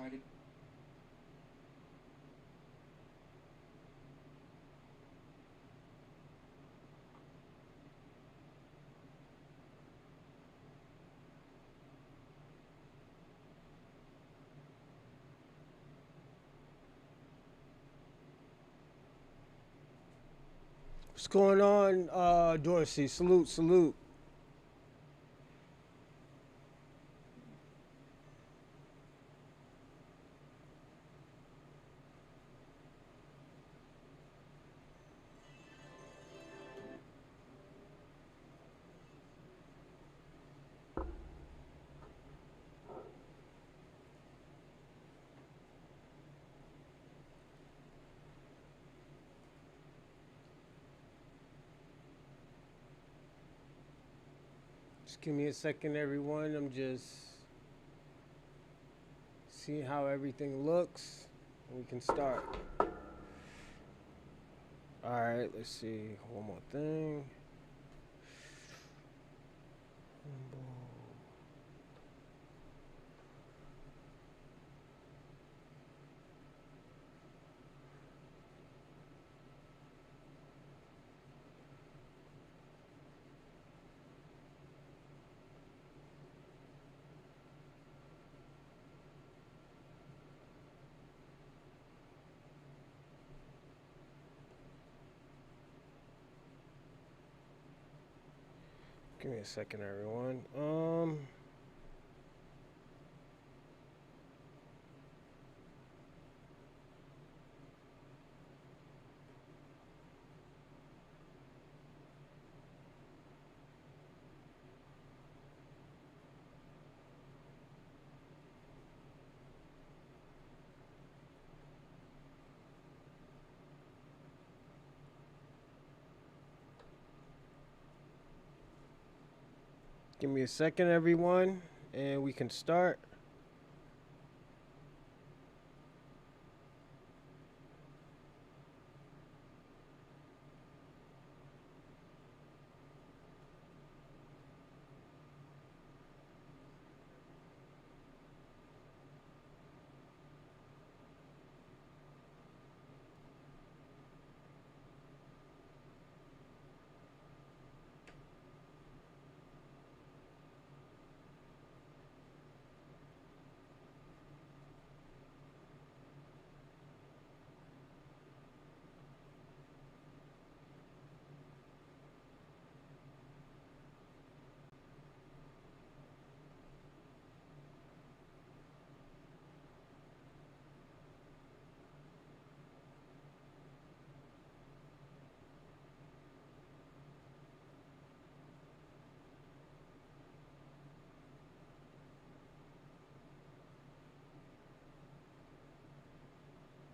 try to. What's going on, Dorsey? Salute, salute. Just give me a second, everyone. I'm just seeing how everything looks. And we can start. All right, let's see. One more thing. Give me a second, everyone. Give me a second, everyone, and we can start.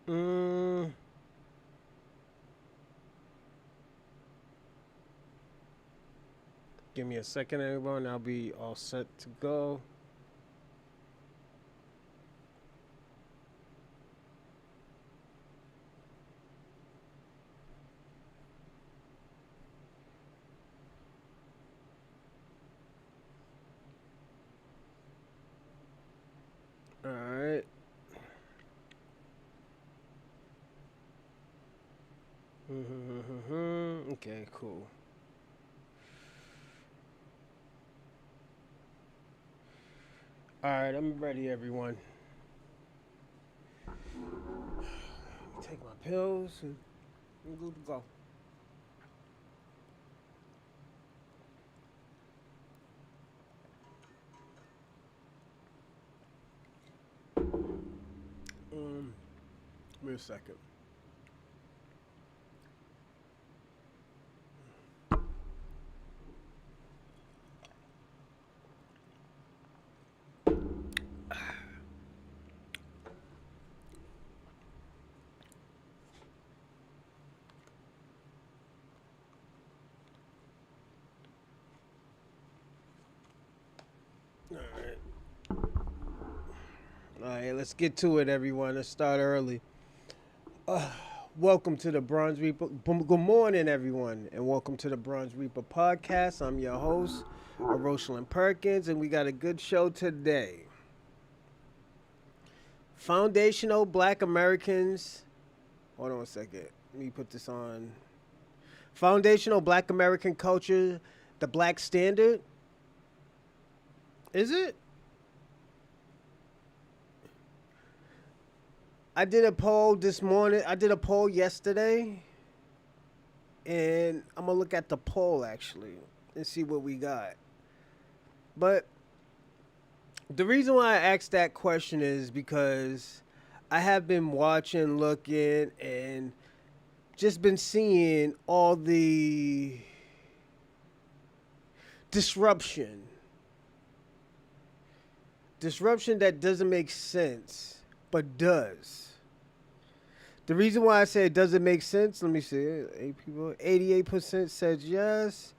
Mm, Give me a second, everyone. I'll be all set to go. All right. Okay, cool. All right, I'm ready, everyone. Take my pills and I'm good to go. Um, Give me a second. All right. All right, let's get to it, everyone. Let's start early. Uh, Welcome to the Bronze Reaper. Good morning, everyone, and welcome to the Bronze Reaper podcast. I'm your host, Rosalind Perkins, and we got a good show today. Foundational Black Americans. Hold on a second. Let me put this on. Foundational Black American culture, the Black Standard. Is it? I did a poll this morning. I did a poll yesterday, and I'm gonna look at the poll actually and see what we got. But the reason why I asked that question is because I have been watching, looking, and just been seeing all the disruption. Disruption that doesn't make sense, but does. The reason why I say it doesn't make sense, let me see, 8 people, 88% said yes.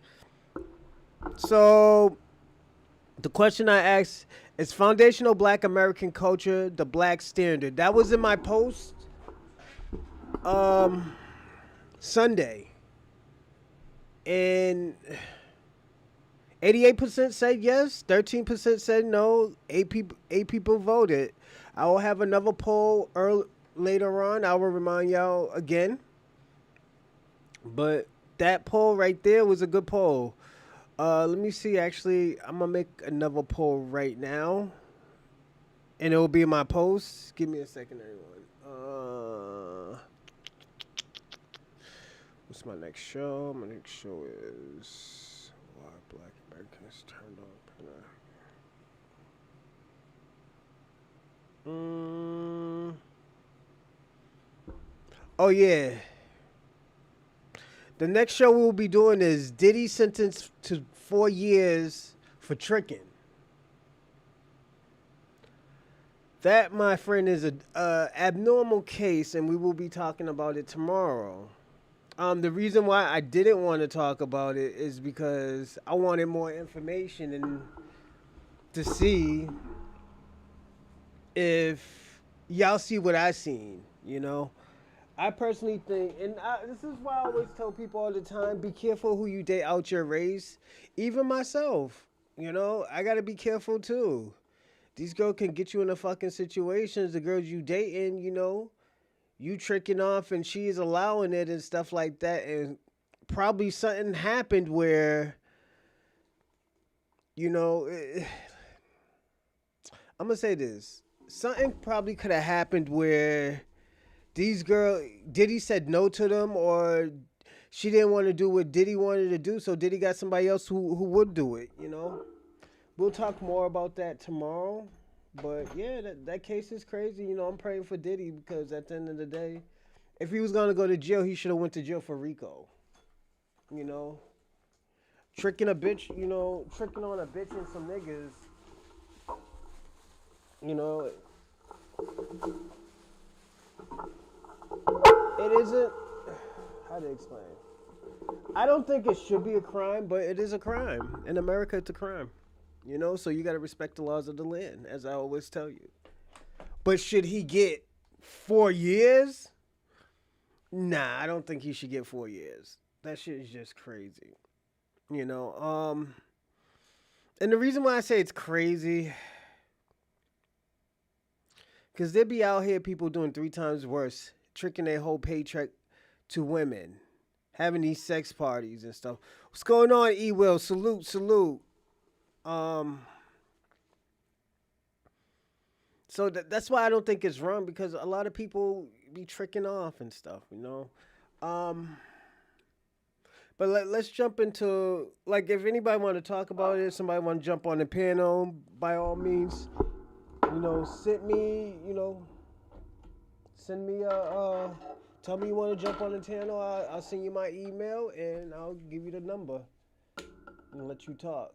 So the question I asked is foundational Black American culture, the Black Standard. That was in my post Sunday. And 88% said yes, 13% said no, 8 people voted. I will have another poll later on. I will remind y'all again. But that poll right there was a good poll. Let me see. Actually, I'm gonna make another poll right now, and it will be in my post. Give me a second, everyone. What's my next show? My next show is why Black Americans turned on. Oh yeah. The next show we'll be doing is Diddy sentenced to 4 years for tricking. That, my friend, is a abnormal case, and we will be talking about it tomorrow. The reason why I didn't want to talk about it is because I wanted more information and to see if y'all see what I seen. I personally think, and this is why I always tell people all the time, be careful who you date out your race. Even myself, I got to be careful too. These girls can get you in a fucking situations. The girls you dating, you tricking off and she is allowing it and stuff like that. And probably something happened where, I'm going to say this. Something probably could have happened where these girls, Diddy said no to them, or she didn't want to do what Diddy wanted to do, so Diddy got somebody else who would do it, We'll talk more about that tomorrow. But yeah, that case is crazy. I'm praying for Diddy because at the end of the day, if he was going to go to jail, he should have went to jail for RICO. Tricking a bitch, tricking on a bitch and some niggas, it isn't, how to explain? I don't think it should be a crime, but it is a crime. In America, it's a crime. So you got to respect the laws of the land, as I always tell you. But should he get 4 years? Nah, I don't think he should get 4 years. That shit is just crazy. And the reason why I say it's crazy, because there be out here people doing 3 times worse, tricking their whole paycheck to women, having these sex parties and stuff. What's going on, E-Will? Salute. So that's why I don't think it's wrong, because a lot of people be tricking off and stuff, But let's jump into, like, if anybody want to talk about it, somebody want to jump on the panel, by all means, send me tell me you want to jump on the panel. I'll send you my email and I'll give you the number and let you talk,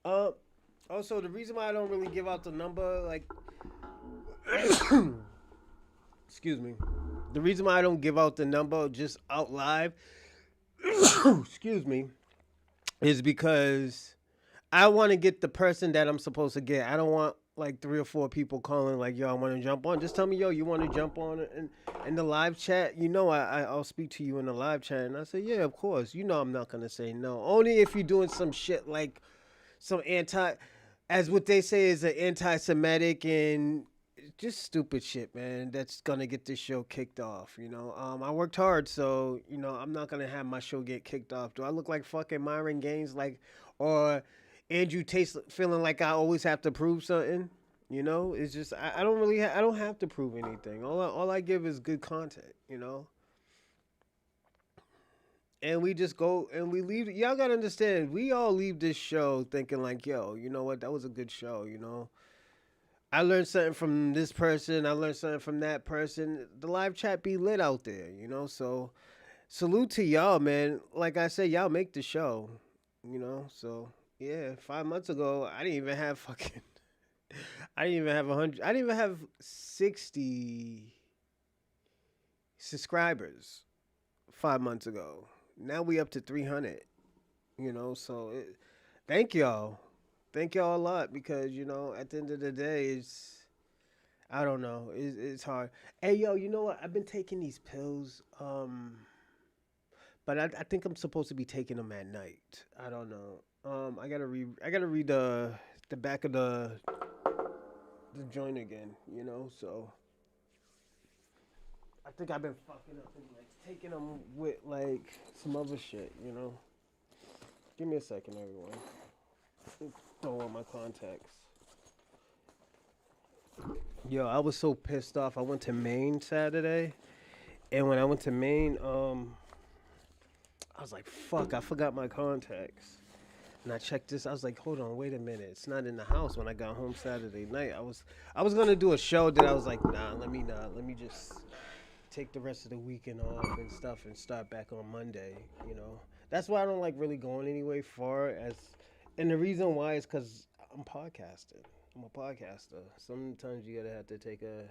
Also, the reason why I don't really give out the number, like, excuse me. The reason why I don't give out the number just out live, excuse me, is because I want to get the person that I'm supposed to get. I don't want like 3 or 4 people calling like, yo, I want to jump on. Just tell me, yo, you want to jump on in the live chat? I'll speak to you in the live chat. And I say, yeah, of course. I'm not going to say no. Only if you're doing some shit like some anti, as what they say is an anti-Semitic and just stupid shit, man. That's gonna get this show kicked off. I worked hard, so I'm not gonna have my show get kicked off. Do I look like fucking Myron Gaines, or Andrew Tate, feeling like I always have to prove something? It's just I don't really I don't have to prove anything. All I give is good content. And we just go and we leave. Y'all gotta understand, we all leave this show thinking like, yo, you know what? That was a good show. I learned something from this person. I learned something from that person. The live chat be lit out there. So salute to y'all, man. Like I said, y'all make the show. So yeah. 5 months ago, I didn't even have fucking. I didn't even have 100. I didn't even have 60 subscribers 5 months ago. Now we up to 300. So thank y'all. Thank y'all a lot because at the end of the day, I don't know, it's hard. Hey yo, you know what? I've been taking these pills, but I think I'm supposed to be taking them at night. I don't know. I gotta read the back of the joint again. So I think I've been fucking up and like taking them with like some other shit. Give me a second, everyone. Throw on my contacts. Yo, I was so pissed off. I went to Maine Saturday, and when I went to Maine, I was like, "Fuck!" I forgot my contacts. And I checked this. I was like, "Hold on, wait a minute. It's not in the house." When I got home Saturday night, I was gonna do a show that I was like, "Nah, let me not. Let me just take the rest of the weekend off and stuff and start back on Monday." That's why I don't like really going anywhere far and the reason why is because I'm podcasting. I'm a podcaster. Sometimes you gotta have to take a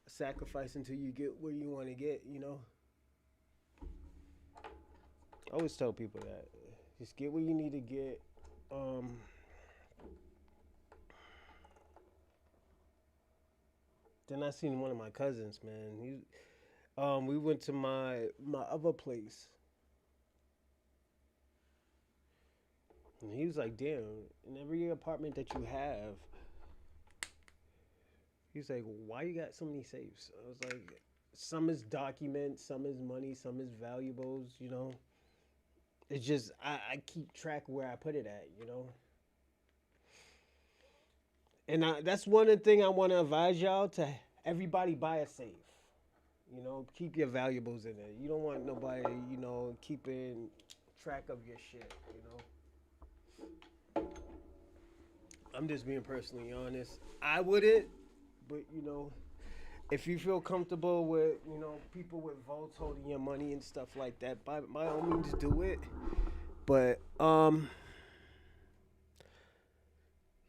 sacrifice until you get where you want to get. I always tell people that just get where you need to get. Um, then I seen one of my cousins, man. We went to my other place, and he was like, "Damn, in every apartment that you have," he's like, "Why you got so many safes?" I was like, "Some is documents, some is money, some is valuables. It's just I keep track where I put it at. And that's one of the thing I want to advise y'all to everybody buy a safe. Keep your valuables in it. You don't want nobody, keeping track of your shit. I'm just being personally honest. I wouldn't, but if you feel comfortable with people with vaults holding your money and stuff like that, by all means do it. But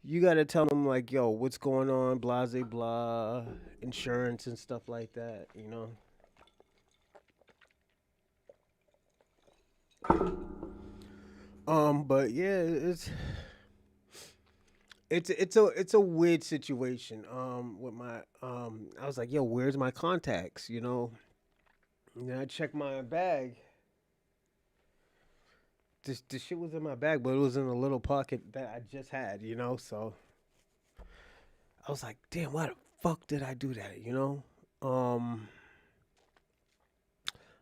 you gotta tell them like, yo, what's going on, blah, blah, blah, insurance and stuff like that. But yeah, it's a weird situation. With my I was like, yo, where's my contacts? And then I checked my bag. This shit was in my bag, but it was in a little pocket that I just had. So I was like, damn, why the fuck did I do that? Um,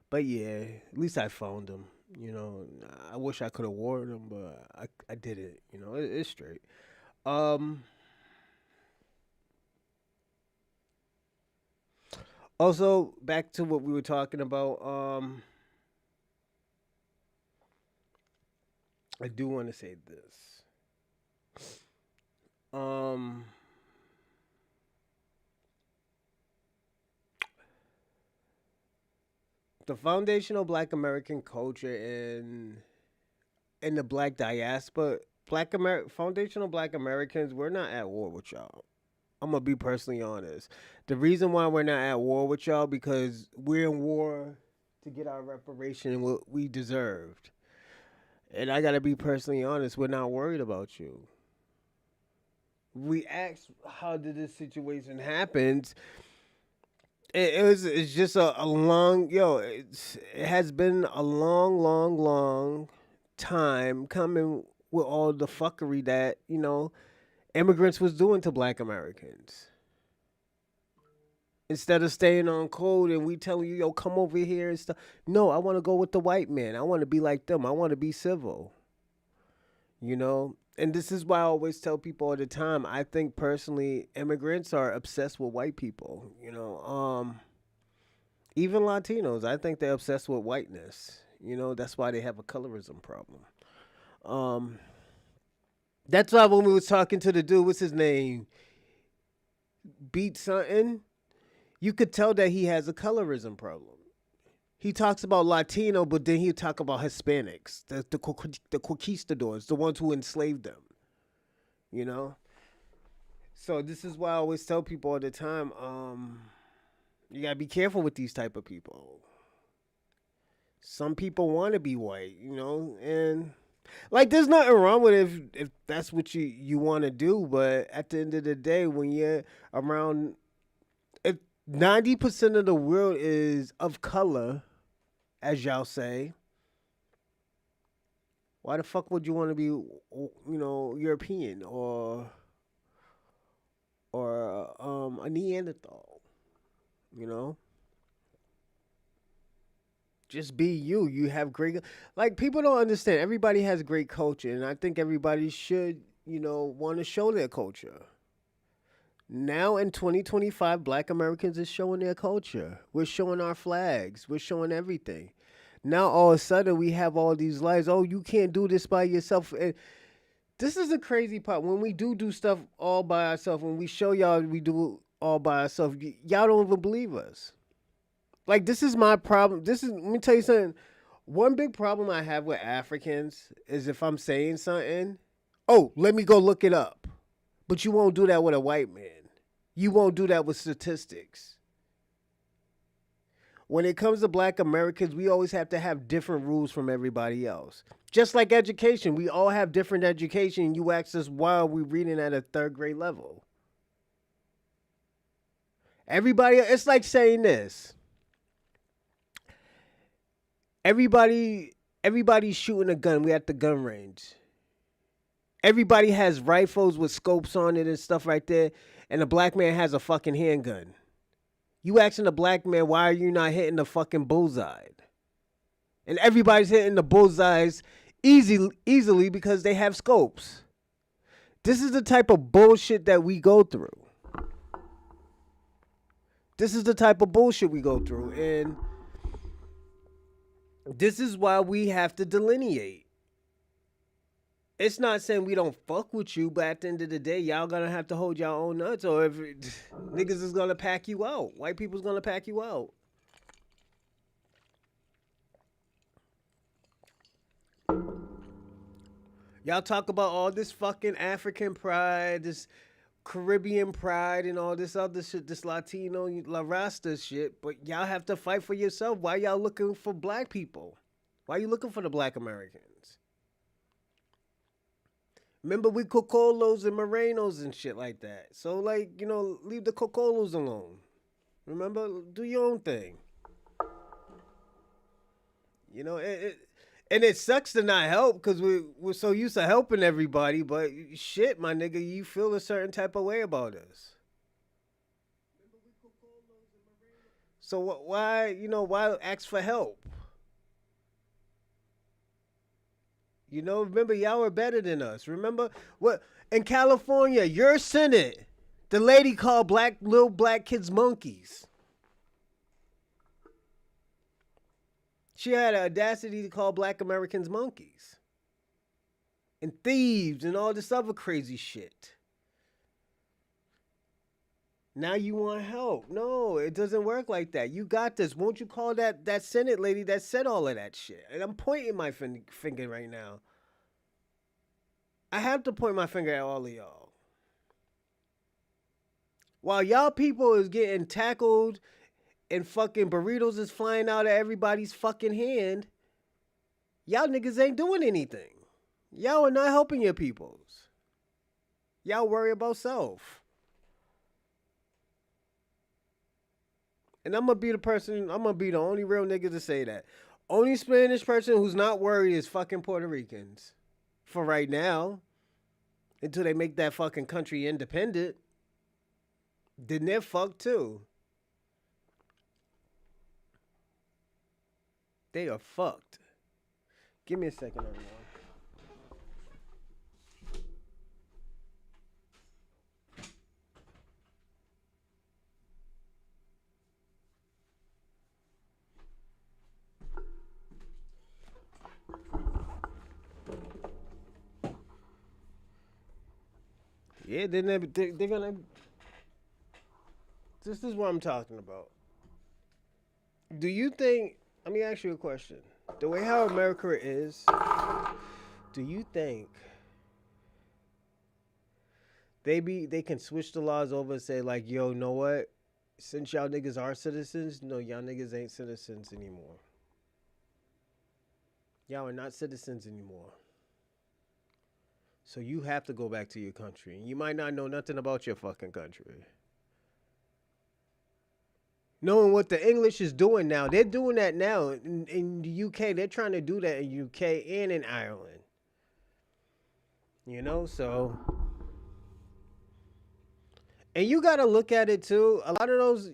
but yeah, at least I found them. I wish I could have worn them, but I did it. It's straight. Um, Also, back to what we were talking about. I do want to say this. Um, the foundational Black American culture and the Black diaspora, foundational Black Americans, we're not at war with y'all. I'm gonna be personally honest. The reason why we're not at war with y'all because we're in war to get our reparation and what we deserved. And I gotta be personally honest. We're not worried about you. We asked how did this situation happen. It's just a long it has been a long time coming with all the fuckery that, immigrants was doing to black Americans. Instead of staying on code and we telling you, yo, come over here and stuff. No, I want to go with the white man. I want to be like them. I want to be civil, you know? And this is why I always tell people all the time. I think personally, immigrants are obsessed with white people, even Latinos. I think they're obsessed with whiteness. That's why they have a colorism problem. Um, that's why when we was talking to the dude, what's his name? Beat something. You could tell that he has a colorism problem. He talks about Latino, but then he talk about Hispanics, the conquistadors, the ones who enslaved them. You know. So this is why I always tell people all the time. You gotta be careful with these type of people. Some people want to be white, and like there's nothing wrong with it if that's what you want to do. But at the end of the day, when you're around, if 90% of the world is of color, as y'all say, why the fuck would you want to be, European or a Neanderthal? You know, just be you. You have great, like people don't understand. Everybody has great culture, and I think everybody should, want to show their culture. Now in 2025, Black Americans is showing their culture. We're showing our flags. We're showing everything. Now all of a sudden we have all these lies. Oh, you can't do this by yourself. And this is the crazy part. When we do stuff all by ourselves, when we show y'all we do it all by ourselves, y'all don't even believe us. Like this is my problem. Let me tell you something. One big problem I have with Africans is if I'm saying something, oh, let me go look it up. But you won't do that with a white man. You won't do that with statistics. When it comes to black Americans, we always have to have different rules from everybody else. Just like education, we all have different education. You ask us why are we reading at a third grade level? Everybody, it's like saying this. Everybody's shooting a gun. We at the gun range. Everybody has rifles with scopes on it and stuff right there, and a black man has a fucking handgun. You asking a black man, why are you not hitting the fucking bullseye? And everybody's hitting the bullseyes easily because they have scopes. This is the type of bullshit that we go through. This is the type of bullshit we go through. And this is why we have to delineate. It's not saying we don't fuck with you, but at the end of the day, y'all gonna have to hold y'all own nuts, or if niggas is gonna pack you out. White people's gonna pack you out. Y'all talk about all this fucking African pride, this Caribbean pride, and all this other shit, this Latino, La Rasta shit, but y'all have to fight for yourself. Why y'all looking for black people? Why you looking for the black Americans? Remember we Cocolos and Morenos and shit like that. So like, leave the Cocolos alone. Remember, do your own thing. And it sucks to not help because we're so used to helping everybody. But shit, my nigga, you feel a certain type of way about us. So why ask for help? Remember y'all were better than us. Remember what in California, your Senate, the lady called little black kids monkeys. She had the audacity to call black Americans monkeys. And thieves and all this other crazy shit. Now you want help. No, it doesn't work like that. You got this. Won't you call that Senate lady that said all of that shit? And I'm pointing my finger right now. I have to point my finger at all of y'all. While y'all people is getting tackled and fucking burritos is flying out of everybody's fucking hand, y'all niggas ain't doing anything. Y'all are not helping your peoples. Y'all worry about self. And I'm gonna be the only real nigga to say that. Only Spanish person who's not worried is fucking Puerto Ricans. for right now until they make that fucking country independent. Then they're fucked too. They are fucked. Give me a second, everyone. Yeah, then they're gonna. This is what I'm talking about. Do you think? Let me ask you a question. The way how America is, do you think they can switch the laws over and say like, yo, know what? Since y'all niggas are citizens, no, y'all niggas ain't citizens anymore. Y'all are not citizens anymore. So you have to go back to your country. You might not know nothing about your fucking country. Knowing what the English is doing now, they're doing that now in the UK. They're trying to do that in UK and in Ireland. You know, so and you got to look at it too. A lot of those,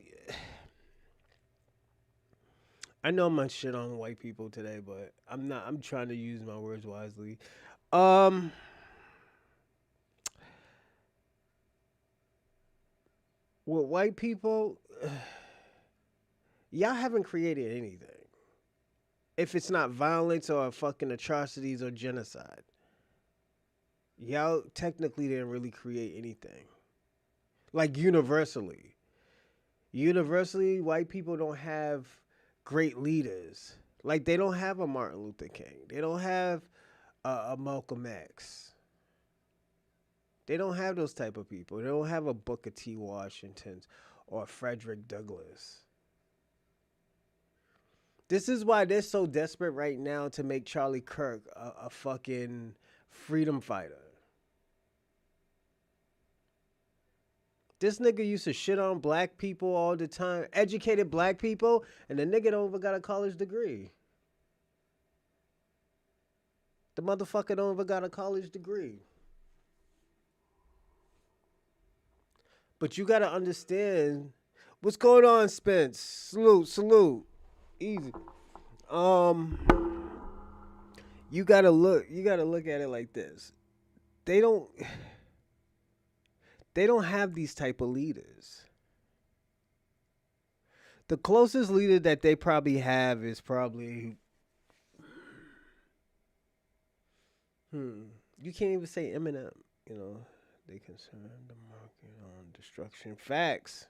I know I'm not shit on white people today, but I'm not. I'm trying to use my words wisely. Um, with white people, y'all haven't created anything. If it's not violence or fucking atrocities or genocide, y'all technically didn't really create anything. Like universally, white people don't have great leaders. Like they don't have a Martin Luther King. They don't have a Malcolm X. They don't have those type of people. They don't have a Booker T. Washington's or Frederick Douglass. This is why they're so desperate right now to make Charlie Kirk a fucking freedom fighter. This nigga used to shit on black people all the time, educated black people, and the nigga don't even got a college degree. The motherfucker don't even got a college degree. But you gotta understand what's going on, Spence. Salute. Easy. Um, you gotta look at it like this. They don't they don't have these type of leaders. The closest leader that they probably have is probably you can't even say Eminem, you know. They concern the market on destruction. Facts.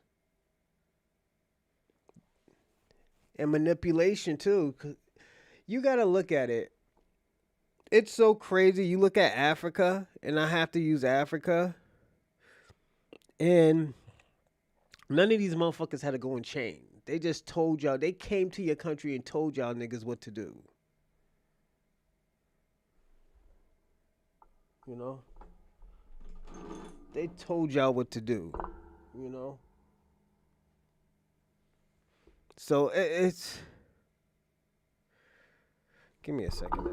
And manipulation too. You gotta look at it. It's so crazy. You look at Africa, and I have to use Africa, and none of these motherfuckers had to go in chain. They just told y'all. They came to your country and told y'all niggas what to do. You know? They told y'all what to do. You know? So it's. Give me a second.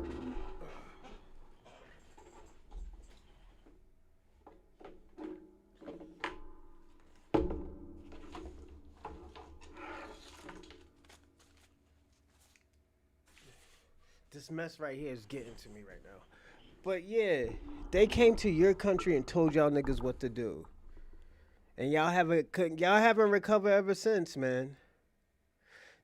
This mess right here is getting to me right now. But yeah, they came to your country and told y'all niggas what to do, and y'all haven't recovered ever since, man.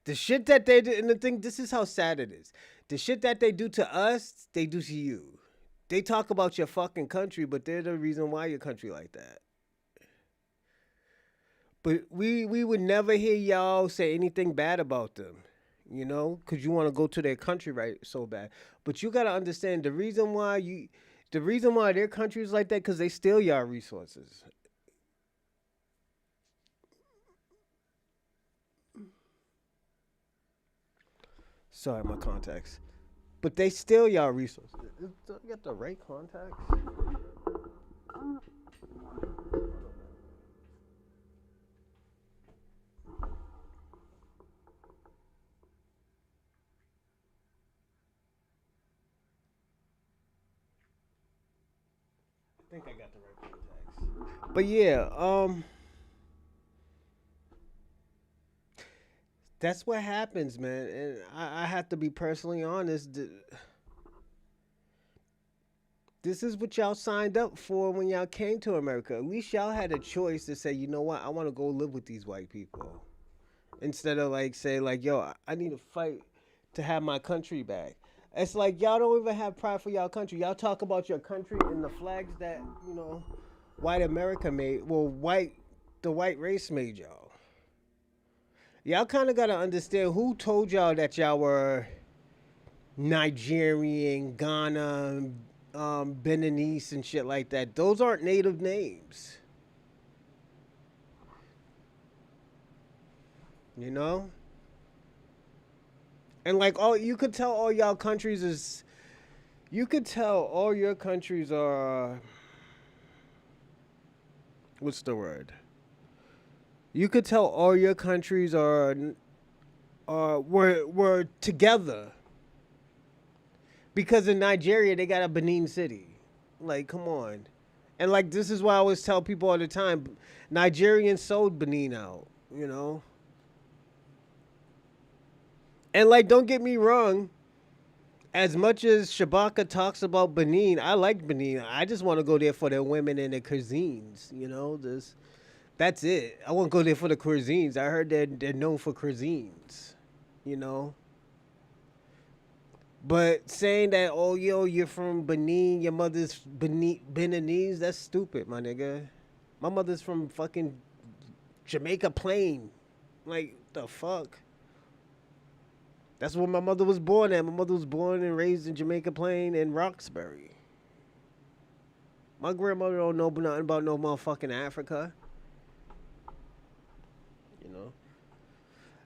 The shit that they did, and the thing, this is how sad it is. The shit that they do to us, they do to you. They talk about your fucking country, but they're the reason why your country like that. But we would never hear y'all say anything bad about them, you know, because you want to go to their country right so bad. But you gotta understand the reason why their country is like that, because they steal y'all resources. Sorry, my contacts. But they steal y'all resources. Do I got the right contacts? think I got the right contacts. But yeah, that's what happens, man. And I have to be personally honest. This is what y'all signed up for when y'all came to America. At least y'all had a choice to say, you know what, I want to go live with these white people. Instead of like say like, yo, I need to fight to have my country back. It's like y'all don't even have pride for y'all country. Y'all talk about your country and the flags that, white America made. Well, the white race made y'all. Y'all kind of got to understand who told y'all that y'all were Nigerian, Ghana, Beninese, and shit like that. Those aren't native names, you know. And like all you could tell, all y'all countries is you could tell all your countries are what's the word? You could tell all your countries were together because in Nigeria they got a Benin City. Like, come on. And like this is why I always tell people all the time, Nigerians sold Benin out, you know. And like, don't get me wrong. As much as Shabaka talks about Benin, I like Benin. I just want to go there for their women and their cuisines. You know, that's it. I want to go there for the cuisines. I heard they're known for cuisines. You know, but saying that, oh yo, you're from Benin, your mother's Beninese, that's stupid, my nigga. My mother's from fucking Jamaica Plain. Like the fuck. That's where my mother was born at. My mother was born and raised in Jamaica Plain and Roxbury. My grandmother don't know nothing about no motherfucking Africa. You know?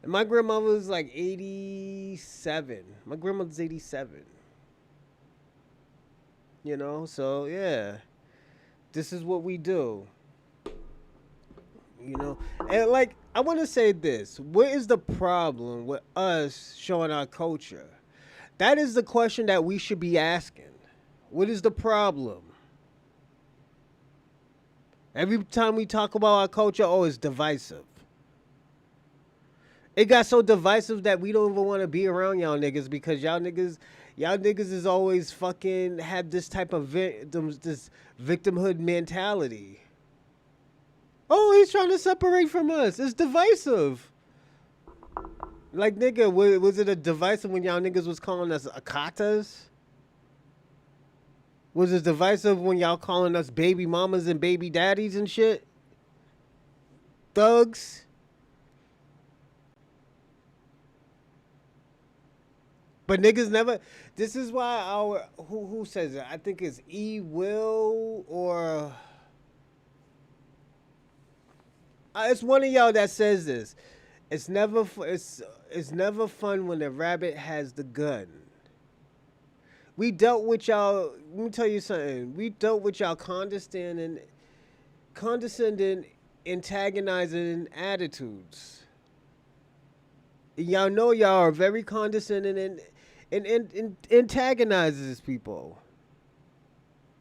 And my grandmother was like 87. My grandmother's 87. You know? So, yeah. This is what we do. You know? And like, I want to say this. What is the problem with us showing our culture? That is the question that we should be asking. What is the problem? Every time we talk about our culture, oh, it's divisive. It got so divisive that we don't even want to be around y'all niggas because y'all niggas is always fucking have this type of this victimhood mentality. Oh, he's trying to separate from us. It's divisive. Like, nigga, was it a divisive when y'all niggas was calling us akatas? Was it divisive when y'all calling us baby mamas and baby daddies and shit? Thugs? But niggas never. This is why our who says it? I think it's E Will or it's one of y'all that says this. It's never fun when the rabbit has the gun. We dealt with y'all. Let me tell you something. We dealt with y'all condescending, antagonizing attitudes. Y'all know y'all are very condescending and antagonizes people.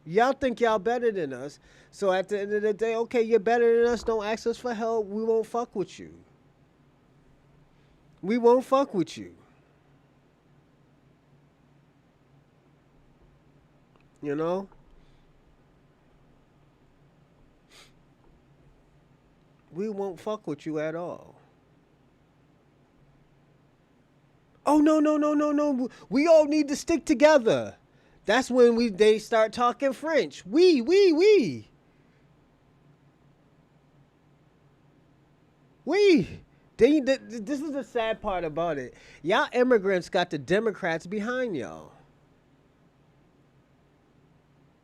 Y'all think y'all better than us. So at the end of the day, okay, you're better than us. Don't ask us for help. We won't fuck with you. We won't fuck with you. You know? We won't fuck with you at all. Oh no, no, no, no, no. We all need to stick together. That's when they start talking French. We. This is the sad part about it. Y'all immigrants got the Democrats behind y'all.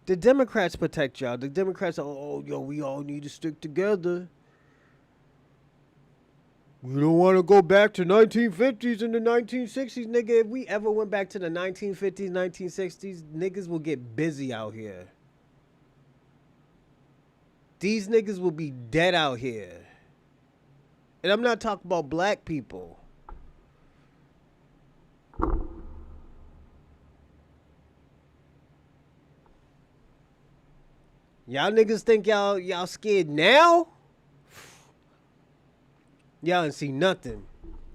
The Democrats protect y'all. The Democrats are, oh, yo, we all need to stick together. We don't want to go back to 1950s and the 1960s, nigga. If we ever went back to the 1950s, 1960s, niggas will get busy out here. These niggas will be dead out here. And I'm not talking about black people. Y'all niggas think y'all scared now? Y'all ain't see nothing.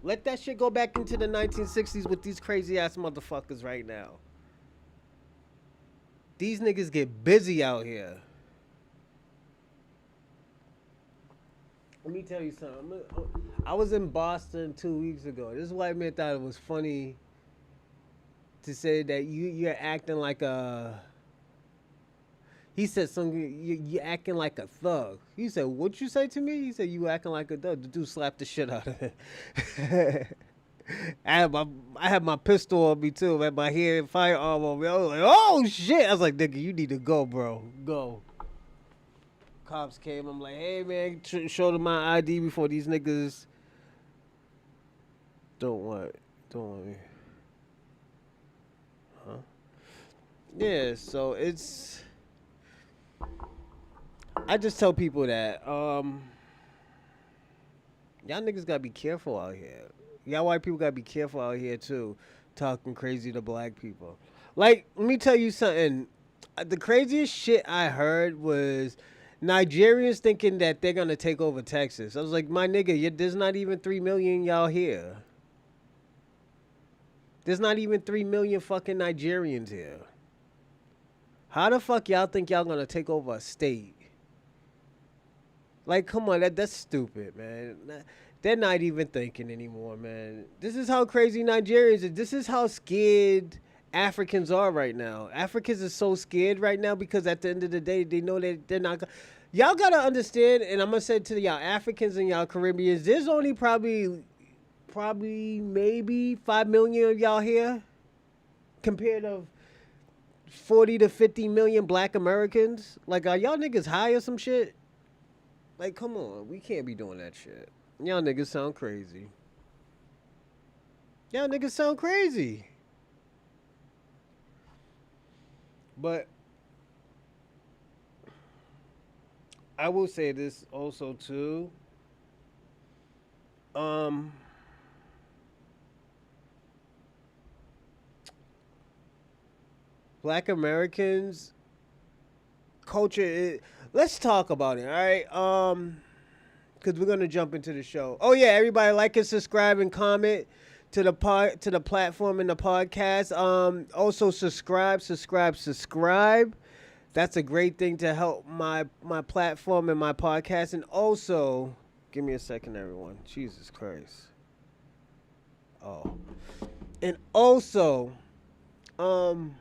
Let that shit go back into the 1960s with these crazy ass motherfuckers right now. These niggas get busy out here. Let me tell you something. I was in Boston 2 weeks ago. This white man thought it was funny to say that you're acting like a. He said something. You acting like a thug. He said, "What you say to me?" He said, "You acting like a thug." The dude slapped the shit out of him. I had my pistol on me too, man. My head firearm on me. I was like, "Oh shit!" I was like, "Nigga, you need to go, bro. Go." Cops came. I'm like, "Hey man, show them my ID before these niggas don't want me." Huh? Yeah. So it's. I just tell people that y'all niggas gotta be careful out here. Y'all white people gotta be careful out here too, talking crazy to black people. Like, let me tell you something. The craziest shit I heard was Nigerians thinking that they're gonna take over Texas. I was like, my nigga, there's not even 3 million y'all here. There's not even 3 million fucking Nigerians here. How the fuck y'all think y'all gonna take over a state? Like, come on, that's stupid, man. They're not even thinking anymore, man. This is how crazy Nigerians are. This is how scared Africans are right now. Africans are so scared right now because at the end of the day, they know that they're not. Y'all gotta understand, and I'm gonna say to y'all Africans and y'all Caribbeans, there's only probably maybe 5 million of y'all here, compared to 40 to 50 million Black Americans. Like, are y'all niggas high or some shit? Like, come on, we can't be doing that shit. Y'all niggas sound crazy. Y'all niggas sound crazy. But I will say this also too. Um, Black Americans culture. Let's talk about it. All right. Because we're gonna jump into the show. Oh yeah, everybody like and subscribe and comment to the platform in the podcast. Also subscribe. That's a great thing to help my platform and my podcast. And also, give me a second, everyone. Jesus Christ. Oh, and also, um,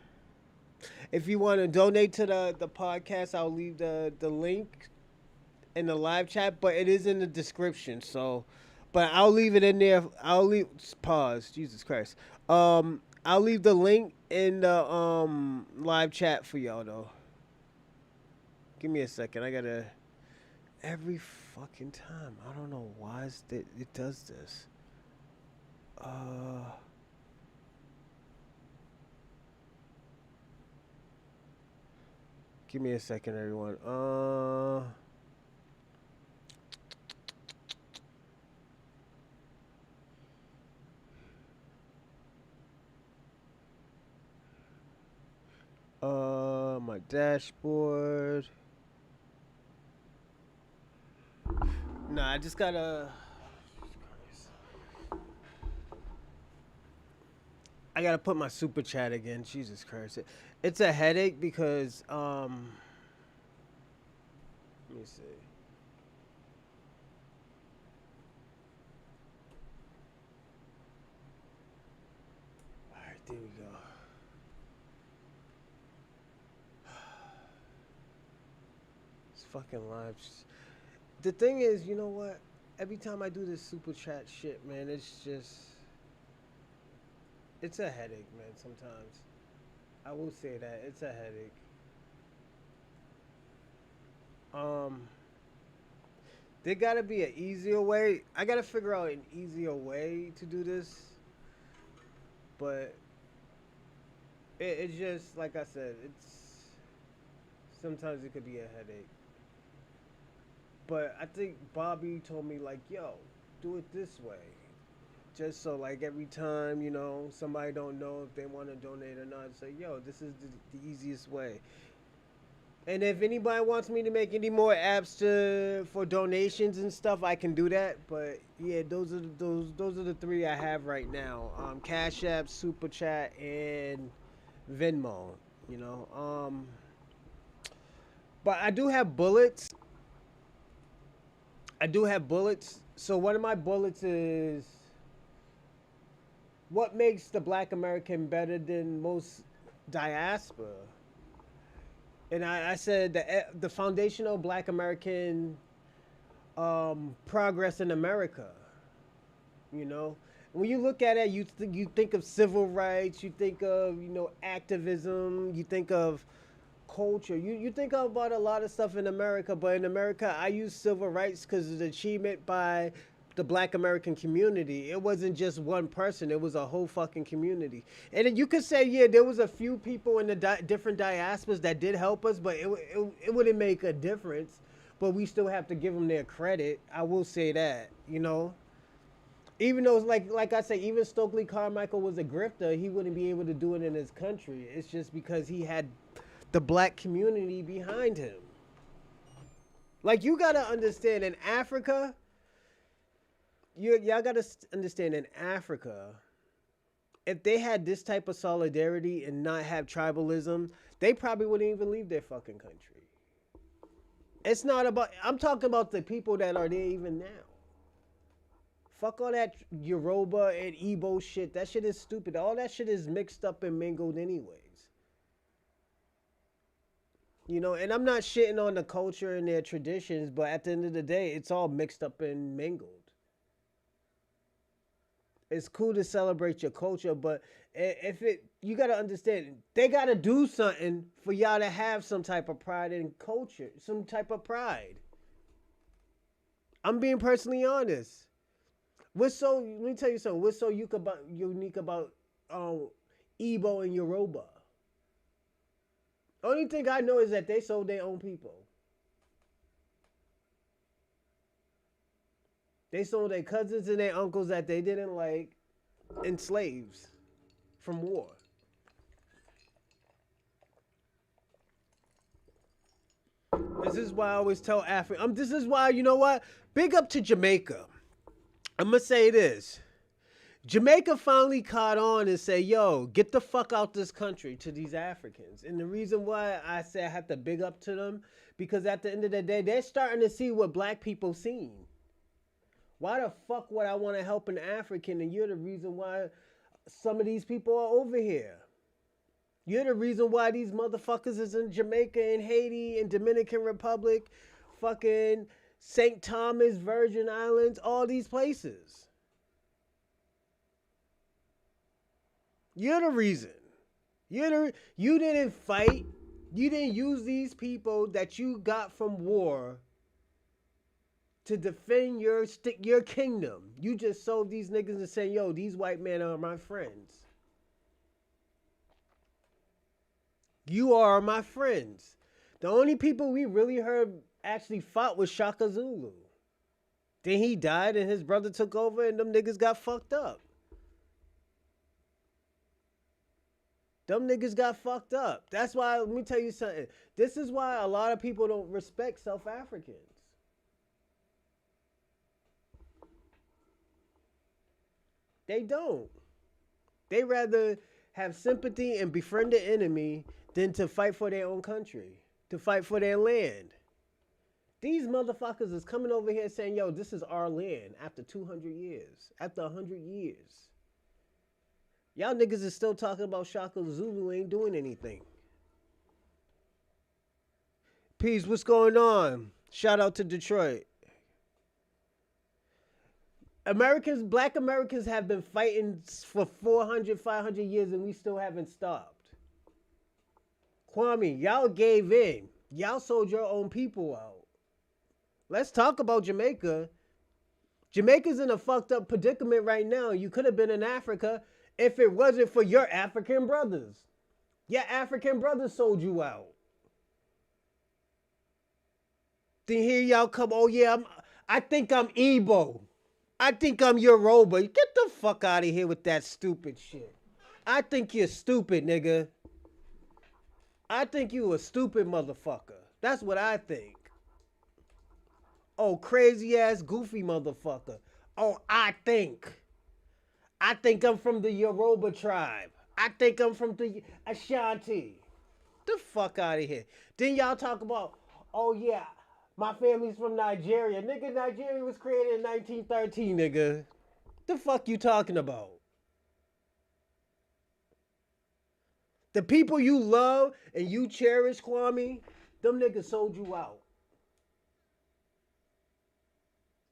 if you want to donate to the podcast, I'll leave the link in the live chat, but it is in the description. So, but I'll leave it in there. I'll leave pause. Jesus Christ. I'll leave the link in the live chat for y'all though. Give me a second. I gotta every fucking time. I don't know why it does this. Uh, Give me a second, everyone. My dashboard. Nah, I just gotta. I gotta put my super chat again. Jesus Christ, it's a headache because let me see. All right, there we go. It's fucking live. The thing is, you know what? Every time I do this super chat shit, man, it's a headache, man. Sometimes I will say that it's a headache. Um, there gotta be an easier way. I gotta figure out an easier way to do this, but it's just like I said. It's sometimes it could be a headache. But I think Bobby told me like, yo, do it this way. Just so like every time, somebody don't know if they want to donate or not, say, yo, this is the easiest way. And if anybody wants me to make any more apps for donations and stuff, I can do that. But yeah, those are the three I have right now. Cash App, Super Chat, and Venmo. You know. But I do have bullets. I do have bullets. So one of my bullets is what makes the Black American better than most diaspora. And I said the foundational Black American progress in America. You know, when you look at it, you think of civil rights, you think of activism, you think of culture, you think about a lot of stuff in America. But in America, I use civil rights because it's an achievement by the Black American community. It wasn't just one person; it was a whole fucking community. And then you could say, yeah, there was a few people in the different diasporas that did help us, but it wouldn't make a difference. But we still have to give them their credit. I will say that, even though like I say, even Stokely Carmichael was a grifter, he wouldn't be able to do it in his country. It's just because he had the black community behind him. Like you gotta understand in Africa, y'all gotta understand in Africa, if they had this type of solidarity and not have tribalism, they probably wouldn't even leave their fucking country. It's not about. I'm talking about the people that are there even now. Fuck all that Yoruba and Igbo shit. That shit is stupid. All that shit is mixed up and mingled anyways. And I'm not shitting on the culture and their traditions, but at the end of the day, it's all mixed up and mingled. It's cool to celebrate your culture, but if it, you gotta understand, they gotta do something for y'all to have some type of pride in culture, some type of pride. I'm being personally honest. Let me tell you something. What's so unique about um, Igbo and Yoruba? Only thing I know is that they sold their own people. They sold their cousins and their uncles that they didn't like, and slaves from war. This is why I always tell Africa. This is why, you know what? Big up to Jamaica. I'm gonna say this. Jamaica finally caught on and said, yo, get the fuck out this country to these Africans. And the reason why I say I have to big up to them, because at the end of the day, they're starting to see what black people seen. Why the fuck would I want to help an African and you're the reason why some of these people are over here? You're the reason why these motherfuckers is in Jamaica and Haiti and Dominican Republic, fucking St. Thomas, Virgin Islands, all these places. You're the reason. You didn't fight. You didn't use these people that you got from war to defend your kingdom. You just sold these niggas and said, yo, these white men are my friends. You are my friends. The only people we really heard actually fought was Shaka Zulu. Then he died and his brother took over and them niggas got fucked up. Them niggas got fucked up. That's why, let me tell you something. This is why a lot of people don't respect South Africans. They don't. They rather have sympathy and befriend the enemy than to fight for their own country, to fight for their land. These motherfuckers is coming over here saying, yo, this is our land after 200 years, after 100 years. Y'all niggas is still talking about Shaka Zulu ain't doing anything. Peace, what's going on? Shout out to Detroit. Black Americans have been fighting for 400, 500 years and we still haven't stopped. Kwame, y'all gave in. Y'all sold your own people out. Let's talk about Jamaica. Jamaica's in a fucked up predicament right now. You could have been in Africa if it wasn't for your African brothers. Your African brothers sold you out. Then here y'all come, oh yeah, I think I'm Igbo. I think I'm Yoruba. Get the fuck out of here with that stupid shit. I think you're stupid, nigga. I think you a stupid motherfucker. That's what I think. Oh, crazy ass goofy motherfucker. Oh, I think I'm from the Yoruba tribe. I think I'm from the Ashanti. The fuck out of here. Then y'all talk about, oh yeah, my family's from Nigeria. Nigga, Nigeria was created in 1913, nigga. The fuck you talking about? The people you love and you cherish, Kwame, them niggas sold you out.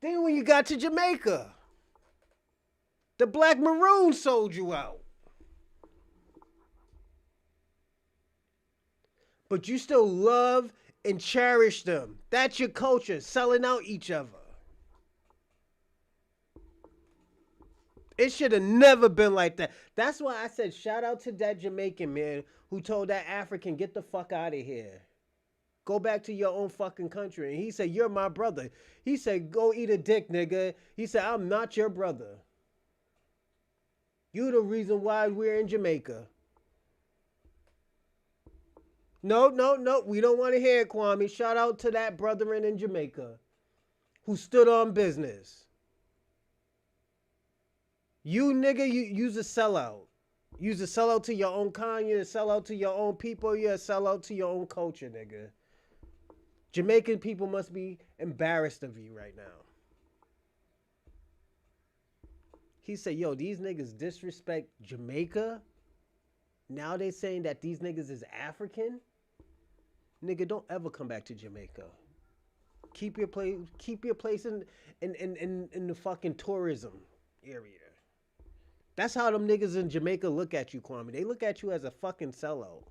Then when you got to Jamaica, the Black Maroons sold you out. But you still love and cherish them. That's your culture, selling out each other. It should have never been like that. That's why I said shout out to that Jamaican man who told that African, get the fuck out of here. Go back to your own fucking country. And he said, you're my brother. He said, go eat a dick, nigga. He said, I'm not your brother. You the reason why we're in Jamaica. No, no, no. We don't want to hear it, Kwame. Shout out to that brethren in Jamaica who stood on business. You nigga, you's a sellout. You's a sellout to your own kind. You're a sellout to your own people. You're a sellout to your own culture, nigga. Jamaican people must be embarrassed of you right now. He said, yo, these niggas disrespect Jamaica. Now they saying that these niggas is African. Nigga, don't ever come back to Jamaica. Keep your place in the fucking tourism area. That's how them niggas in Jamaica look at you, Kwame. They look at you as a fucking sellout.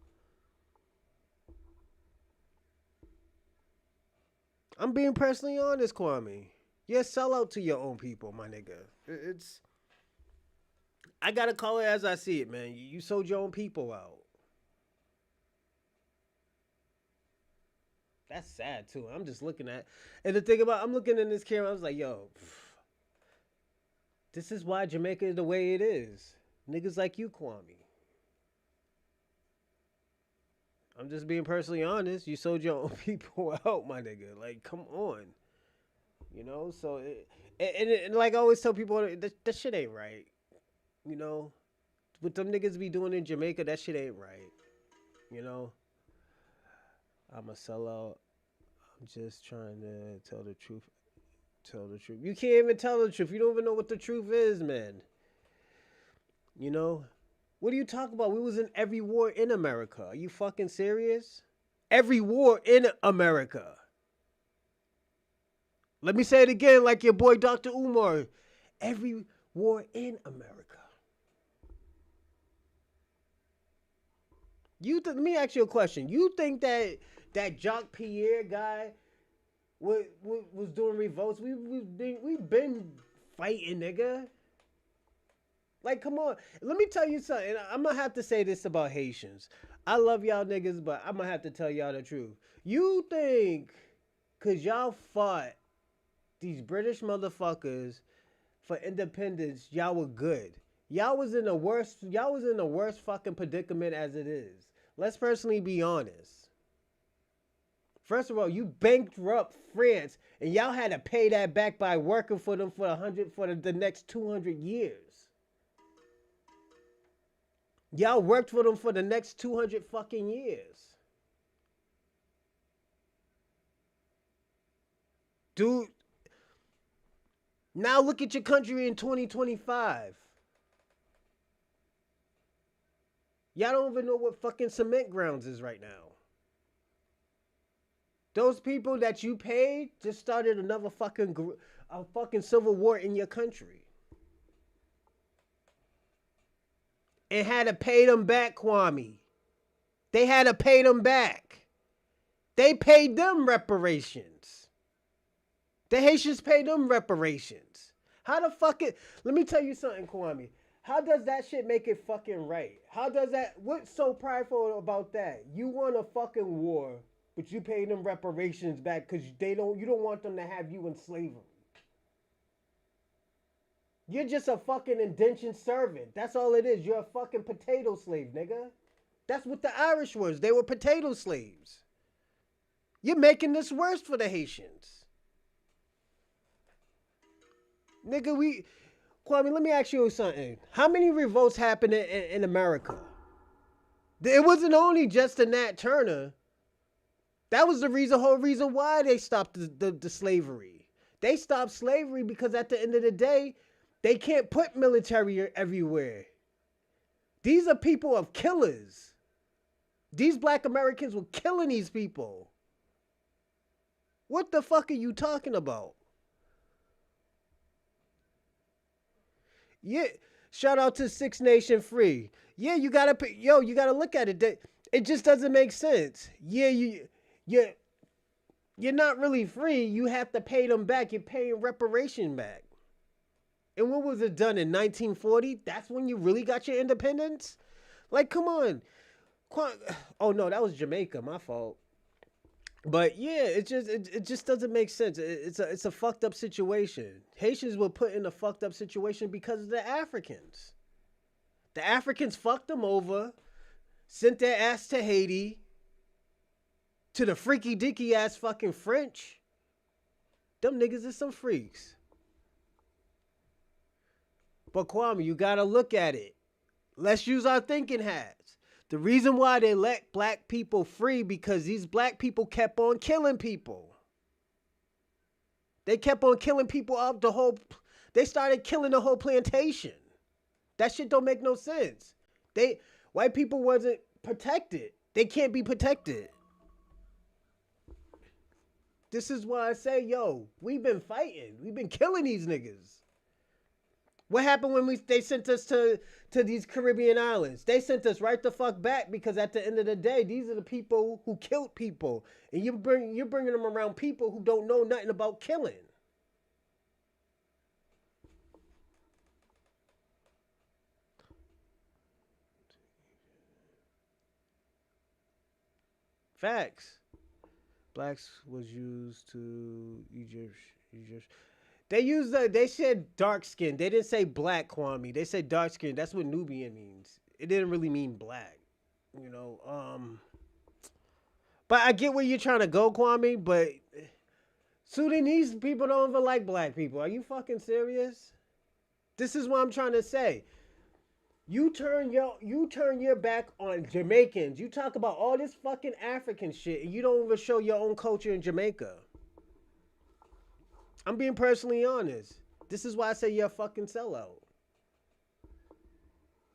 I'm being personally honest, Kwame. You're a sellout to your own people, my nigga. It's I gotta call it as I see it, man. You sold your own people out. That's sad too. I'm just looking at, and the thing about, I'm looking in this camera. I was like, yo, this is why Jamaica is the way it is. Niggas like you, Kwame. I'm just being personally honest. You sold your own people out, my nigga. Like, come on. You know, so and like I always tell people, that shit ain't right. You know, what them niggas be doing in Jamaica, that shit ain't right. You know, I'm a sellout. I'm just trying to tell the truth. Tell the truth. You can't even tell the truth. You don't even know what the truth is, man. You know, what are you talking about? We was in every war in America. Are you fucking serious? Every war in America. Let me say it again, like your boy Dr. Umar. Every war in America. Let me ask you a question. You think that Jacques Pierre guy was doing revolts? We've been fighting, nigga. Like, come on. Let me tell you something. I'm gonna have to say this about Haitians. I love y'all niggas, but I'm gonna have to tell y'all the truth. You think, cause y'all fought these British motherfuckers for independence, y'all were good. Y'all was in the worst fucking predicament as it is. Let's personally be honest. First of all, you bankrupt France, and y'all had to pay that back by working for them for the next 200 years. Y'all worked for them for the next 200 fucking years. Dude, now look at your country in 2025. Y'all don't even know what fucking cement grounds is right now. Those people that you paid just started another a fucking civil war in your country. And had to pay them back, Kwame. They had to pay them back. They paid them reparations. The Haitians paid them reparations. How the fuck it? Let me tell you something, Kwame. How does that shit make it fucking right? How does that? What's so prideful about that? You won a fucking war, but you paid them reparations back because you don't want them to have you in slavery. You're just a fucking indentured servant. That's all it is. You're a fucking potato slave, nigga. That's what the Irish was. They were potato slaves. You're making this worse for the Haitians. Nigga, Kwame, let me ask you something. How many revolts happened in America? It wasn't only just the Nat Turner. That was the whole reason why they stopped the slavery. They stopped slavery because at the end of the day, they can't put military everywhere. These are people of killers. These black Americans were killing these people. What the fuck are you talking about? Yeah, shout out to Six Nation Free. Yeah, you gotta look at it. It just doesn't make sense. Yeah, you you're not really free. You have to pay them back. You're paying reparation back. And when was it done in 1940? That's when you really got your independence? Like, come on. Oh no, that was Jamaica. My fault. But yeah, it just doesn't make sense. It's a fucked up situation. Haitians were put in a fucked up situation because of the Africans. The Africans fucked them over, sent their ass to Haiti, to the freaky dicky ass fucking French. Them niggas is some freaks. But Kwame, you gotta look at it. Let's use our thinking hats. The reason why they let black people free because these black people kept on killing people. They kept on killing people up they started killing the whole plantation. That shit don't make no sense. White people wasn't protected. They can't be protected. This is why I say, yo, we've been fighting. We've been killing these niggas. What happened when they sent us to these Caribbean islands? They sent us right the fuck back because at the end of the day, these are the people who killed people. And you're bringing them around people who don't know nothing about killing. Facts. Blacks was used to Egypt. They said dark skin. They didn't say black, Kwame. They said dark skin. That's what Nubian means. It didn't really mean black. You know, but I get where you're trying to go, Kwame, but Sudanese people don't even like black people. Are you fucking serious? This is what I'm trying to say. You turn your back on Jamaicans. You talk about all this fucking African shit and you don't even show your own culture in Jamaica. I'm being personally honest. This is why I say you're a fucking sellout.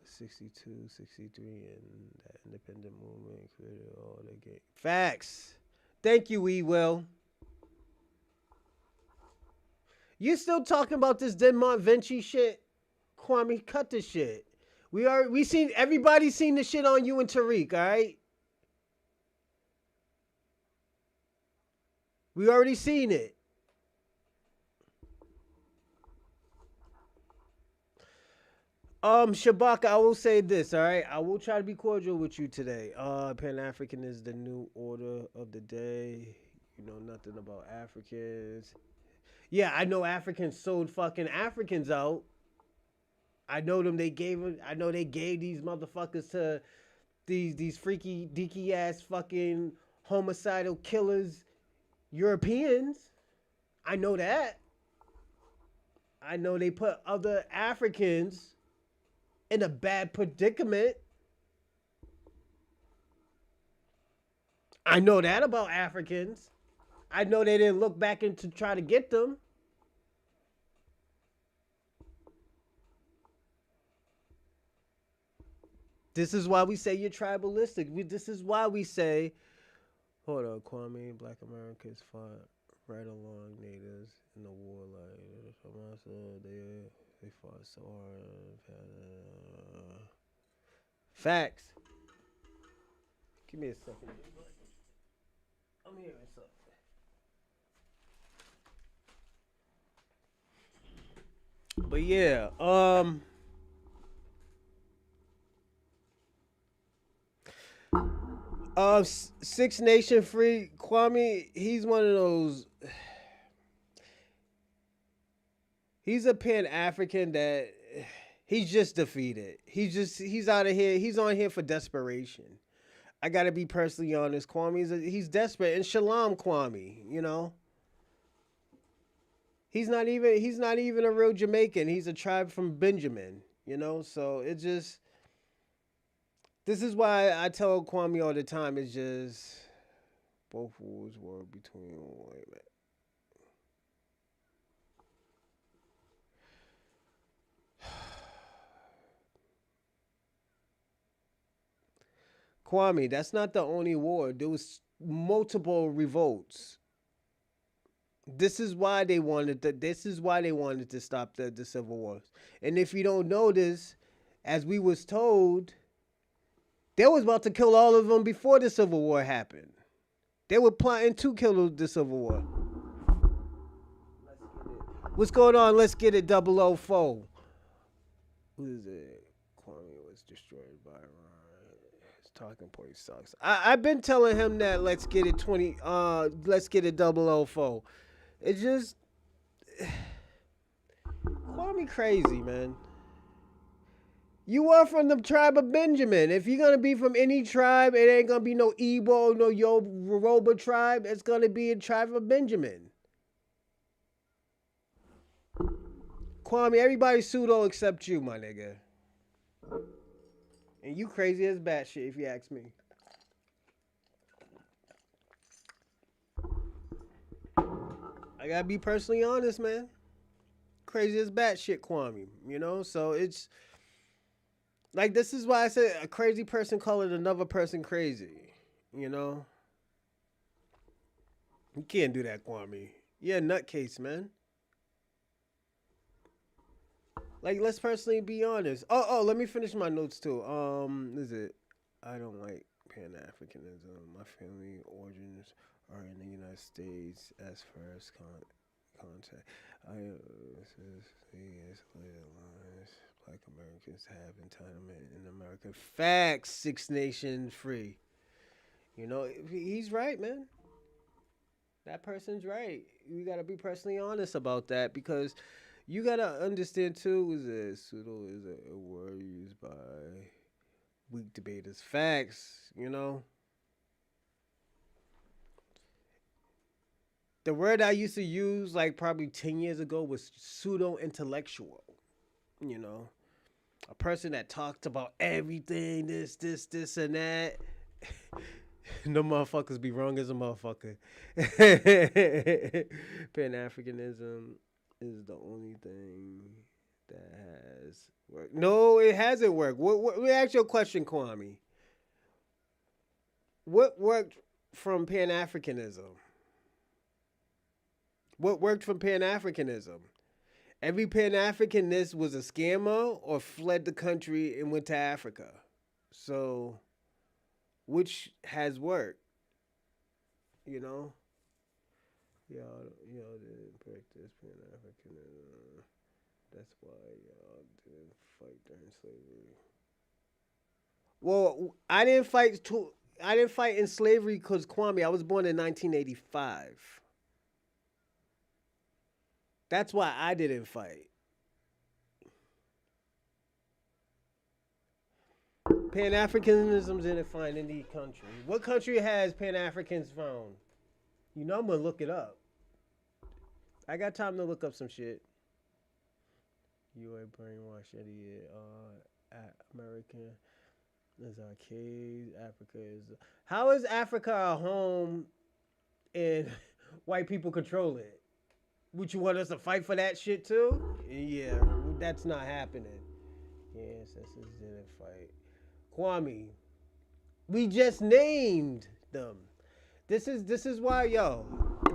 62, 63, and that independent movement created all the game. Facts. Thank you, Will. You still talking about this Denmark Vinci shit? Kwame, cut this shit. Everybody's seen the shit on you and Tariq, alright? We already seen it. Shabaka, I will say this, all right? I will try to be cordial with you today. Pan-African is the new order of the day. You know nothing about Africans. Yeah, I know Africans sold fucking Africans out. I know them. I know they gave these motherfuckers to these freaky deaky ass fucking homicidal killers, Europeans. I know that. I know they put other Africans in a bad predicament. I know that about Africans. I know they didn't look back in to try to get them. This is why we say you're tribalistic. This is why we say, hold on, Kwame, black Americans fought right along natives in the war. Like, they fought so hard. Facts. Give me a second. I'm hearing something. But yeah, Six Nation Free Kwame, he's one of those. He's a Pan African that he's just defeated. He's out of here. He's on here for desperation. I gotta be personally honest. He's desperate, and Shalom Kwame, he's not even a real Jamaican. He's a tribe from Benjamin, So it just this is why I tell Kwame all the time. It's just both wars were between white men. Kwame, that's not the only war. There was multiple revolts. This is why they wanted to stop the civil wars. And if you don't know this, as we was told, they was about to kill all of them before the civil war happened. They were plotting to kill the civil war. What's going on? Let's get it. 004. Who is it? Kwame was destroyed by Iran. His talking point sucks. I've been telling him that let's get it 20. Let's get it 004. It just Kwame crazy, man. You are from the tribe of Benjamin. If you're gonna be from any tribe, it ain't gonna be no Igbo, no Yoruba tribe. It's gonna be a tribe of Benjamin. Kwame, everybody pseudo except you, my nigga. And you crazy as batshit, if you ask me. I gotta be personally honest, man. Crazy as batshit, Kwame. So it's like this is why I said a crazy person calling another person crazy. You can't do that, Kwame. You're a nutcase, man. Like, let's personally be honest. Let me finish my notes too. Is it? I don't like Pan Africanism. My family origins are in the United States as first contact. Black Americans have entitlement in America. Facts. Six Nation free. He's right, man. That person's right. You gotta be personally honest about that because you gotta understand too. Is a pseudo is a word used by weak debaters. Facts. The word I used to use like probably 10 years ago was pseudo intellectual. A person that talked about everything, this, and that. No motherfuckers be wrong as a motherfucker. Pan Africanism is the only thing that has worked. No, it hasn't worked. Let me ask you a question, Kwame. What worked from Pan Africanism? What worked from Pan Africanism? Every Pan Africanist was a scammer or fled the country and went to Africa. So, which has worked? Y'all didn't practice Pan Africanism. That's why y'all didn't fight during slavery. Well, I didn't fight in slavery because Kwame. I was born in 1985. That's why I didn't fight. Pan Africanism didn't find any country. What country has Pan Africans found? I'm gonna look it up. I got time to look up some shit. You a brainwashed idiot. American is arcade. Africa is. How is Africa a home and white people control it? Would you want us to fight for that shit too? Yeah, that's not happening. Yeah, ancestors didn't fight. Kwame, we just named them. This is why, yo.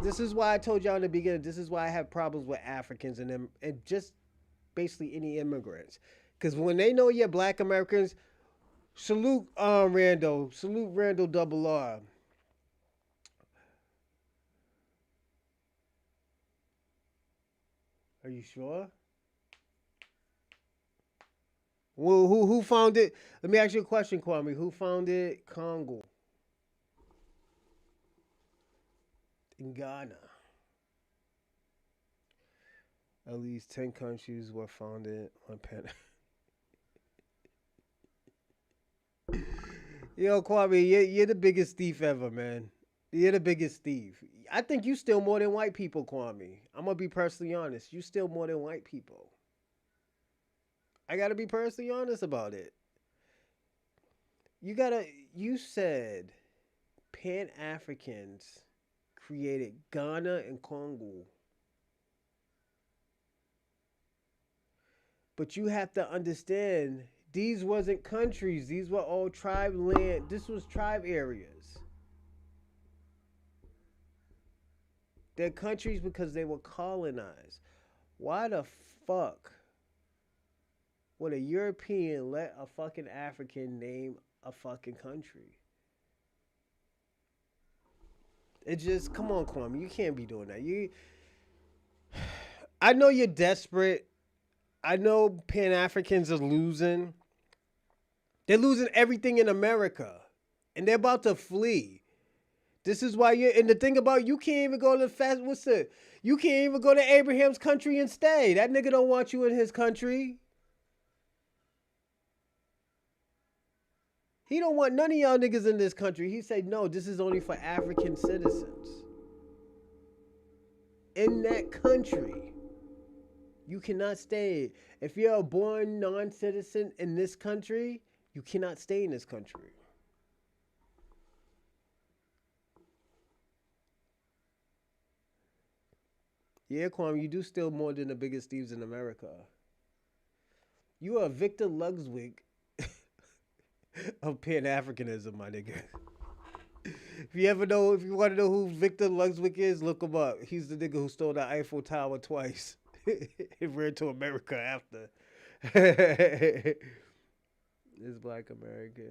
This is why I told y'all in the beginning. This is why I have problems with Africans and them, and just basically any immigrants. Because when they know you're Black Americans, salute Randall, salute Randall Double R. Are you sure? Well, who found it? Let me ask you a question, Kwame. Who founded Congo? In Ghana. At least 10 countries were founded on Pan. Yo, Kwame, you're the biggest thief ever, man. You're the biggest thief. I think you steal more than white people, Kwame. I'm gonna be personally honest. You steal more than white people. I gotta be personally honest about it. You gotta. You said Pan Africans created Ghana and Congo, but you have to understand these wasn't countries. These were all tribe land. This was tribe areas. They're countries because they were colonized. Why the fuck would a European let a fucking African name a fucking country? It just come on, Kwame. You can't be doing that. I know you're desperate. I know Pan Africans are losing. They're losing everything in America, and they're about to flee. This is why you're. And the thing about you can't even go to the fast. What's the? You can't even go to Abraham's country and stay. That nigga don't want you in his country. He don't want none of y'all niggas in this country. He said, no, this is only for African citizens. In that country, you cannot stay. If you're a born non-citizen in this country, you cannot stay in this country. Yeah, Kwame, you do steal more than the biggest thieves in America. You are Victor Lugswig of Pan Africanism, my nigga. If you want to know who Victor Lugswig is, look him up. He's the nigga who stole the Eiffel Tower twice. It ran to America after. It's Black American.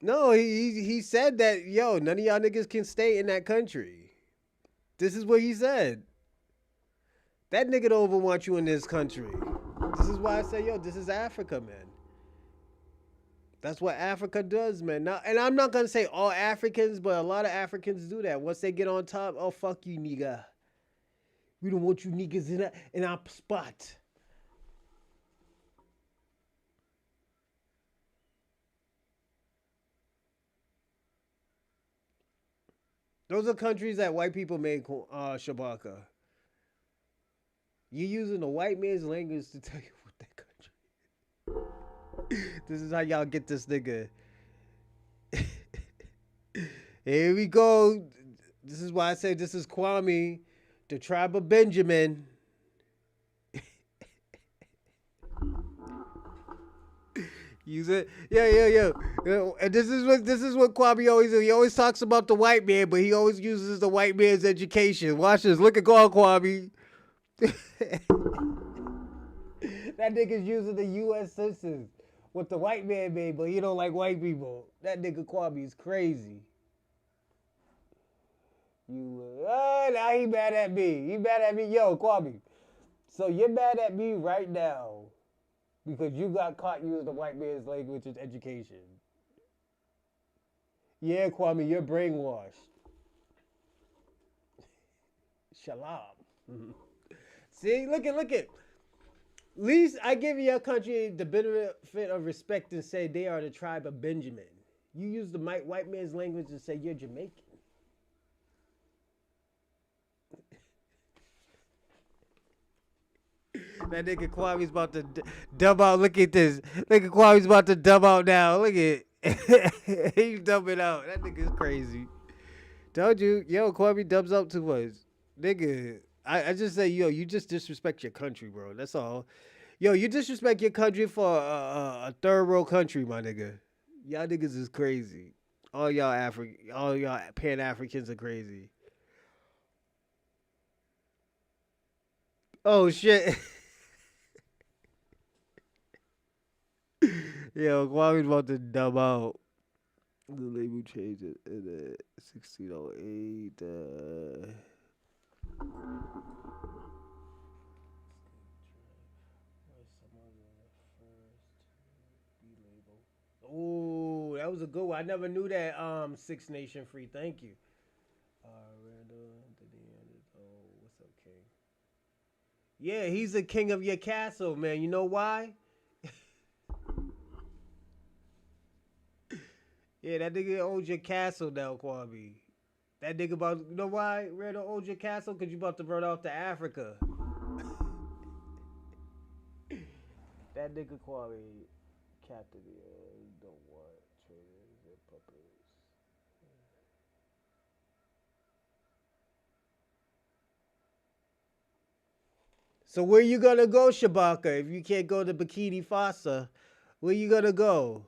No, he said that, yo, none of y'all niggas can stay in that country. This is what he said. That nigga don't even want you in this country. This is why I say, yo, this is Africa, man. That's what Africa does, man. Now, and I'm not gonna say all Africans, but a lot of Africans do that. Once they get on top, oh fuck you, nigga. We don't want you niggas in our spot. Those are countries that white people made, Shabaka. You're using the white man's language to tell you what that country. This is how y'all get this nigga. Here we go. This is why I say this is Kwame, the tribe of Benjamin. Use it, yeah. And this is what Kwame always do. He always talks about the white man, but he always uses the white man's education. Watch this. Look at God, Kwame. That nigga's using the U.S. census what the white man made, but he don't like white people. That nigga Kwame is crazy. Now he mad at me. He mad at me. Yo, Kwame. So you're mad at me right now because you got caught using the white man's language as education. Yeah, Kwame, you're brainwashed. Shalom. See, look at. At least I give your country the benefit of respect and say they are the tribe of Benjamin. You use the white man's language and say you're Jamaican. That nigga Kwame's about to dub out. Look at this. Nigga Kwame's about to dub out now. Look at he's dubbing out. That nigga's crazy. Told you, yo, Kwame dubs out too much. Nigga, I just say, yo, you just disrespect your country, bro. That's all. Yo, you disrespect your country for a third world country, my nigga. Y'all niggas is crazy. All y'all Pan Africans are crazy. Oh shit. Yo, Kwame's about to dub out. The label changed it in 1608. Oh, that was a good one. I never knew that. Six Nation Free. Thank you. What's up, King? Yeah, he's the king of your castle, man. You know why? Yeah, that nigga owns your castle now, Kwame. That nigga about, you know why Randall owns your castle? Because you about to run off to Africa. That nigga Kwame captain don't want traitors and puppets. So where you gonna go, Shabaka? If you can't go to Bikini Fasa, where you gonna go?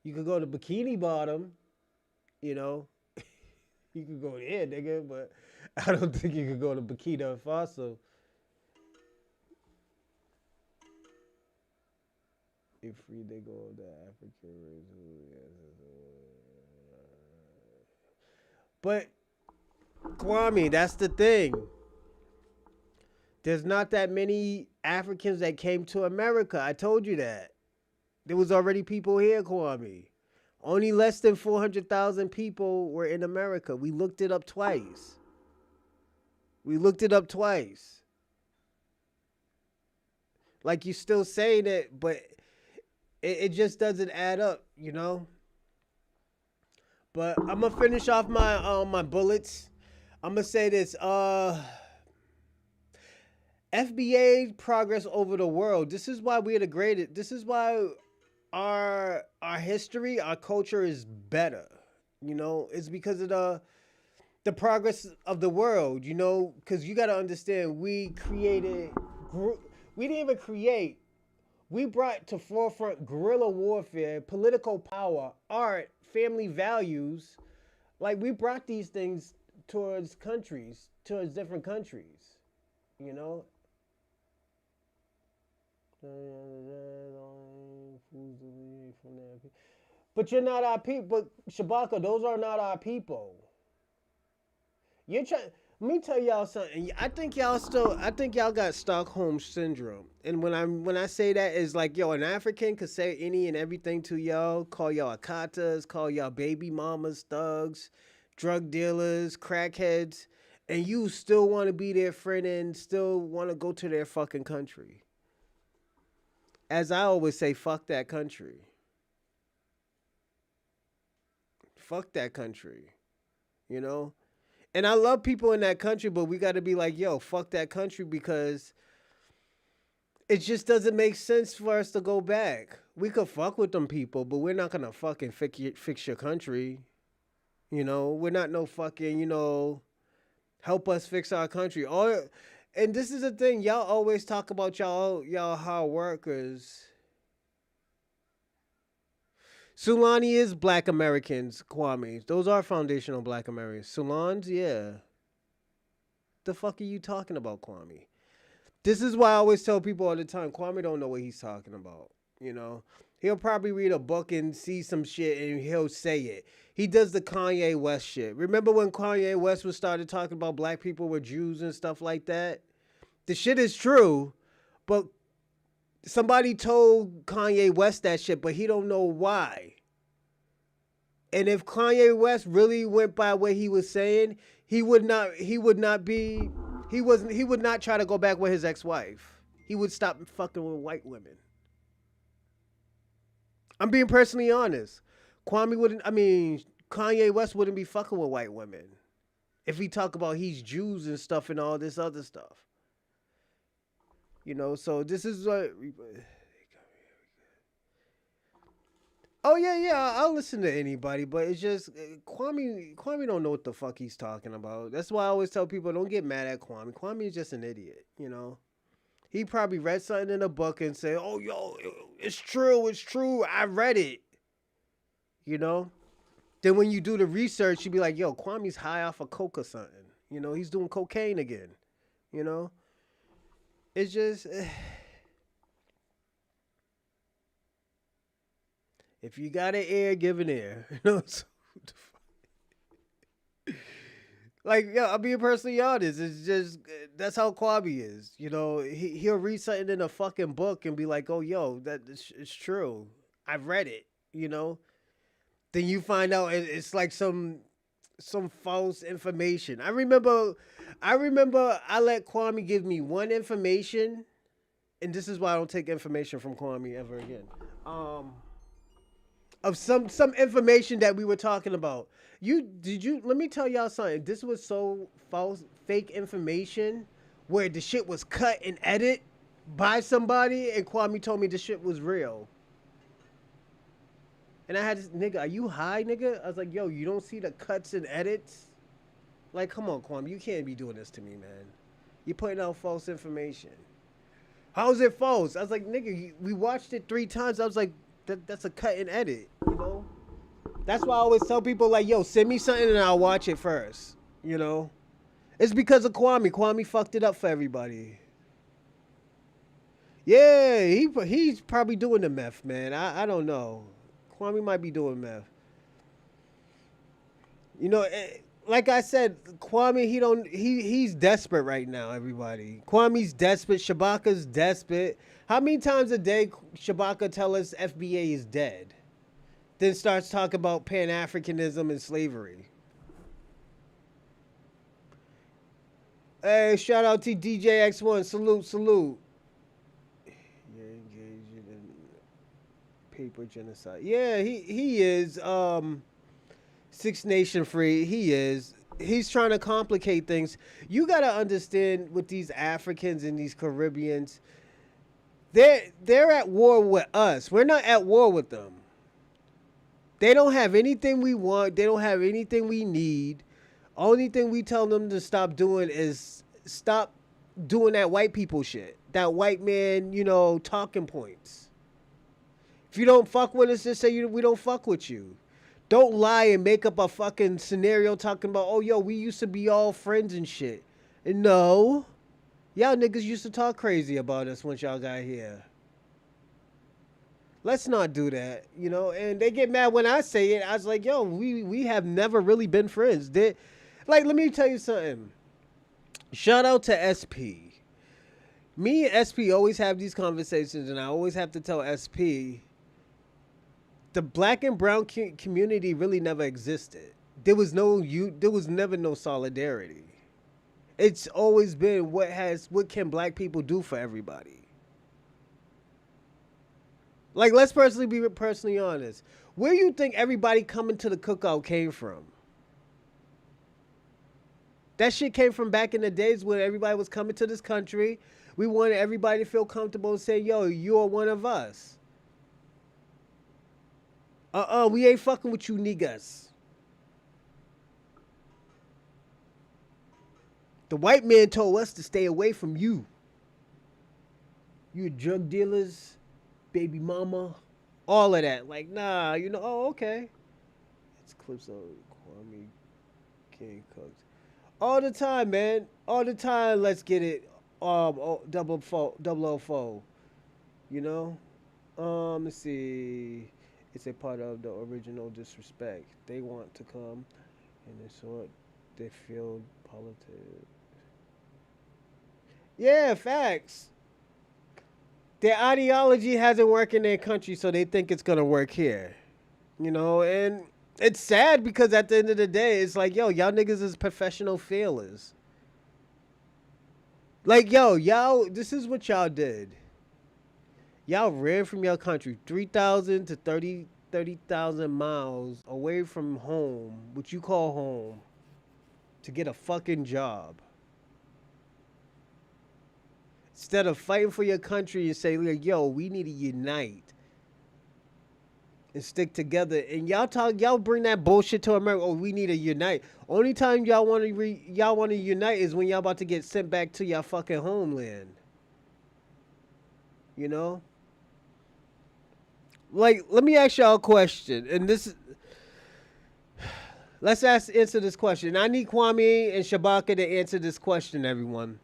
You could go to Bikini Bottom, you know. You could go there, nigga, but I don't think you could go to Bikini Faso. If free, they go to African but Kwame, that's the thing. There's not that many Africans that came to America. I told you that. There was already people here, Kwame. Only less than 400,000 people were in America. We looked it up twice. We looked it up twice. Like you still saying it, but it just doesn't add up, you know? But I'm gonna finish off my bullets. I'm gonna say this. FBA progress over the world. This is why we're the greatest. This is why our history, our culture is better. You know, it's because of the progress of the world. You know, because you got to understand, we created. We didn't even create. We brought to forefront guerrilla warfare, political power, art, family values. Like we brought these things towards countries, towards different countries. You know, but you're not our people. But Shabaka, those are not our people. You're trying. Let me tell y'all something. I think y'all got Stockholm syndrome. And when I say that, is like, yo, an African could say any and everything to y'all, call y'all akatas, call y'all baby mamas, thugs, drug dealers, crackheads, and you still want to be their friend and still want to go to their fucking country. As I always say, fuck that country. Fuck that country. You know? And I love people in that country, but we got to be like, yo, fuck that country because it just doesn't make sense for us to go back. We could fuck with them people, but we're not going to fucking fix your country. You know, we're not no fucking, you know, help us fix our country. And this is the thing, y'all always talk about y'all hard workers. Sulani is black Americans, Kwame. Those are foundational black Americans. Sulans, yeah. The fuck are you talking about, Kwame? This is why I always tell people all the time, Kwame don't know what he's talking about. You know? He'll probably read a book and see some shit and he'll say it. He does the Kanye West shit. Remember when Kanye West was started talking about black people were Jews and stuff like that? The shit is true, but somebody told Kanye West that shit, but he don't know why. And if Kanye West really went by what he was saying, he would not try to go back with his ex-wife. He would stop fucking with white women. I'm being personally honest. Kanye West wouldn't be fucking with white women if he talk about he's Jews and stuff and all this other stuff. You know, so this is what. Oh yeah, I'll listen to anybody, but it's just Kwame don't know what the fuck he's talking about. That's why I always tell people don't get mad at Kwame. Kwame is just an idiot, you know. He probably read something in a book and say, "Oh, yo, it's true. I read it." You know. Then when you do the research, you be like, "Yo, Kwame's high off of coke or something." You know, he's doing cocaine again. You know. It's just. If you got an ear, give an ear. You know, so, like, yo, I'm being personally honest. It's just that's how Kwame is. You know, he'll read something in a fucking book and be like, "Oh, yo, it's true. I've read it." You know, then you find out it's like some false information. I remember I let Kwame give me one information, and this is why I don't take information from Kwame ever again. of some information that we were talking about. You let me tell y'all something. This was so false, fake information where the shit was cut and edited by somebody, and Kwame told me the shit was real. And I had this nigga, are you high, nigga? I was like, yo, you don't see the cuts and edits? Like, come on, Kwame, you can't be doing this to me, man. You're putting out false information. How is it false? I was like, nigga, we watched it 3 times. I was like, that's a cut and edit, you know? That's why I always tell people, like, yo, send me something and I'll watch it first, you know? It's because of Kwame. Kwame fucked it up for everybody. Yeah, he's probably doing the meth, man. I don't know. Kwame might be doing meth. You know, like I said, Kwame, he's desperate right now, everybody. Kwame's desperate. Shabaka's desperate. How many times a day Shabaka tell us FBA is dead? Then starts talking about Pan-Africanism and slavery. Hey, shout out to DJ X1. Salute, salute. Yeah, engaged in paper genocide. Yeah, he is. Six Nation free. He is. He's trying to complicate things. You gotta understand with these Africans and these Caribbeans, they're at war with us. We're not at war with them. They don't have anything we want. They don't have anything we need. Only thing we tell them to stop doing is stop doing that white people shit. That white man, talking points. If you don't fuck with us, just say we don't fuck with you. Don't lie and make up a fucking scenario talking about, oh, yo, we used to be all friends and shit. And no. Y'all niggas used to talk crazy about us once y'all got here. Let's not do that, and they get mad when I say it. I was like, yo, we have never really been friends. Like, let me tell you something. Shout out to SP. Me and SP always have these conversations, and I always have to tell SP, the black and brown community really never existed. There was never no solidarity. It's always been what can black people do for everybody. Like, let's be personally honest. Where you think everybody coming to the cookout came from? That shit came from back in the days when everybody was coming to this country. We wanted everybody to feel comfortable and say, yo, you're one of us. We ain't fucking with you niggas. The white man told us to stay away from you. You drug dealers, baby mama, all of that. Like, nah, oh, okay. It's clips of Kwame King Cooks. All the time, man. All the time, let's get it. Double O four. Let's see. It's a part of the original disrespect. They want to come and it's what they feel politics. Yeah, facts. Their ideology hasn't worked in their country, so they think it's gonna work here. And it's sad because at the end of the day, it's like, yo, y'all niggas is professional failures. Like, yo, y'all, this is what y'all did. Y'all ran from your country 3,000 to 30,000 miles away from home, what you call home, to get a fucking job. Instead of fighting for your country and say, like, yo, we need to unite and stick together. And y'all bring that bullshit to America. Oh, we need to unite. Only time y'all want to unite is when y'all about to get sent back to your fucking homeland. Like, let me ask y'all a question, and answer this question. I need Kwame and Shabaka to answer this question, everyone.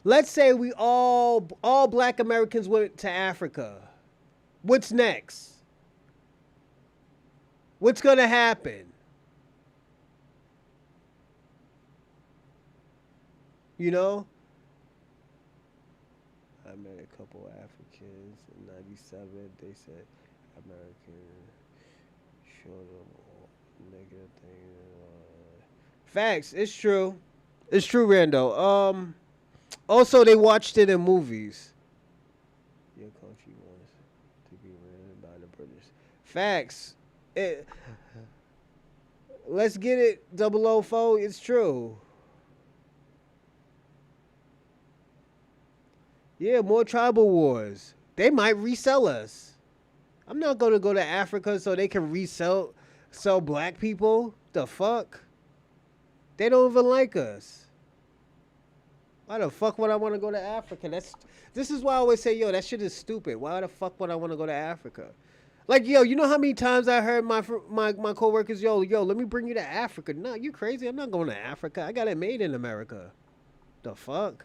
Let's say we all black Americans went to Africa. What's next? What's gonna happen? I met a couple of Africans in '97. They said American showed them all negative things. Facts. It's true. It's true, Rando. Also, they watched it in movies. Your country wants to be ran by the British. Facts. Eh, let's get it, double O four. It's true. Yeah, more tribal wars. They might resell us. I'm not gonna go to Africa so they can sell black people. The fuck? They don't even like us. Why the fuck would I want to go to Africa? This is why I always say, yo, that shit is stupid. Why the fuck would I want to go to Africa? Like, yo, you know how many times I heard my coworkers, yo, let me bring you to Africa. No, you crazy? I'm not going to Africa. I got it made in America. The fuck?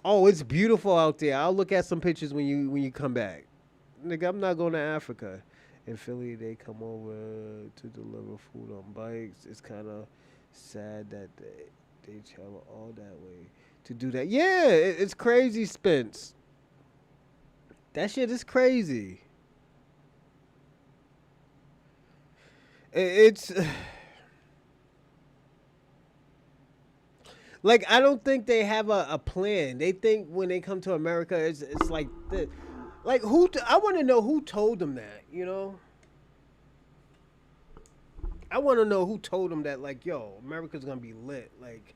Oh, it's beautiful out there. I'll look at some pictures when you come back. Nigga, I'm not going to Africa. In Philly, they come over to deliver food on bikes. It's kind of sad that they travel all that way to do that. Yeah, it's crazy, Spence. That shit is crazy. It's like I don't think they have a plan. They think when they come to America, it's like the like I want to know who told them that. You know, I want to know who told them that. Like, yo, America's gonna be lit. Like,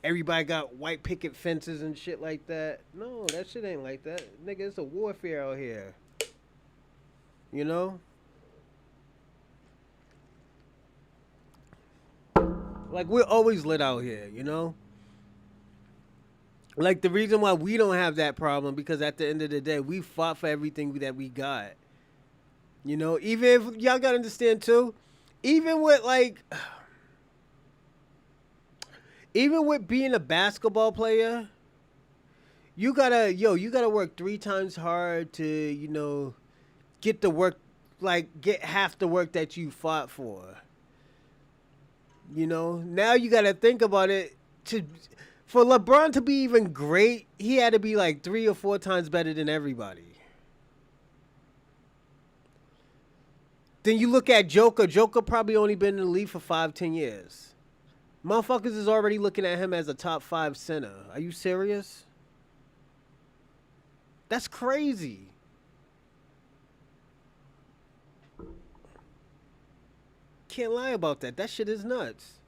everybody got white picket fences and shit like that. No, that shit ain't like that, nigga. It's a warfare out here. You know, like we're always lit out here. You know, like the reason why we don't have that problem because at the end of the day, we fought for everything that we got. You know, even if y'all gotta understand too, even with like, even with being a basketball player, you gotta work three times hard to get the work, like get half the work that you fought for. You know, now you gotta think about it. To For LeBron to be even great, he had to be like three or four times better than everybody. Then you look at Joker. Joker probably only been in the league for 5, 10 years. Motherfuckers is already looking at him as a top five center. Are you serious? That's crazy. Can't lie about that. That shit is nuts.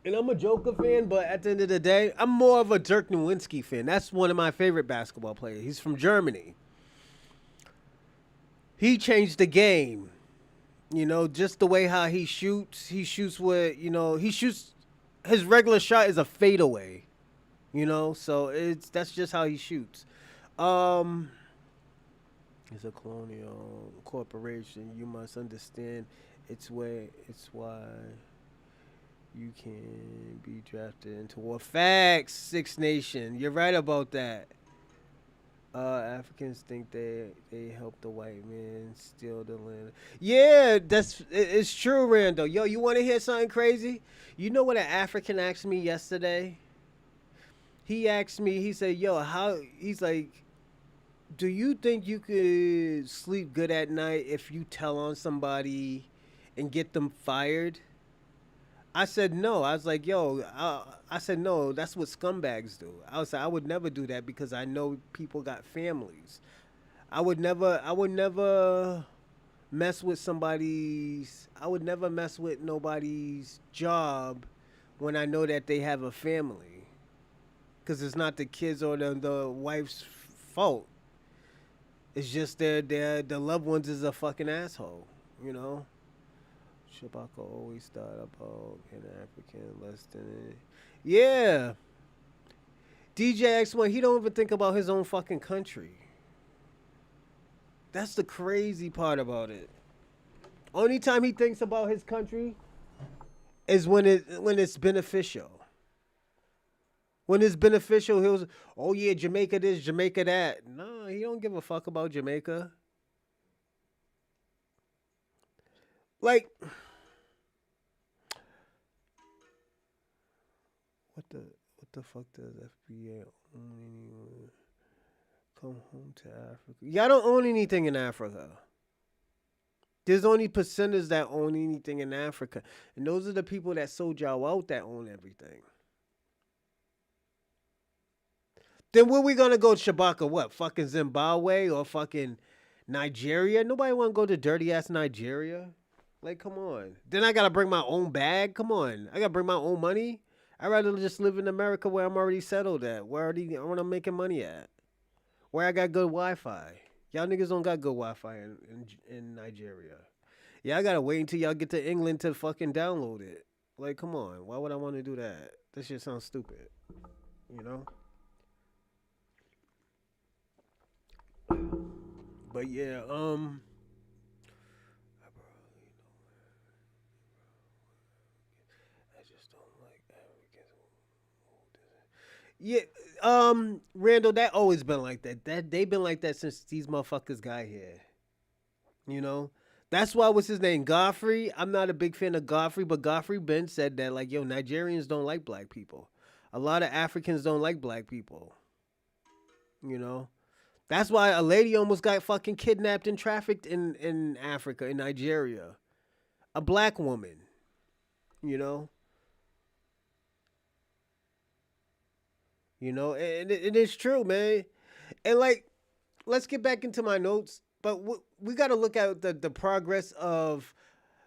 And I'm a Joker fan, but at the end of the day, I'm more of a Dirk Nowitzki fan. That's one of my favorite basketball players. He's from Germany. He changed the game. You know, just the way how he shoots. He shoots with, he shoots. His regular shot is a fadeaway. You know, so that's just how he shoots. Um, it's a colonial corporation. You must understand. It's why you can be drafted into war. Facts, Six Nation. You're right about that. Africans think they help the white man steal the land. Yeah, it's true, Randall. Yo, you want to hear something crazy? You know what an African asked me yesterday? He asked me. He said, "Yo, how?" He's like, "Do you think you could sleep good at night if you tell on somebody and get them fired?" I said no. I was like, yo, I said no. That's what scumbags do. I was like, I would never do that because I know people got families. I would never mess with somebody's. I would never mess with nobody's job when I know that they have a family, because it's not the kids or the wife's fault. It's just the loved ones is a fucking asshole. You know. Shabaka always thought about an African less than it. Yeah. DJ X1, he don't even think about his own fucking country. That's the crazy part about it. Only time he thinks about his country is when it's beneficial. When it's beneficial, he'll, oh yeah, Jamaica this, Jamaica that. No, he don't give a fuck about Jamaica. Like, what the fuck does FBA own anyone? Come home to Africa. Y'all don't own anything in Africa. There's only percenters that own anything in Africa. And those are the people that sold y'all out that own everything. Then where we gonna go, Shabaka? What? Fucking Zimbabwe or fucking Nigeria? Nobody want to go to dirty ass Nigeria. Like, come on. Then I gotta bring my own bag. Come on, I gotta bring my own money. I'd rather just live in America where I'm already settled at, where I'm making money at, where I got good Wi-Fi. Y'all niggas don't got good Wi-Fi in Nigeria. Yeah, I gotta wait until y'all get to England to fucking download it. Like, come on. Why would I want to do that? That shit sounds stupid. You know? But yeah, I just don't like Africans. Yeah, Randall, that always been like that. That they've been like that since these motherfuckers got here. You know? That's why what's his name? Godfrey. I'm not a big fan of Godfrey, but Godfrey Ben said that like, yo, Nigerians don't like black people. A lot of Africans don't like black people. You know? That's why a lady almost got fucking kidnapped and trafficked in Africa, in Nigeria. A black woman, you know? And it is true, man. And like, let's get back into my notes, but we got to look at the progress of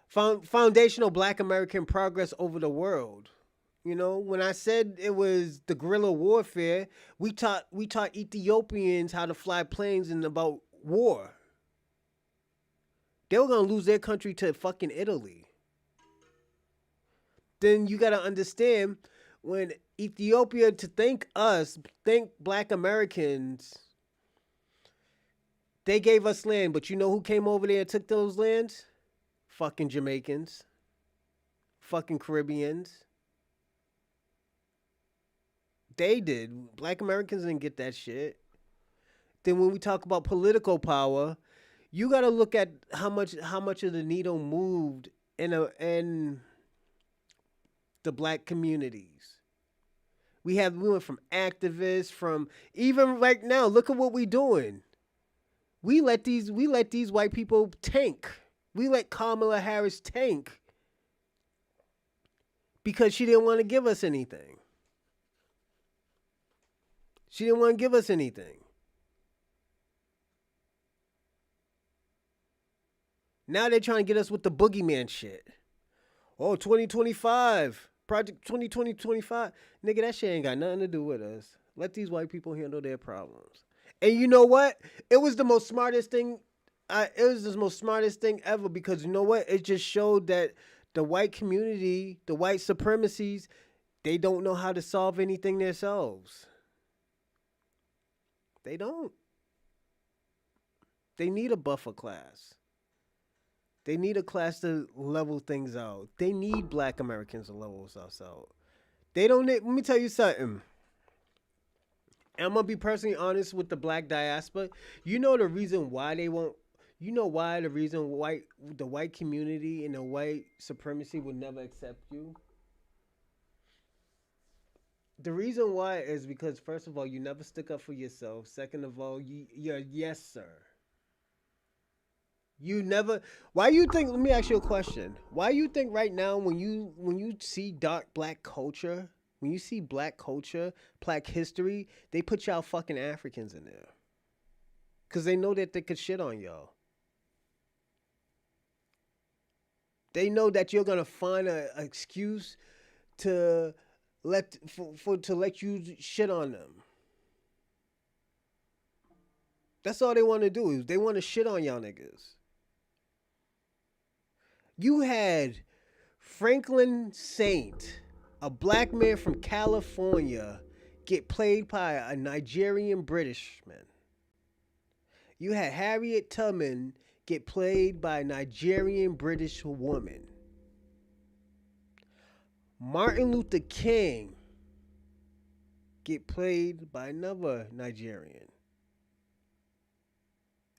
foundational black American progress over the world. When I said it was the guerrilla warfare, we taught Ethiopians how to fly planes and about war. They were gonna lose their country to fucking Italy. Then you gotta understand when Ethiopia to thank black Americans, they gave us land, but you know who came over there and took those lands? Fucking Jamaicans, fucking Caribbeans. They did. Black Americans didn't get that shit. Then when we talk about political power, you got to look at how much of the needle moved in the black communities. We went from activists, from even right now. Look at what we doing. We let these white people tank. We let Kamala Harris tank because she didn't want to give us anything. She didn't want to give us anything. Now they're trying to get us with the boogeyman shit. Oh, 2025. Project 2025. Nigga, that shit ain't got nothing to do with us. Let these white people handle their problems. And you know what? It was the most smartest thing. It was the most smartest thing ever because you know what? It just showed that the white community, the white supremacies, they don't know how to solve anything themselves. They don't. They need a buffer class. They need a class to level things out. They need black Americans to level us out. They don't need, let me tell you something. I'm gonna be personally honest with the black diaspora. You know the reason why they won't you know why the reason the white community and the white supremacy would never accept you? The reason why is because first of all, you never stick up for yourself. Second of all, you're yes, sir. You never. Why you think? Let me ask you a question. Why you think right now when you see dark black culture, when you see black culture, black history, they put y'all fucking Africans in there because they know that they could shit on y'all. They know that you're gonna find a excuse to let you shit on them. That's all they want to do is they want to shit on y'all niggas. You had Franklin Saint, a black man from California, get played by a Nigerian Britishman. You had Harriet Tubman get played by a Nigerian British woman. Martin Luther King get played by another Nigerian.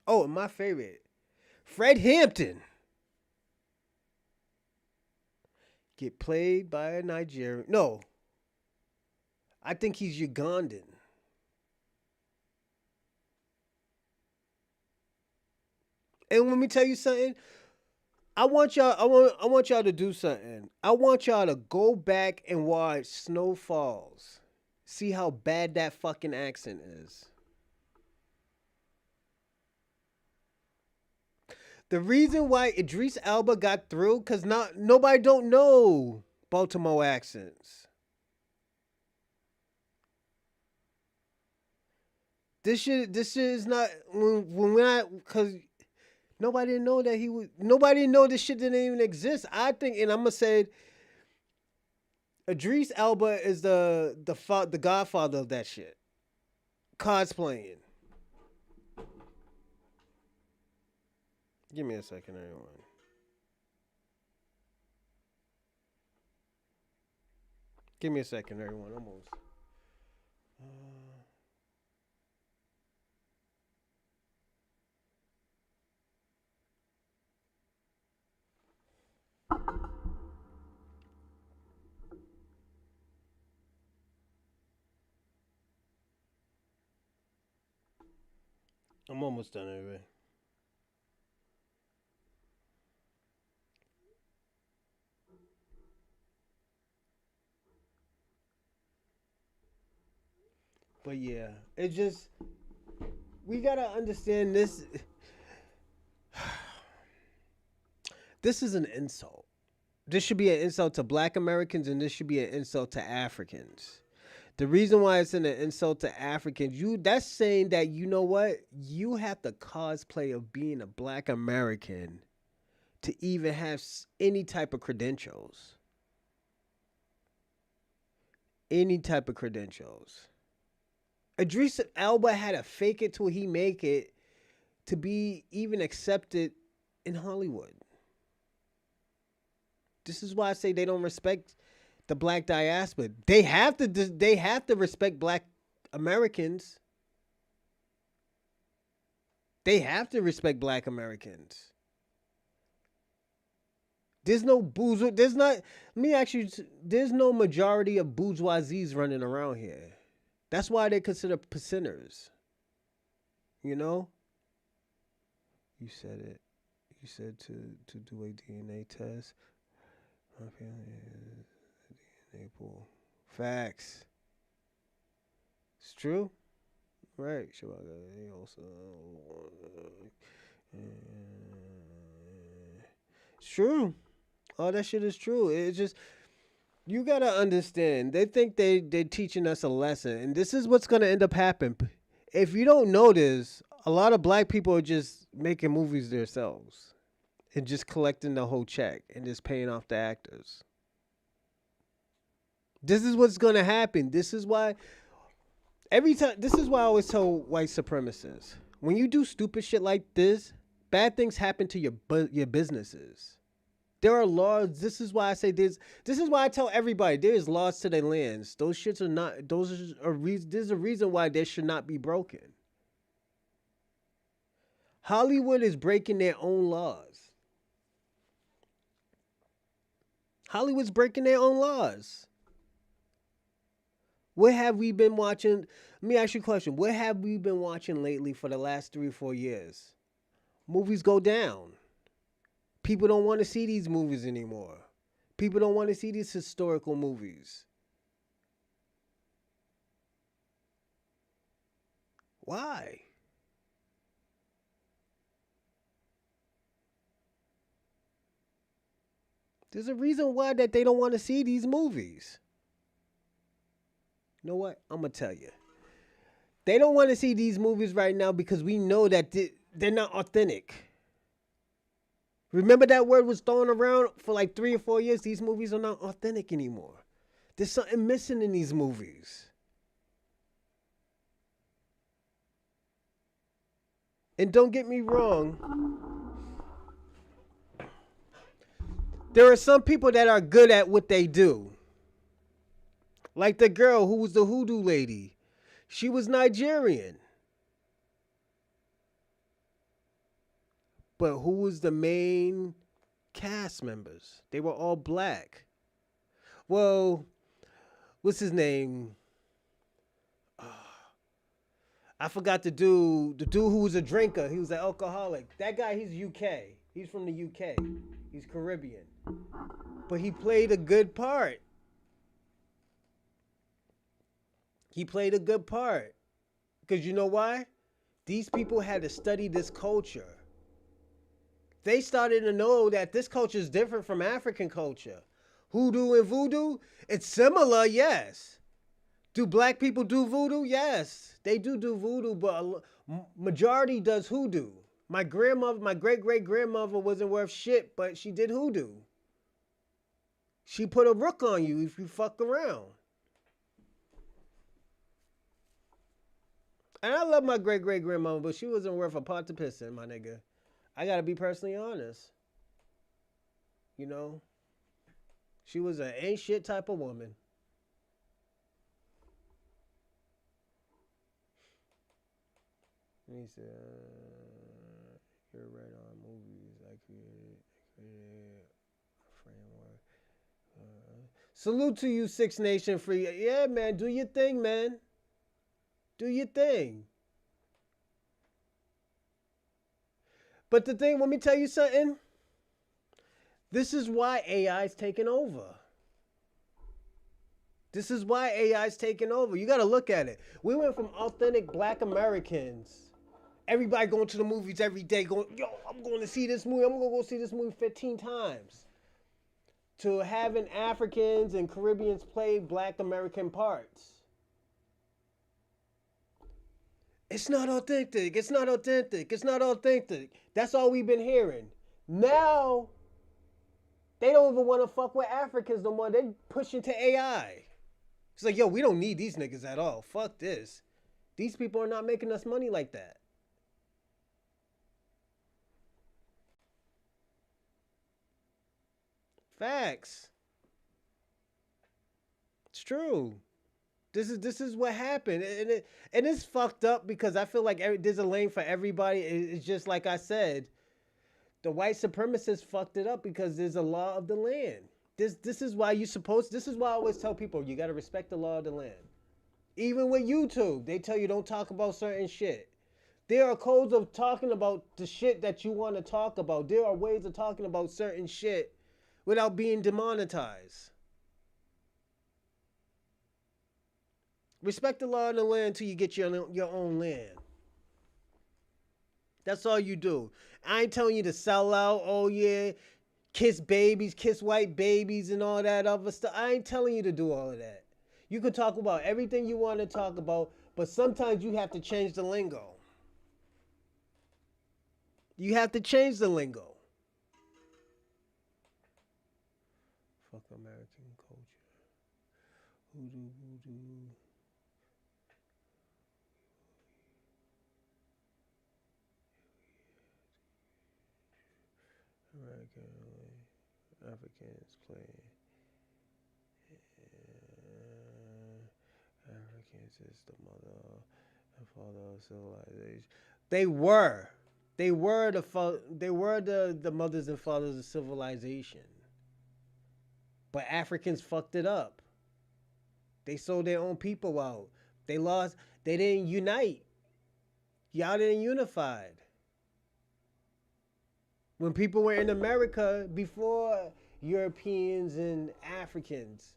Oh, and my favorite, Fred Hampton get played by a Nigerian. No, I think he's Ugandan. And let me tell you something. I want y'all to do something. I want y'all to go back and watch Snow Falls. See how bad that fucking accent is. The reason why Idris Elba got through, cause not nobody don't know Baltimore accents. This shit is not when I cause nobody didn't know that he was. Nobody didn't know this shit didn't even exist. I think, and I'm gonna say, Idris Elba is the godfather of that shit. Cosplaying. Give me a second, everyone. Give me a second, everyone. Almost. I'm almost done anyway. But yeah, it just we gotta understand this. This is an insult. This should be an insult to Black Americans, and this should be an insult to Africans. The reason why it's an insult to Africans, that's saying that you know what you have the cosplay of being a Black American to even have any type of credentials. Any type of credentials. Idris Elba had to fake it till he make it to be even accepted in Hollywood. This is why I say they don't respect the Black diaspora. They have to. They have to respect Black Americans. They have to respect Black Americans. There's no bourgeois. There's not. Let me ask you. There's no majority of bourgeoisies running around here. That's why they consider percenters. You know. You said it. You said to do a DNA test. My family is a DNA pool. Facts. It's true. Right. Sure. They also. It's true. All that shit is true. It's just you gotta understand. They think they're teaching us a lesson, and this is what's gonna end up happening. If you don't know this, a lot of Black people are just making movies themselves and just collecting the whole check and just paying off the actors. This is what's gonna happen. This is why every time. This is why I always tell white supremacists: when you do stupid shit like this, bad things happen to your businesses. There are laws. This is why I say this. This is why I tell everybody there is laws to their lands. Those shits are not. Those are there's a reason why they should not be broken. Hollywood is breaking their own laws. Hollywood's breaking their own laws. What have we been watching? Let me ask you a question. What have we been watching lately for the last 3 or 4 years? Movies go down. People don't want to see these movies anymore. People don't want to see these historical movies. Why? There's a reason why that they don't want to see these movies. You know what? I'm going to tell you. They don't want to see these movies right now because we know that they're not authentic. Remember that word was thrown around for like 3 or 4 years? These movies are not authentic anymore. There's something missing in these movies. And don't get me wrong. There are some people that are good at what they do. Like the girl who was the hoodoo lady. She was Nigerian. But who was the main cast members? They were all Black. Well, what's his name? I forgot the dude who was a drinker. He was an alcoholic. That guy, he's UK. He's from the UK. He's Caribbean. But he played a good part. He played a good part. Because you know why? These people had to study this culture. They started to know that this culture is different from African culture. Hoodoo and voodoo, it's similar, yes. Do black people do voodoo? Yes, they do voodoo, but majority does hoodoo. My grandmother, my great great grandmother wasn't worth shit, but she did hoodoo. She put a rook on you if you fuck around. And I love my great great grandmother, but she wasn't worth a pot to piss in, my nigga. I gotta be personally honest. You know, she was an ain't shit type of woman. And he said, "You're right on movies. I created a framework. Salute to you, Six Nation Free. Yeah, man, do your thing, man. Do your thing." But the thing, let me tell you something. This is why AI is taking over. This is why AI is taking over. You got to look at it. We went from authentic black Americans, everybody going to the movies every day, going, yo, I'm going to see this movie. I'm going to go see this movie 15 times, to having Africans and Caribbeans play black American parts. It's not authentic. It's not authentic. It's not authentic. That's all we've been hearing. Now, they don't even want to fuck with Africans no more. They pushing to AI. It's like, yo, we don't need these niggas at all. Fuck this. These people are not making us money like that. Facts. It's true. This is what happened, and it's fucked up because I feel like there's a lane for everybody. It's just like I said, the white supremacists fucked it up because there's a law of the land. This is why you supposed. This is why I always tell people you got to respect the law of the land. Even with YouTube, they tell you don't talk about certain shit. There are codes of talking about the shit that you want to talk about. There are ways of talking about certain shit without being demonetized. Respect the law of the land until you get your own land. That's all you do. I ain't telling you to sell out. Oh yeah, kiss babies, kiss white babies, and all that other stuff. I ain't telling you to do all of that. You can talk about everything you want to talk about, but sometimes you have to change the lingo. You have to change the lingo. Fuck American culture. Hoodoo, voodoo. American, Africans play. Africans is the mother and father of civilization. They were. They were the mothers and fathers of civilization. But Africans fucked it up. They sold their own people out. They lost. They didn't unite. Y'all didn't unify. When people were in America before Europeans and Africans,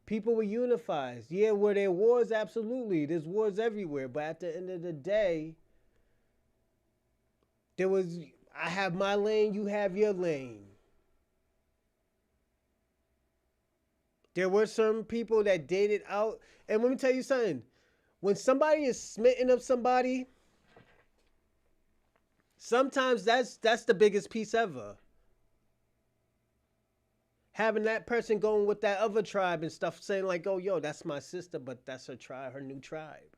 people were unified. Yeah, were there wars? Absolutely. There's wars everywhere. But at the end of the day, there was, I have my lane, you have your lane. There were some people that dated out. And let me tell you something. When somebody is smitten of somebody, sometimes that's the biggest piece ever. Having that person going with that other tribe and stuff, saying like, oh, yo, that's my sister, but that's her tribe, her new tribe.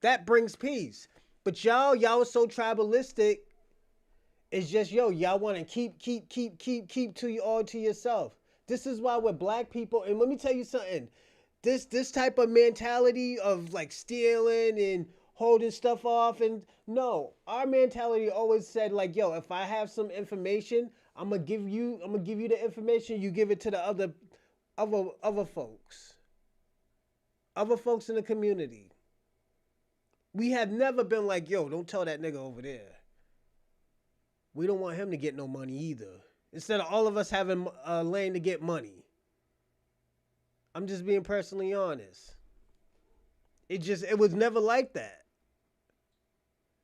That brings peace. But y'all are so tribalistic. It's just, yo, y'all want to keep to you all to yourself. This is why with black people, and let me tell you something. This type of mentality of like stealing and holding stuff off, and no, our mentality always said like, yo, if I have some information, I'm gonna give you the information. You give it to the other folks, in the community. We have never been like, yo, don't tell that nigga over there. We don't want him to get no money either. Instead of all of us having a lane to get money. I'm just being personally honest. It was never like that.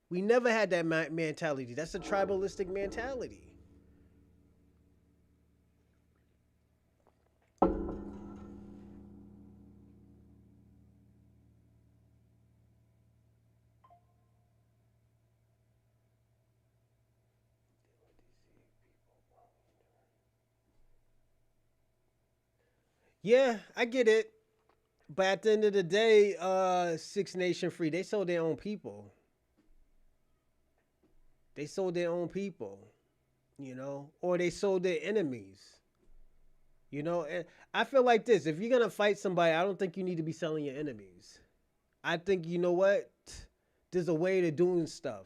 We never had that mentality. That's a tribalistic mentality. Yeah, I get it. But at the end of the day, Six Nation Free, they sold their own people. They sold their own people, or they sold their enemies. And I feel like this: if you're gonna fight somebody, I don't think you need to be selling your enemies. I think you know what? There's a way to doing stuff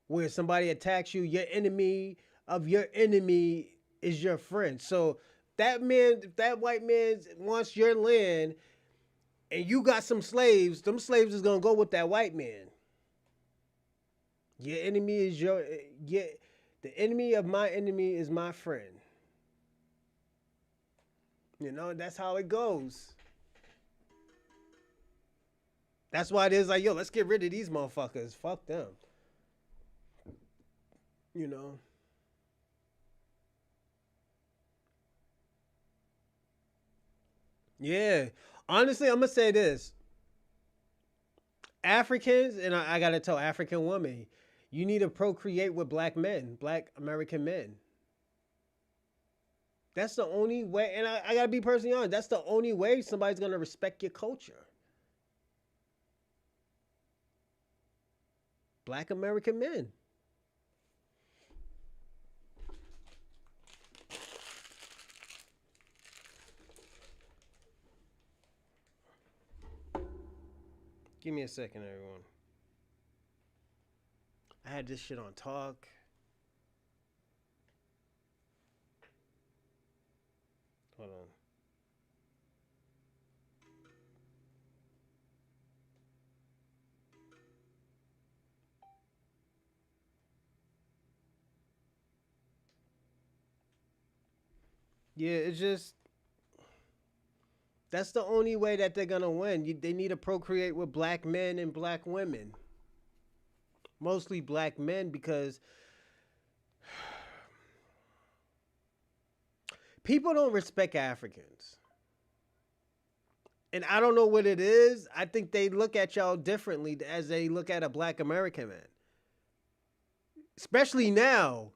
where somebody attacks you, your enemy of your enemy is your friend. So that man, if that white man wants your land and you got some slaves, them slaves is gonna go with that white man. Your enemy is the enemy of my enemy is my friend. That's how it goes. That's why it is like, yo, let's get rid of these motherfuckers. Fuck them. You know. Yeah. Honestly, I'm gonna say this. Africans, and I gotta tell African women, you need to procreate with black men, black American men. That's the only way, and I gotta be personally honest. That's the only way somebody's gonna respect your culture. Black American men. Give me a second, everyone. I had this shit on talk. Hold on. Yeah, it's just that's the only way that they're gonna win. They need to procreate with black men and black women, mostly black men, because people don't respect Africans. And I don't know what it is. I think they look at y'all differently as they look at a black American man. Especially now.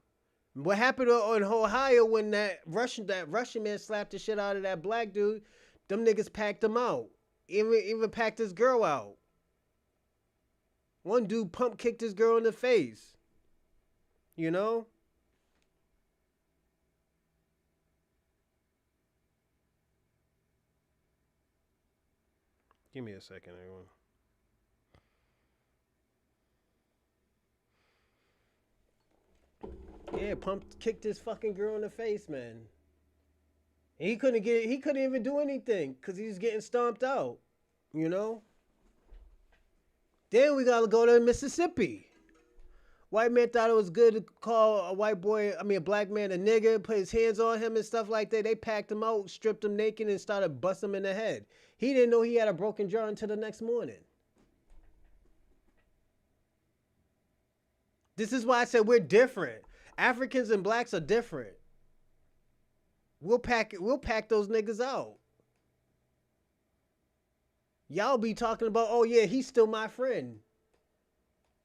What happened in Ohio when that Russian man slapped the shit out of that black dude? Them niggas packed him out. Even packed his girl out. One dude pump kicked his girl in the face. You know? Give me a second, everyone. Yeah, pump kicked his fucking girl in the face, man. And he couldn't even do anything because he was getting stomped out. You know? Then we gotta go to Mississippi. White man thought it was good to call a black man a nigger, put his hands on him and stuff like that. They packed him out, stripped him naked, and started busting him in the head. He didn't know he had a broken jaw until the next morning. This is why I said we're different. Africans and blacks are different. We'll pack those niggas out. Y'all be talking about, oh yeah, he's still my friend.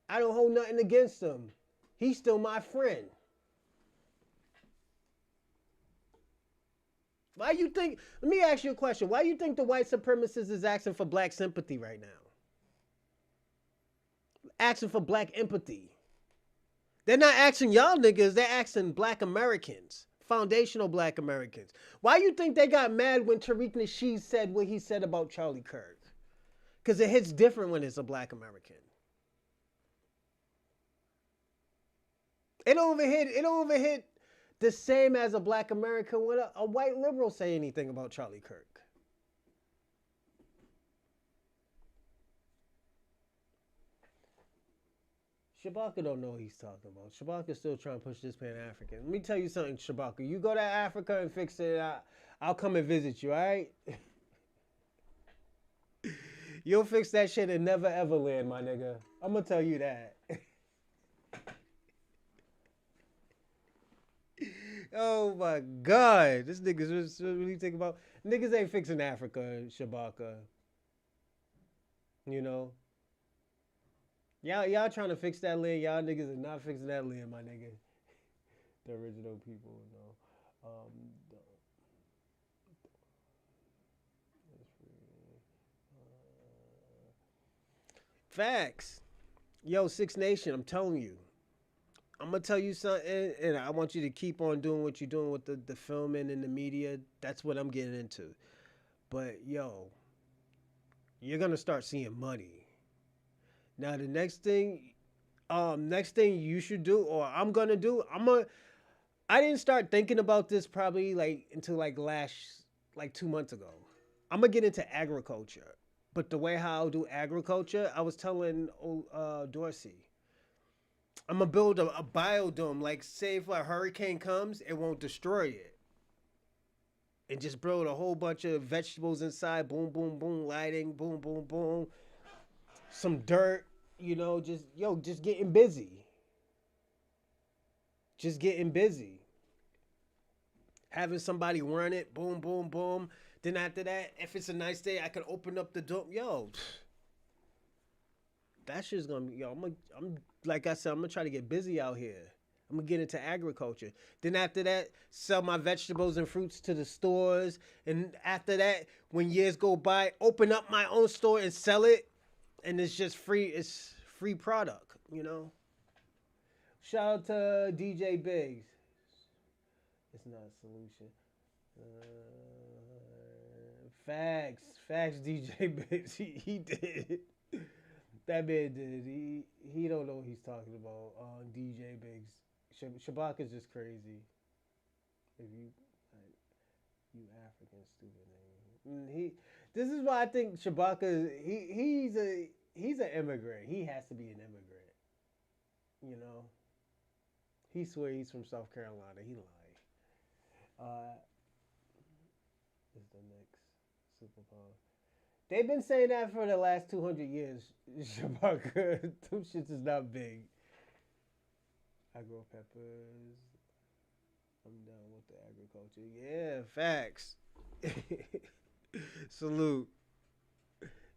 I don't hold nothing against him. He's still my friend. Why you think? Let me ask you a question. Why you think the white supremacist is asking for black sympathy right now? Asking for black empathy. They're not asking y'all niggas. They're asking black Americans, foundational black Americans. Why you think they got mad when Tariq Nasheed said what he said about Charlie Kirk? Because it hits different when it's a black American. It don't even hit. It don't even hit the same as a black American when a white liberal say anything about Charlie Kirk. Shabaka don't know what he's talking about. Shabaka's still trying to push this Pan African. Let me tell you something, Shabaka. You go to Africa and fix it. I'll come and visit you. All right. You'll fix that shit and never ever land, my nigga. I'm gonna tell you that. Oh my god, this nigga's just really think about niggas ain't fixing Africa, Shabaka. You know, y'all trying to fix that land. Y'all niggas are not fixing that land, my nigga. The original people, you know. The- Facts. Yo, Six Nation, I'm telling you. I'm gonna tell you something, and I want you to keep on doing what you're doing with the filming and the media. That's what I'm getting into. But yo, you're gonna start seeing money. Now the next thing you should do, or I'm gonna do, I didn't start thinking about this probably like until like last like 2 months ago. I'm gonna get into agriculture. But the way how I'll do agriculture, I was telling Dorsey, I'm gonna build a biodome. Like, say if a hurricane comes, it won't destroy it, and just build a whole bunch of vegetables inside. Boom, boom, boom, lighting. Boom, boom, boom. Some dirt. You know, just getting busy. Just getting busy. Having somebody run it. Boom, boom, boom. Then after that, if it's a nice day, I can open up the door. Yo, that shit's gonna be. Yo, I'm like I said, I'm gonna try to get busy out here. I'm gonna get into agriculture. Then after that, sell my vegetables and fruits to the stores. And after that, when years go by, open up my own store and sell it. And it's just free. It's free product. You know. Shout out to DJ Biggs. It's not a solution. Facts. DJ Biggs. He did. That man did. He don't know what he's talking about. DJ Biggs. Shabaka's just crazy. If you like, you African stupid name. He. This is why I think Shabaka. He's an immigrant. He has to be an immigrant. You know. He swear he's from South Carolina. He lied. Is the next superpower. They've been saying that for the last 200 years. Shabaka, them shits is not big. I grow peppers. I'm down with the agriculture. Yeah, facts. Salute.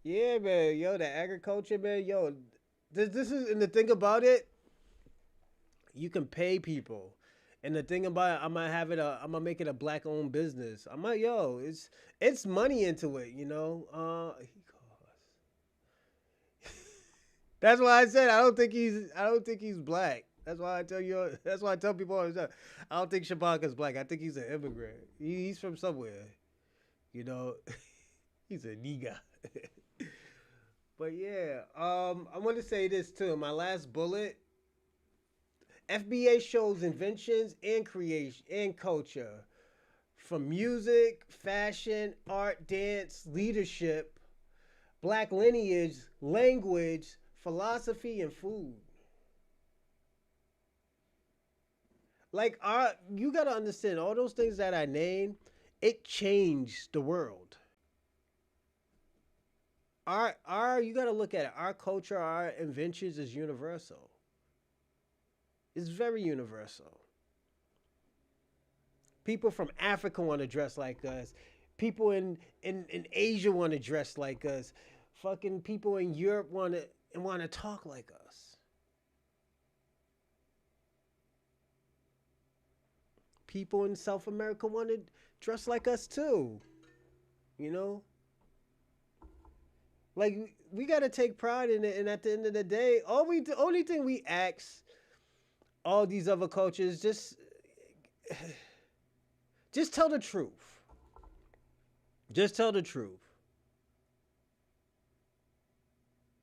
Yeah, man. Yo, the agriculture, man. Yo, this is, and the thing about it, you can pay people. And the thing about it, I'm gonna make it a black owned business. I'm like, yo, it's money into it, you know. That's why I said I don't think he's black. That's why I tell you. That's why I tell people all the time. I don't think Shabaka's black. I think he's an immigrant. He's from somewhere, you know. He's a nigga. But yeah, I want to say this too. My last bullet. FBA shows inventions and creation and culture, from music, fashion, art, dance, leadership, black lineage, language, philosophy, and food. Like you gotta understand all those things that I named. It changed the world. Our you gotta look at it. Our culture, our inventions is universal. It's very universal. People from Africa want to dress like us. People in Asia want to dress like us. Fucking people in Europe want to talk like us. People in South America want to dress like us too. You know, like we got to take pride in it. And at the end of the day, the only thing we ask all these other cultures, just tell the truth. Just tell the truth.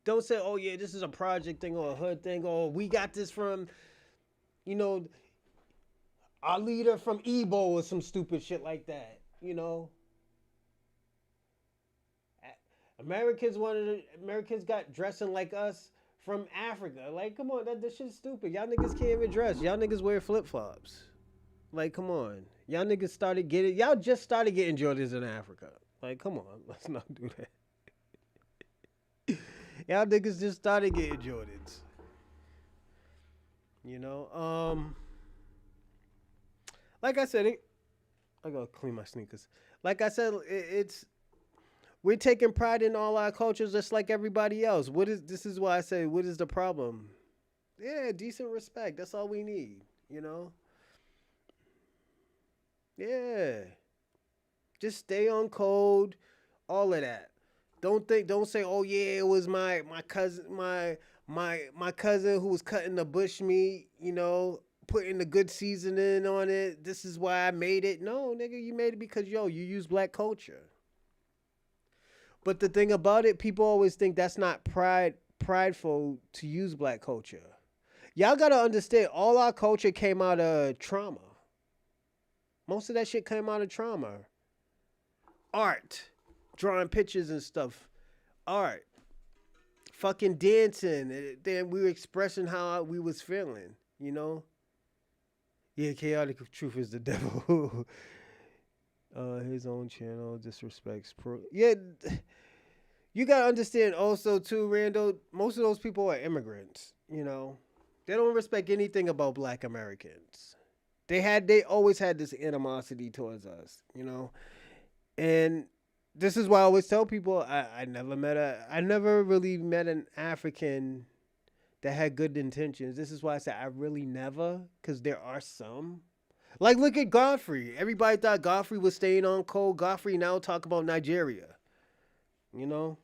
Don't say, "Oh yeah, this is a project thing or a hood thing," or "We got this from, you know, our leader from Ebo," or some stupid shit like that. You know, Americans got dressing like us from Africa. Like, come on, that shit's stupid. Y'all niggas can't even dress. Y'all niggas wear flip flops. Like, come on. Y'all just started getting Jordans in Africa. Like, come on, let's not do that. Y'all niggas just started getting Jordans. You know, like I said, I gotta clean my sneakers. Like I said, it's we're taking pride in all our cultures just like everybody else. What is this is why I say what is the problem? Yeah, decent respect. That's all we need, you know? Yeah. Just stay on code, all of that. Don't say, "Oh yeah, it was my cousin my cousin who was cutting the bush meat, putting the good seasoning on it. This is why I made it." No, nigga, you made it because you use black culture. But the thing about it, people always think that's not prideful to use black culture. Y'all gotta understand, all our culture came out of trauma. Most of that shit came out of trauma. Art, drawing pictures and stuff. Art, fucking dancing. Then we were expressing how we was feeling. You know. Yeah, chaotic truth is the devil. His own channel disrespects pro. Yeah, you gotta understand also too, Randall. Most of those people are immigrants. They don't respect anything about Black Americans. They always had this animosity towards us. And this is why I always tell people I never really met an African that had good intentions. This is why I say I really never, because there are some. Like look at Godfrey. Everybody thought Godfrey was staying on cold. Godfrey now talk about Nigeria. You know,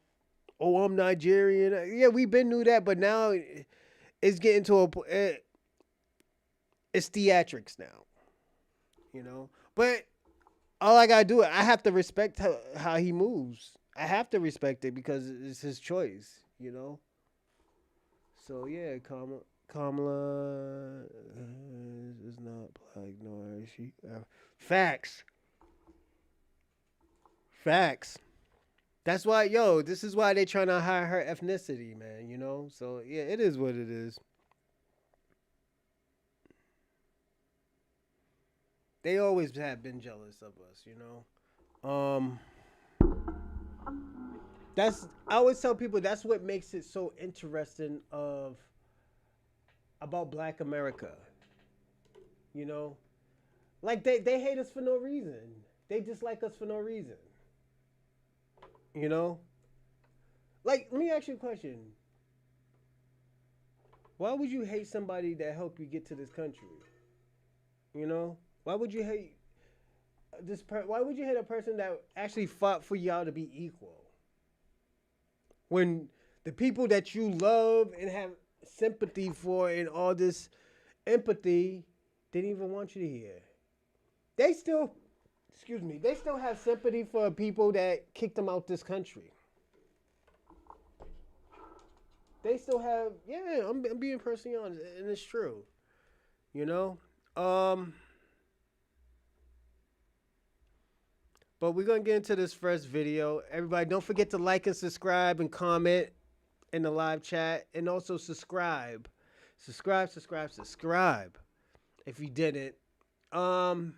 oh I'm Nigerian. Yeah, we been knew that, but now it's getting to it's theatrics now. But all I gotta do, I have to respect how he moves. I have to respect it because it's his choice. So yeah, Kamala is not black, nor is she. Facts, facts. That's why, this is why they trying to hide her ethnicity, man. So yeah, it is what it is. They always have been jealous of us. That's I always tell people that's what makes it so interesting of about Black America. You know, like they hate us for no reason. They dislike us for no reason. You know, like let me ask you a question. Why would you hate somebody that helped you get to this country? Why would you hate why would you hate a person that actually fought for y'all to be equal? When the people that you love and have sympathy for and all this empathy didn't even want you to hear. They still, excuse me, they still have sympathy for people that kicked them out this country. They still have, yeah, I'm being personally honest, and it's true. You know, um, but we're gonna get into this first video. Everybody, don't forget to like and subscribe and comment in the live chat, and also subscribe. If you didn't, um,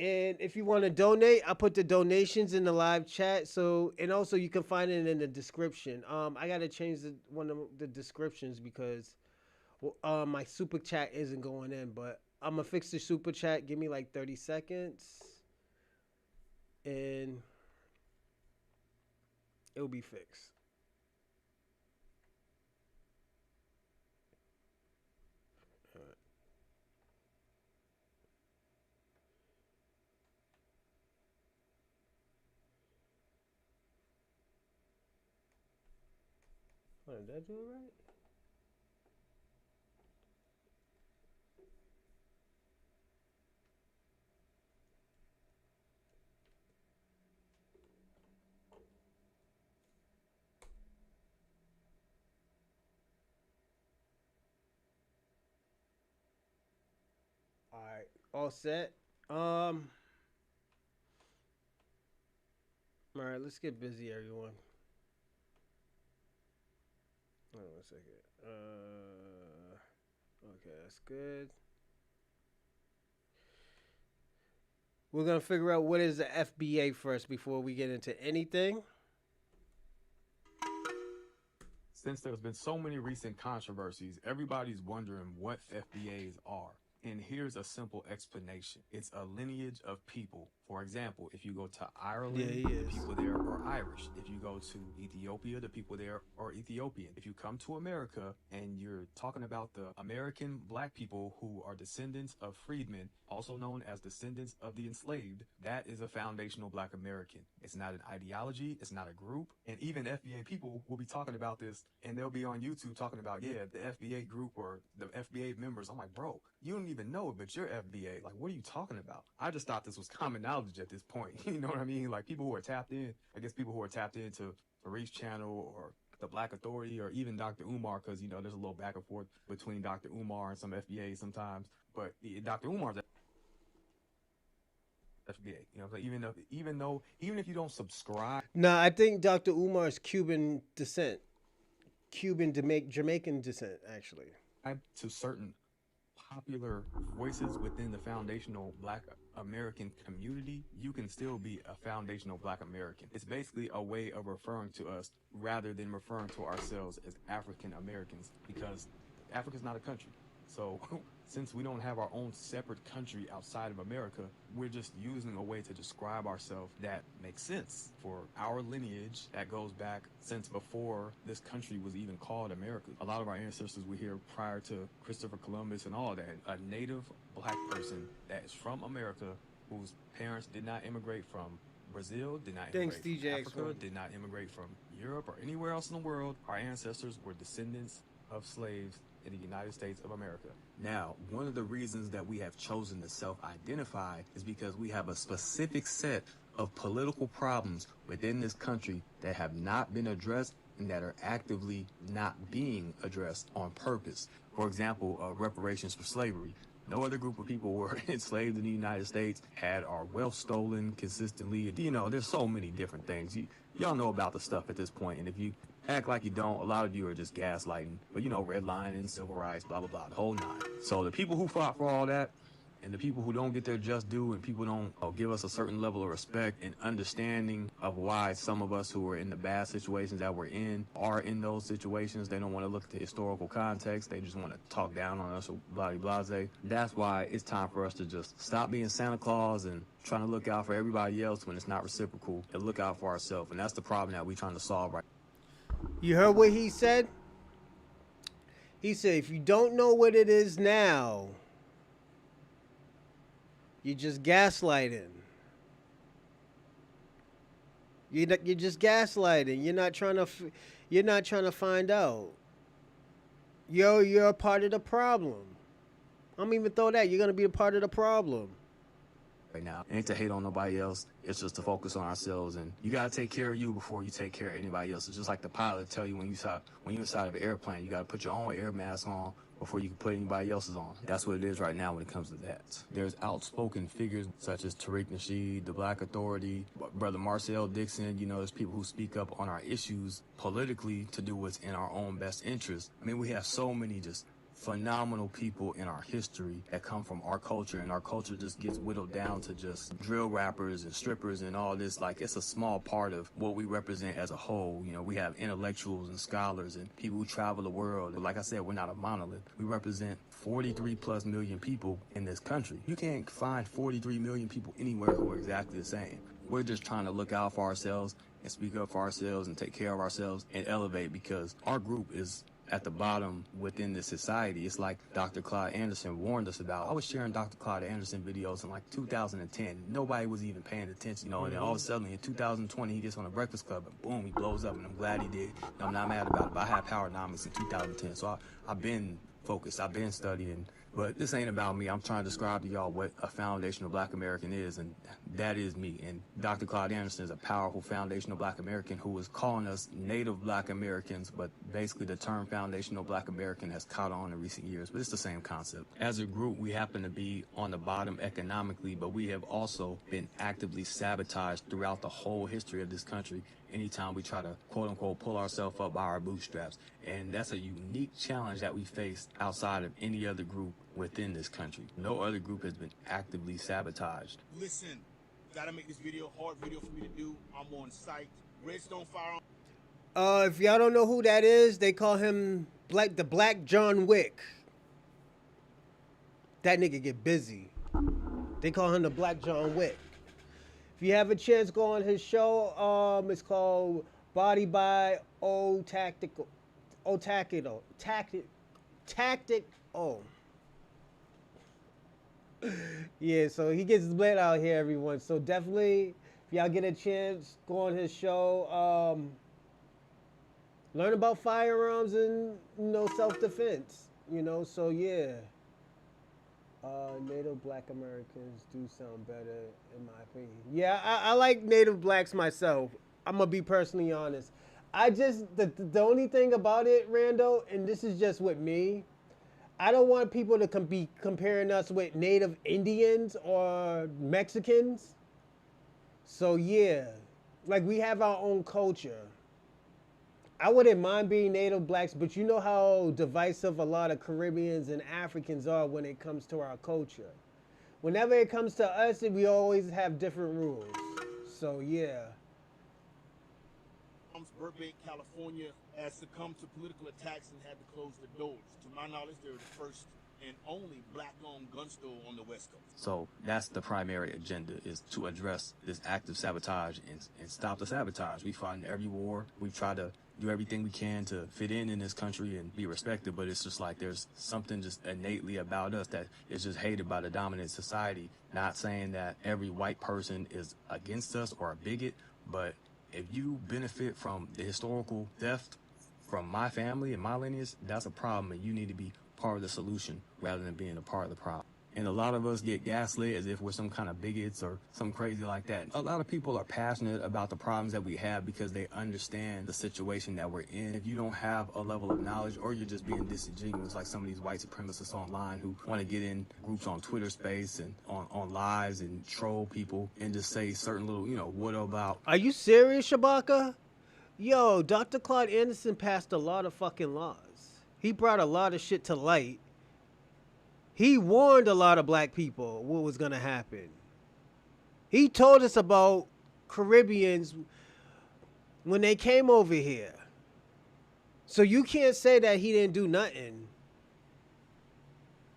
and if you want to donate, I put the donations in the live chat. So, and also you can find it in the description. I gotta change one of the descriptions because my super chat isn't going in, but I'm gonna fix the super chat. Give me like 30 seconds, and it'll be fixed. Oh, did I do it right? All right, all set. All right, let's get busy, everyone. Hold on a second. Okay, that's good. We're gonna figure out what is the FBA first before we get into anything. Since there's been so many recent controversies, everybody's wondering what FBAs are. And here's a simple explanation. It's a lineage of people. For example, if you go to Yeah, Ireland, he the is. people there are Irish. If you go to Ethiopia, the people there are Ethiopian. If you come to America and you're talking about the American black people who are descendants of freedmen, also known as descendants of the enslaved, that is a foundational black American. It's not an ideology, it's not a group. And even FBA people will be talking about this and they'll be on YouTube talking about, yeah, the FBA group or the FBA members. I'm like, bro, you don't even know it, but you're FBA. Like, what are you talking about? I just thought this was common knowledge at this point. You know what I mean? Like, people who are tapped in, I guess people who are tapped into Tariq's channel or the Black Authority or even Dr. Umar, because, you know, there's a little back and forth between Dr. Umar and some FBA sometimes. But Dr. Umar's FBA. You know what I'm saying? Even if you don't subscribe Nah, I think Dr. Umar's Cuban descent, Jamaican descent, actually. to certain popular voices within the foundational black American community, you can still be a foundational black American. It's basically a way of referring to us rather than referring to ourselves as African Americans because Africa's not a country. So since we don't have our own separate country outside of America, we're just using a way to describe ourselves that makes sense for our lineage that goes back since before this country was even called America. A lot of our ancestors were here prior to Christopher Columbus and all that. A native black person that is from America whose parents did not immigrate from Brazil, did not Thanks, immigrate from DJ Africa, X1. did not immigrate from Europe or anywhere else in the world. Our ancestors were descendants of slaves in the United States of America. Now, one of the reasons that we have chosen to self-identify is because we have a specific set of political problems within this country that have not been addressed and that are actively not being addressed on purpose. For example, reparations for slavery. No other group of people were enslaved in the United States, had our wealth stolen consistently. You know, there's so many different things. Y'all know about the stuff at this point, and if you act like you don't, a lot of you are just gaslighting. But you know, redlining, civil rights, blah, blah, blah, the whole nine. So the people who fought for all that, and the people who don't get their just due and people don't give us a certain level of respect and understanding of why some of us who are in the bad situations that we're in are in those situations. They don't want to look at the historical context. They just want to talk down on us or blah, blah, blah. That's why it's time for us to just stop being Santa Claus and trying to look out for everybody else when it's not reciprocal and look out for ourselves. And that's the problem that we're trying to solve right You heard what he said? He said, if you don't know what it is now, you're just gaslighting. You're just gaslighting. You're not trying to find out. You're a part of the problem. I'm gonna even throw that. You're gonna be a part of the problem. now. It ain't to hate on nobody else. It's just to focus on ourselves. And you gotta take care of you before you take care of anybody else. It's just like the pilot tell you when you're inside of an airplane, you gotta put your own air mask on before you can put anybody else's on. That's what it is right now when it comes to that. There's outspoken figures such as Tariq Nasheed, the Black Authority, Brother Marcel Dixon. You know, there's people who speak up on our issues politically to do what's in our own best interest. I mean, we have so many just phenomenal people in our history that come from our culture, and our culture just gets whittled down to just drill rappers and strippers and all this. Like, it's a small part of what we represent as a whole. You know, we have intellectuals and scholars and people who travel the world. Like I said, we're not a monolith. We represent 43 plus million people in this country. You can't find 43 million people anywhere who are exactly the same. We're just trying to look out for ourselves and speak up for ourselves and take care of ourselves and elevate, because our group is at the bottom within this society. It's like Dr. Claude Anderson warned us about. I was sharing Dr. Claude Anderson videos in like 2010. Nobody was even paying attention, you know, and then all of a sudden in 2020, he gets on the Breakfast Club and boom, he blows up, and I'm glad he did. And I'm not mad about it, but I had Powernomics in 2010, so I've been focused, I've been studying. But this ain't about me. I'm trying to describe to y'all what a foundational Black American is, and that is me. And Dr. Claude Anderson is a powerful foundational Black American who is calling us Native Black Americans, but basically the term foundational Black American has caught on in recent years, but it's the same concept. As a group, we happen to be on the bottom economically, but we have also been actively sabotaged throughout the whole history of this country anytime we try to, quote unquote, pull ourselves up by our bootstraps. And that's a unique challenge that we face outside of any other group within this country. No other group has been actively sabotaged. Listen, gotta make this video hard video for me to do. I'm on site. Redstone Firearms. If y'all don't know who that is, they call him the Black John Wick. That nigga get busy. They call him the Black John Wick. If you have a chance, go on his show. It's called Body by O Tactical. O Tactical. Tactic. Oh. Yeah, so he gets lit out here, everyone. So definitely, if y'all get a chance, go on his show. Learn about firearms and self-defense. So yeah. Native Black Americans do sound better, in my opinion. Yeah, I like Native Blacks myself. I'm gonna be personally honest. I just the only thing about it, Rando, and this is just with me. I don't want people to be comparing us with Native Indians or Mexicans. So yeah, like we have our own culture. I wouldn't mind being Native Blacks, but you know how divisive a lot of Caribbeans and Africans are when it comes to our culture. Whenever it comes to us, we always have different rules. So yeah. Burbank, California, has succumbed to political attacks and had to close the doors. To my knowledge, they're the first and only black-owned gun store on the West Coast. So that's the primary agenda, is to address this active sabotage and stop the sabotage. We fight in every war. We try to do everything we can to fit in this country and be respected, but it's just like there's something just innately about us that is just hated by the dominant society. Not saying that every white person is against us or a bigot, but if you benefit from the historical theft from my family and my lineage, that's a problem, and you need to be part of the solution rather than being a part of the problem. And a lot of us get gaslit as if we're some kind of bigots or something crazy like that. A lot of people are passionate about the problems that we have because they understand the situation that we're in. If you don't have a level of knowledge, or you're just being disingenuous, like some of these white supremacists online who want to get in groups on Twitter space and on lives and troll people and just say certain little, what about... Are you serious, Shabaka? Yo, Dr. Claude Anderson passed a lot of fucking laws. He brought a lot of shit to light. He warned a lot of black people what was going to happen. He told us about Caribbeans when they came over here. So you can't say that he didn't do nothing.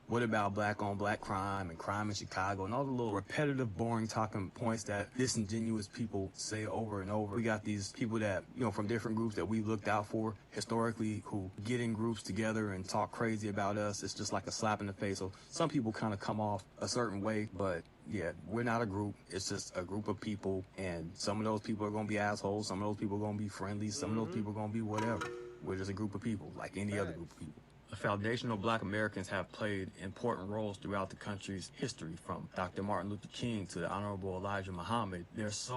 What about black on black crime and crime in Chicago and all the little repetitive, boring talking points that disingenuous people say over and over? We got these people that, from different groups that we looked out for historically, who get in groups together and talk crazy about us. It's just like a slap in the face. So some people kind of come off a certain way, but yeah, we're not a group. It's just a group of people, and some of those people are going to be assholes. Some of those people are going to be friendly. Some of those people are going to be whatever. We're just a group of people, like any other group of people. Foundational black Americans have played important roles throughout the country's history, from Dr. Martin Luther King to the Honorable Elijah Muhammad. There's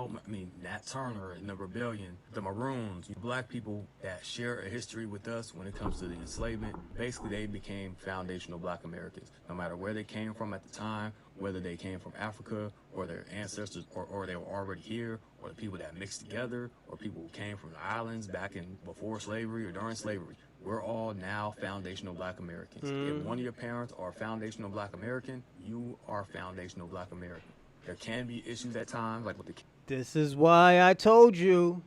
Nat Turner and the Rebellion, the Maroons, black people that share a history with us when it comes to the enslavement. Basically, they became foundational black Americans, no matter where they came from at the time, whether they came from Africa or their ancestors or they were already here, or the people that mixed together, or people who came from the islands back in before slavery or during slavery. We're all now foundational black Americans. If one of your parents are foundational black American, you are foundational black American. There can be issues at times, like with the... This is why I told you.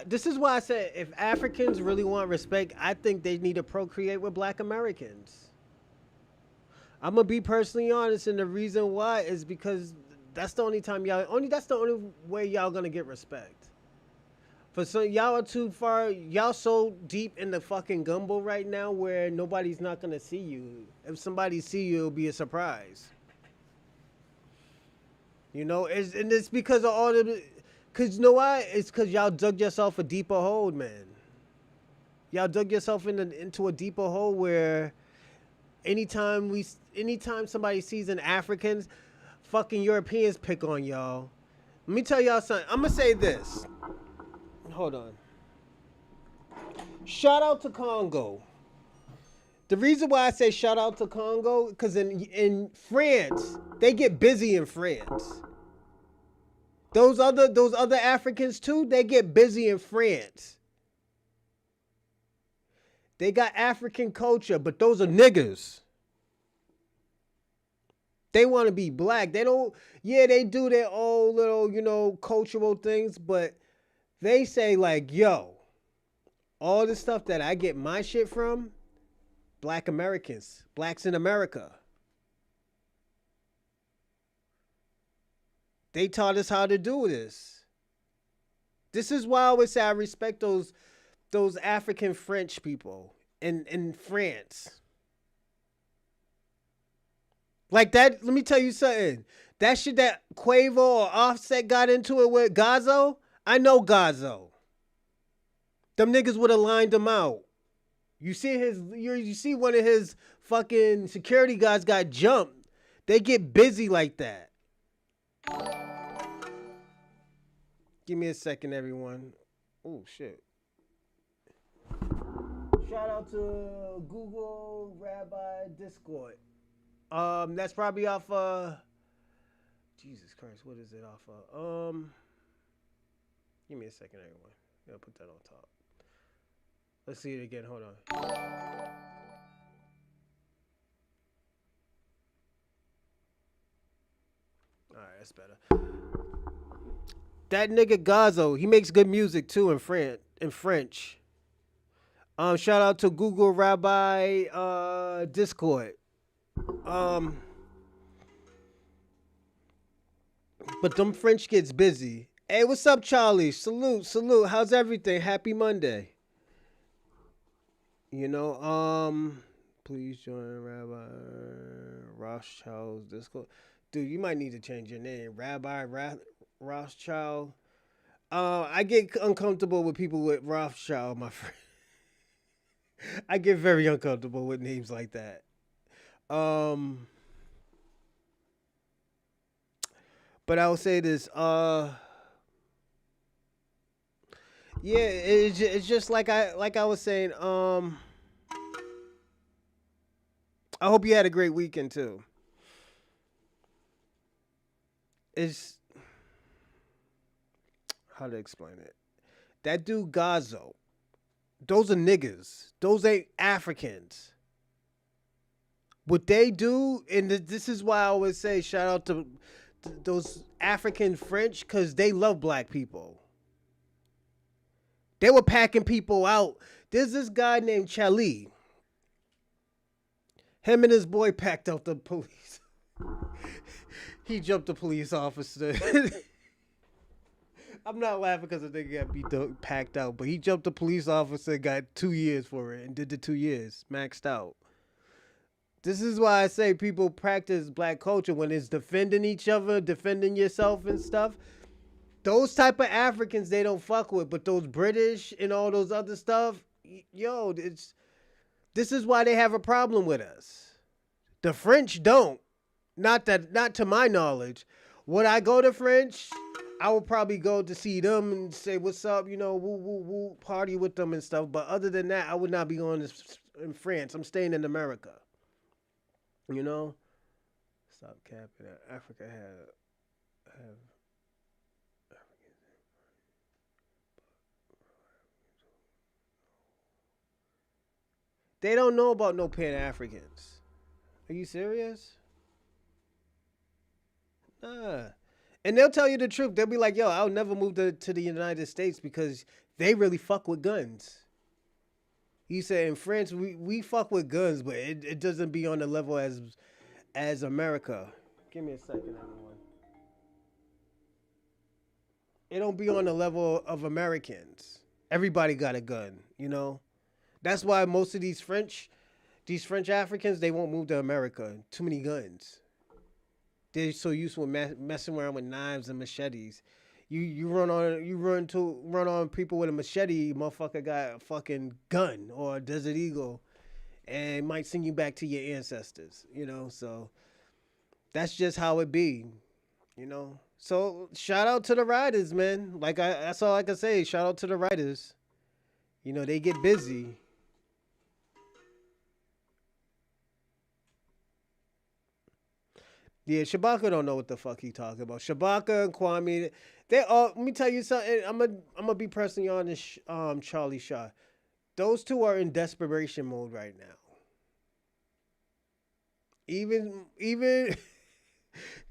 This is why I said if Africans really want respect, I think they need to procreate with black Americans. I'm going to be personally honest, and the reason why is because that's the only time that's the only way y'all going to get respect. For some, y'all are too far. Y'all so deep in the fucking gumbo right now where nobody's not gonna see you. If somebody see you, it'll be a surprise. It's because of all the. Cause you know why? It's cause y'all dug yourself a deeper hole, man. Y'all dug yourself into a deeper hole where anytime somebody sees an African, fucking Europeans pick on y'all. Let me tell y'all something. I'm gonna say this. Hold on. Shout out to Congo. The reason why I say shout out to Congo, because in France, they get busy in France. Those other Africans too, they get busy in France. They got African culture, but those are niggas. They want to be black. They don't, they do their own little, cultural things, but They say like, yo, all the stuff that I get my shit from, black Americans, blacks in America. They taught us how to do this. This is why I always say I respect those African French people in France. Like that, let me tell you something. That shit that Quavo or Offset got into it with Gazo, I know Gazo. Them niggas would have lined him out. You see you see one of his fucking security guys got jumped. They get busy like that. Give me a second, everyone. Oh shit. Shout out to Google Rabbi Discord. That's probably off Jesus Christ, what is it off of? Give me a second, everyone. I'll put that on top. Let's see it again. Hold on. Alright, that's better. That nigga Gazo, he makes good music too in French. Shout out to Google Rabbi Discord. But them French gets busy. Hey, what's up, Charlie? Salute. How's everything? Happy Monday. You know, please join Rabbi Rothschild's Discord. Dude, you might need to change your name. Rabbi Rothschild. I get uncomfortable with people with Rothschild, my friend. I get very uncomfortable with names like that. But I will say this, yeah, it's just like I was saying, I hope you had a great weekend too. It's how to explain it. That dude Gazo, those are niggas. Those ain't Africans. What they do, and this is why I always say shout out to those African French, because they love black people. They were packing people out. There's this guy named Charlie. Him and his boy packed out the police. He jumped the police officer. I'm not laughing because the nigga got packed out, but he jumped the police officer, got 2 years for it, and did the 2 years, maxed out. This is why I say people practice black culture when it's defending each other, defending yourself and stuff. Those type of Africans they don't fuck with, but those British and all those other stuff, yo, this is why they have a problem with us. The French don't. Not to my knowledge. Would I go to French? I would probably go to see them and say what's up, you know, woo woo woo, party with them and stuff. But other than that, I would not be going in France. I'm staying in America. You know? Stop capping it. Africa have They don't know about no Pan-Africans. Are you serious? Nah. And they'll tell you the truth. They'll be like, yo, I'll never move to the United States because they really fuck with guns. You say in France, we fuck with guns, but it doesn't be on the level as America. Give me a second, everyone. It don't be on the level of Americans. Everybody got a gun, you know? That's why most of these French Africans, they won't move to America. Too many guns. They're so used to messing around with knives and machetes. You run on people with a machete, motherfucker got a fucking gun or a Desert Eagle, and it might send you back to your ancestors, you know. So that's just how it be, you know. So shout out to the writers, man. That's all I can say. Shout out to the writers. You know, they get busy. Yeah, Shabaka don't know what the fuck he talking about. Shabaka and Kwame, they all. Let me tell you something. I'm gonna be pressing you on this. Charlie Shaw, those two are in desperation mode right now. Even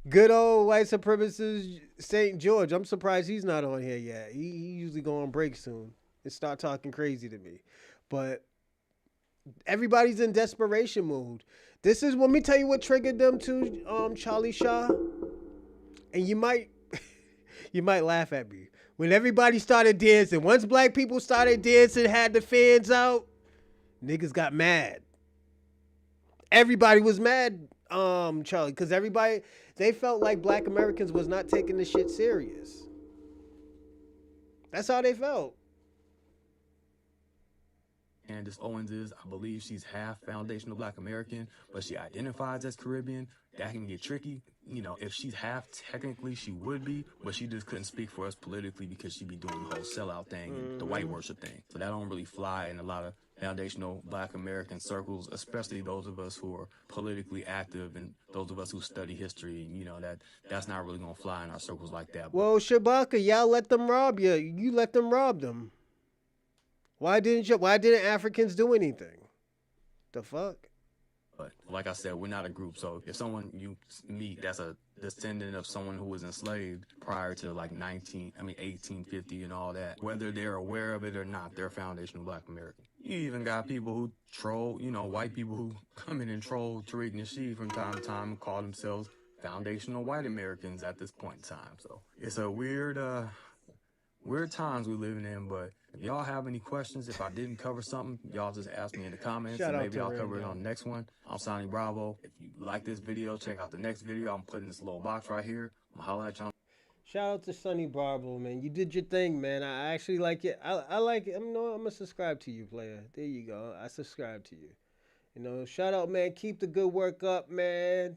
Good old white supremacist St. George. I'm surprised he's not on here yet. He usually go on break soon and start talking crazy to me. But everybody's in desperation mode. This is, let me tell you what triggered them to Charlie Shaw. And you might you might laugh at me. When everybody started dancing, once black people started dancing, had the fans out, niggas got mad. Everybody was mad, Charlie, because everybody, they felt like black Americans was not taking the shit serious. That's how they felt. Candace Owens is, I believe she's half foundational Black American, but she identifies as Caribbean. That can get tricky. You know, if she's half, technically she would be, but she just couldn't speak for us politically because she'd be doing the whole sellout thing and the white worship thing. So that don't really fly in a lot of foundational Black American circles, especially those of us who are politically active and those of us who study history. You know, that's not really gonna fly in our circles like that. Well, Shabaka, y'all let them rob you. You let them rob them. Why didn't Africans do anything? The fuck? But like I said, we're not a group. So if someone you meet that's a descendant of someone who was enslaved prior to like 1850 and all that, whether they're aware of it or not, they're foundational Black American. You even got people who troll, you know, white people who come in and troll Tariq Nasheed from time to time and call themselves foundational white Americans at this point in time. So it's a weird times we're living in, but if y'all have any questions, if I didn't cover something, y'all just ask me in the comments and maybe I'll cover it on the next one. I'm Sonny Bravo. If you like this video, check out the next video. I'm putting this little box right here. I'm gonna holler at y'all. Shout out to Sonny Bravo, man. You did your thing, man. I actually like it. I like it. I'm gonna subscribe to you, player. There you go. I subscribe to you. You know, shout out, man. Keep the good work up, man.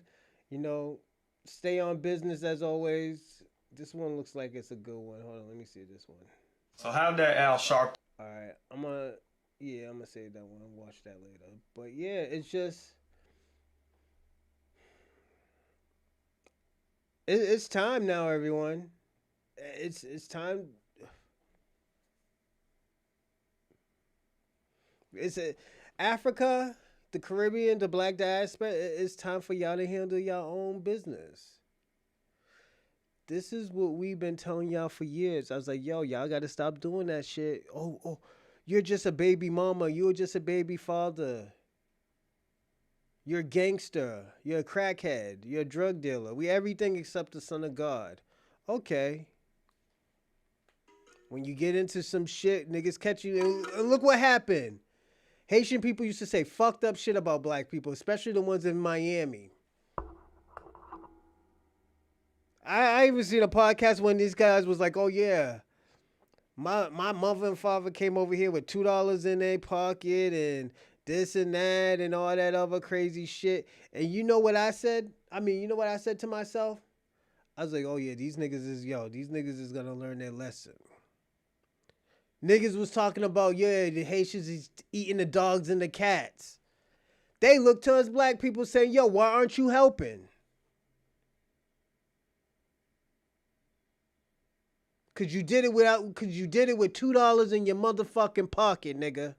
You know, stay on business as always. This one looks like it's a good one. Hold on, let me see this one. So how did that Al Sharp? All right, I'm gonna save that one and watch that later. But yeah, it's just it's time now, everyone. It's time. Africa, the Caribbean, the Black diaspora. It's time for y'all to handle your own business. This is what we've been telling y'all for years. I was like, yo, y'all got to stop doing that shit. Oh, you're just a baby mama. You're just a baby father. You're a gangster. You're a crackhead. You're a drug dealer. We everything except the son of God. Okay. When you get into some shit, niggas catch you. And look what happened. Haitian people used to say fucked up shit about black people, especially the ones in Miami. I even seen a podcast when these guys was like, oh yeah, my mother and father came over here with $2 in their pocket and this and that and all that other crazy shit. And you know what I said? You know what I said to myself? I was like, oh yeah, these niggas is gonna learn their lesson. Niggas was talking about, yeah, the Haitians is eating the dogs and the cats. They look to us black people saying, yo, why aren't you helping? Cause you did it with $2 in your motherfucking pocket, nigga.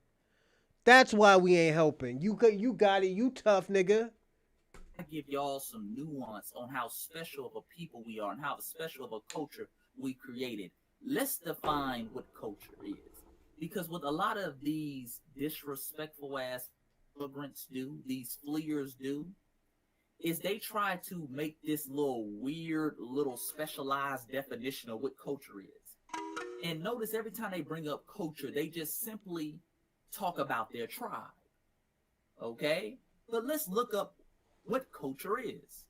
That's why we ain't helping. You got it. You tough, nigga. I give y'all some nuance on how special of a people we are and how special of a culture we created. Let's define what culture is. Because what a lot of these disrespectful ass immigrants do, these fleers do, is they try to make this little weird, little specialized definition of what culture is. And notice every time they bring up culture, they just simply talk about their tribe. Okay? But let's look up what culture is.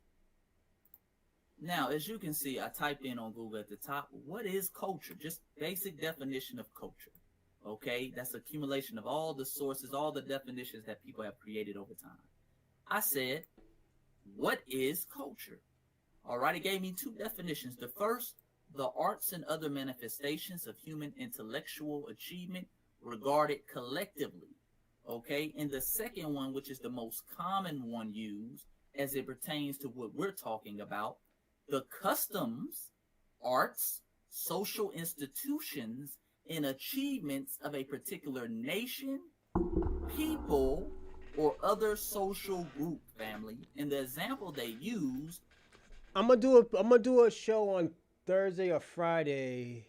Now, as you can see, I typed in on Google at the top, what is culture? Just basic definition of culture. Okay? That's accumulation of all the sources, all the definitions that people have created over time. I said, what is culture? All right, it gave me two definitions. The first, the arts and other manifestations of human intellectual achievement regarded collectively. Okay, and the second one, which is the most common one used as it pertains to what we're talking about, the customs, arts, social institutions, and achievements of a particular nation, people, or other social group, family. And the example they use I'm gonna do a show on Thursday or Friday.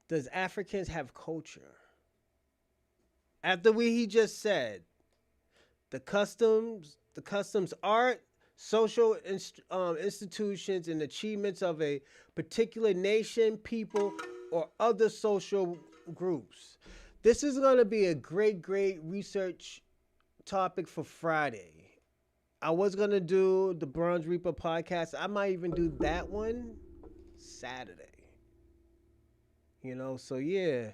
Does Africans have culture? After what he just said, the customs, art, social institutions, and achievements of a particular nation, people, or other social groups. This is going to be a great research topic for Friday. I was going to do the Bronze Reaper podcast. I might even do that one Saturday. So yeah.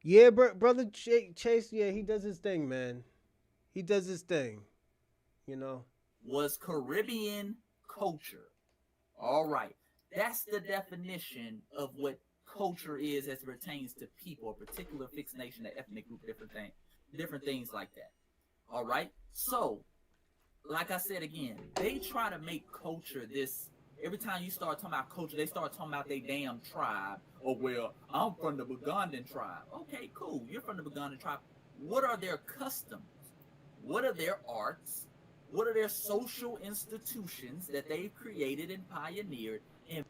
Yeah, brother Chase, yeah, he does his thing, man. He does his thing, you know. Was Caribbean culture. All right. That's the definition of what culture is as it pertains to people, a particular fixed nation, an ethnic group, different things like that. All right. So, like I said again, they try to make culture this. Every time you start talking about culture, they start talking about their damn tribe. Oh, well, I'm from the Bugandan tribe. Okay, cool. You're from the Bugandan tribe. What are their customs? What are their arts? What are their social institutions that they've created and pioneered? And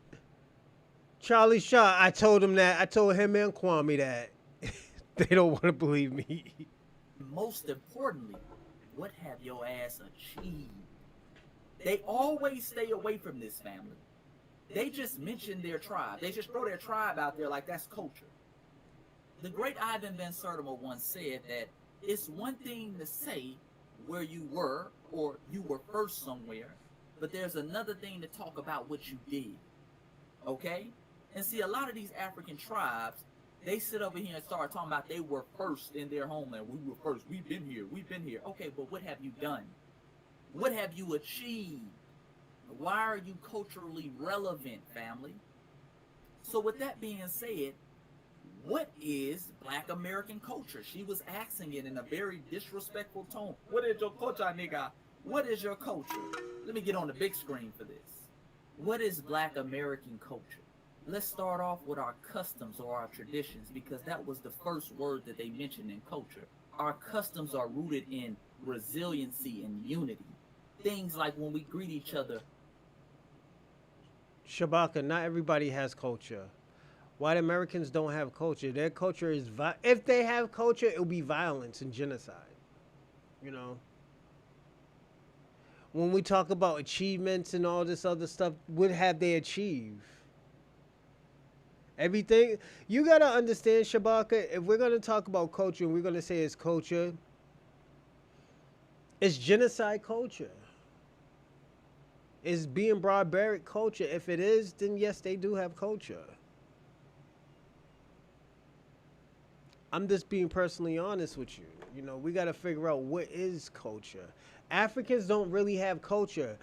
Charlie Shaw, I told him that. I told him and Kwame that. They don't want to believe me. most importantly, what have your ass achieved? They always stay away from this family. They just mention their tribe. They just throw their tribe out there like that's culture. The great Ivan Van Sertima once said that it's one thing to say where you were or you were first somewhere, but there's another thing to talk about what you did. Okay? And see, a lot of these African tribes, they sit over here and start talking about they were first in their homeland. We were first. We've been here. We've been here. Okay, but what have you done? What have you achieved? Why are you culturally relevant, family? So with that being said, what is Black American culture? She was asking it in a very disrespectful tone. What is your culture, nigga? What is your culture? Let me get on the big screen for this. What is Black American culture? Let's start off with our customs or our traditions, because that was the first word that they mentioned in culture. Our customs are rooted in resiliency and unity. Things like when we greet each other. Shabaka, not everybody has culture. White Americans don't have culture. Their culture is if they have culture, it'll be violence and genocide. You know. When we talk about achievements and all this other stuff, what have they achieved? Everything. You gotta understand, Shabaka, if we're gonna talk about culture and we're gonna say it's culture, it's genocide culture. It's being barbaric culture. If it is, then yes, they do have culture. I'm just being personally honest with you. You know, we got to figure out what is culture. Africans don't really have culture.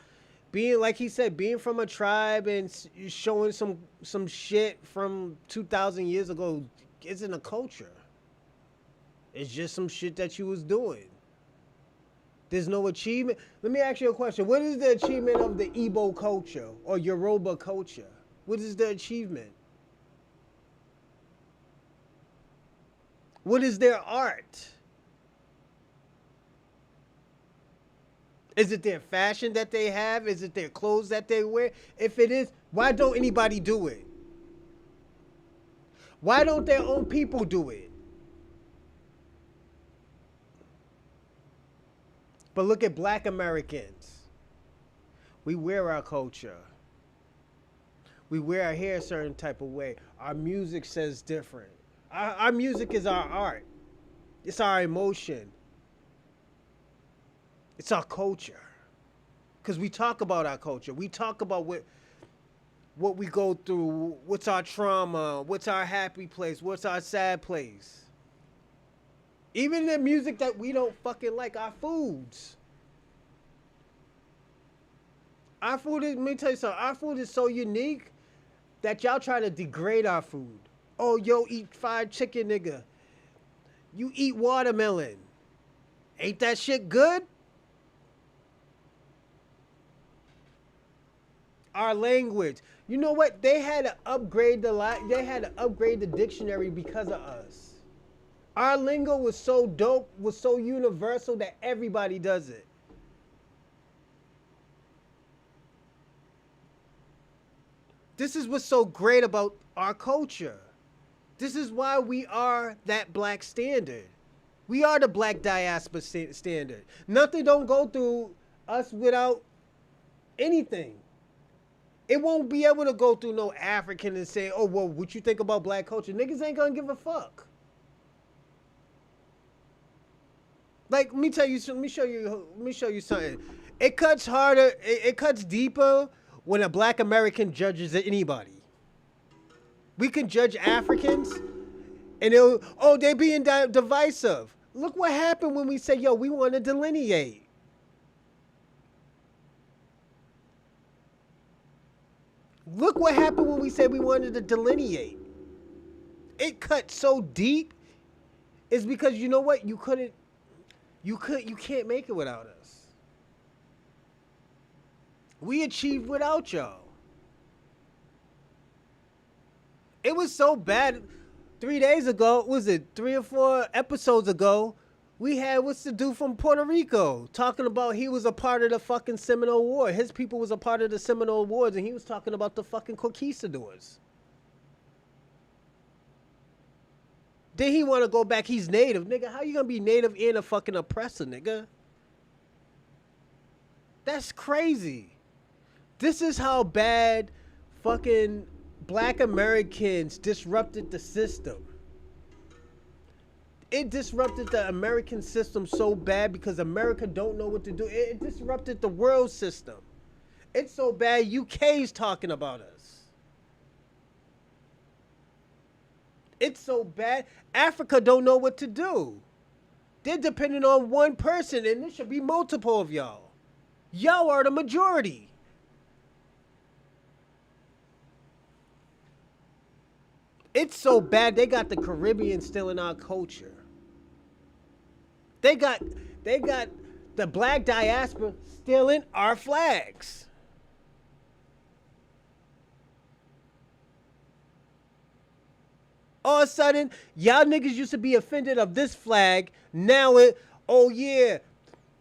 Being, like he said, being from a tribe and showing some shit from 2,000 years ago isn't a culture. It's just some shit that you was doing. There's no achievement. Let me ask you a question. What is the achievement of the Igbo culture or Yoruba culture? What is the achievement? What is their art? Is it their fashion that they have? Is it their clothes that they wear? If it is, why don't anybody do it? Why don't their own people do it? But look at Black Americans. We wear our culture. We wear our hair a certain type of way. Our music says different. Our music is our art. It's our emotion. It's our culture. Because we talk about our culture. We talk about what we go through. What's our trauma? What's our happy place? What's our sad place? Even the music that we don't fucking like, our foods. Our food is, let me tell you something. Our food is so unique that y'all try to degrade our food. Oh, yo, eat fried chicken, nigga. You eat watermelon. Ain't that shit good? Our language. You know what? They had to upgrade the dictionary because of us. Our lingo was so dope, was so universal that everybody does it. This is what's so great about our culture. This is why we are that black standard. We are the black diaspora standard. Nothing don't go through us without anything. It won't be able to go through no African and say, "Oh, well, what you think about black culture?" Niggas ain't gonna give a fuck. Like, let me tell you, let me show you something. It cuts harder, it cuts deeper when a black American judges anybody. We can judge Africans, and they being divisive. Look what happened when we say, "Yo, we want to delineate." Look what happened when we said we wanted to delineate. It cut so deep. It's because you know what? You can't make it without us. We achieved without y'all. It was so bad 3 days ago, was it 3 or 4 episodes ago, we had what's the dude from Puerto Rico talking about he was a part of the fucking Seminole War. His people was a part of the Seminole Wars, and he was talking about the fucking conquistadors. Then he want to go back, he's native. Nigga, how you gonna be native and a fucking oppressor, nigga? That's crazy. This is how bad fucking black Americans disrupted the system. It disrupted the American system so bad because America don't know what to do. It disrupted the world system. It's so bad UK's talking about us. It's so bad Africa don't know what to do. They're depending on one person, and there should be multiple of y'all. Y'all are the majority. It's so bad they got the Caribbean still in our culture. They got the black diaspora still in our flags. All of a sudden, y'all niggas used to be offended of this flag. Now oh yeah,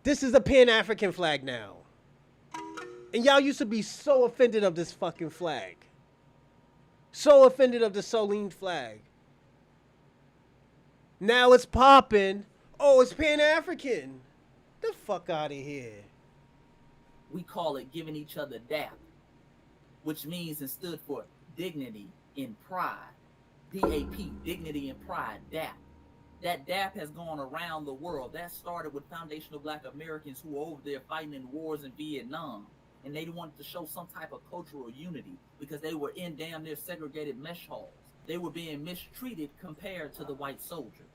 this is a Pan-African flag now. And y'all used to be so offended of this fucking flag. So offended of the Solene flag. Now it's popping. Oh, it's Pan-African. The fuck out of here. We call it giving each other DAP, which means and stood for dignity in pride. DAP, dignity and pride, DAP. That DAP has gone around the world. That started with foundational black Americans who were over there fighting in wars in Vietnam. And they wanted to show some type of cultural unity because they were in damn near segregated mesh halls. They were being mistreated compared to the white soldiers.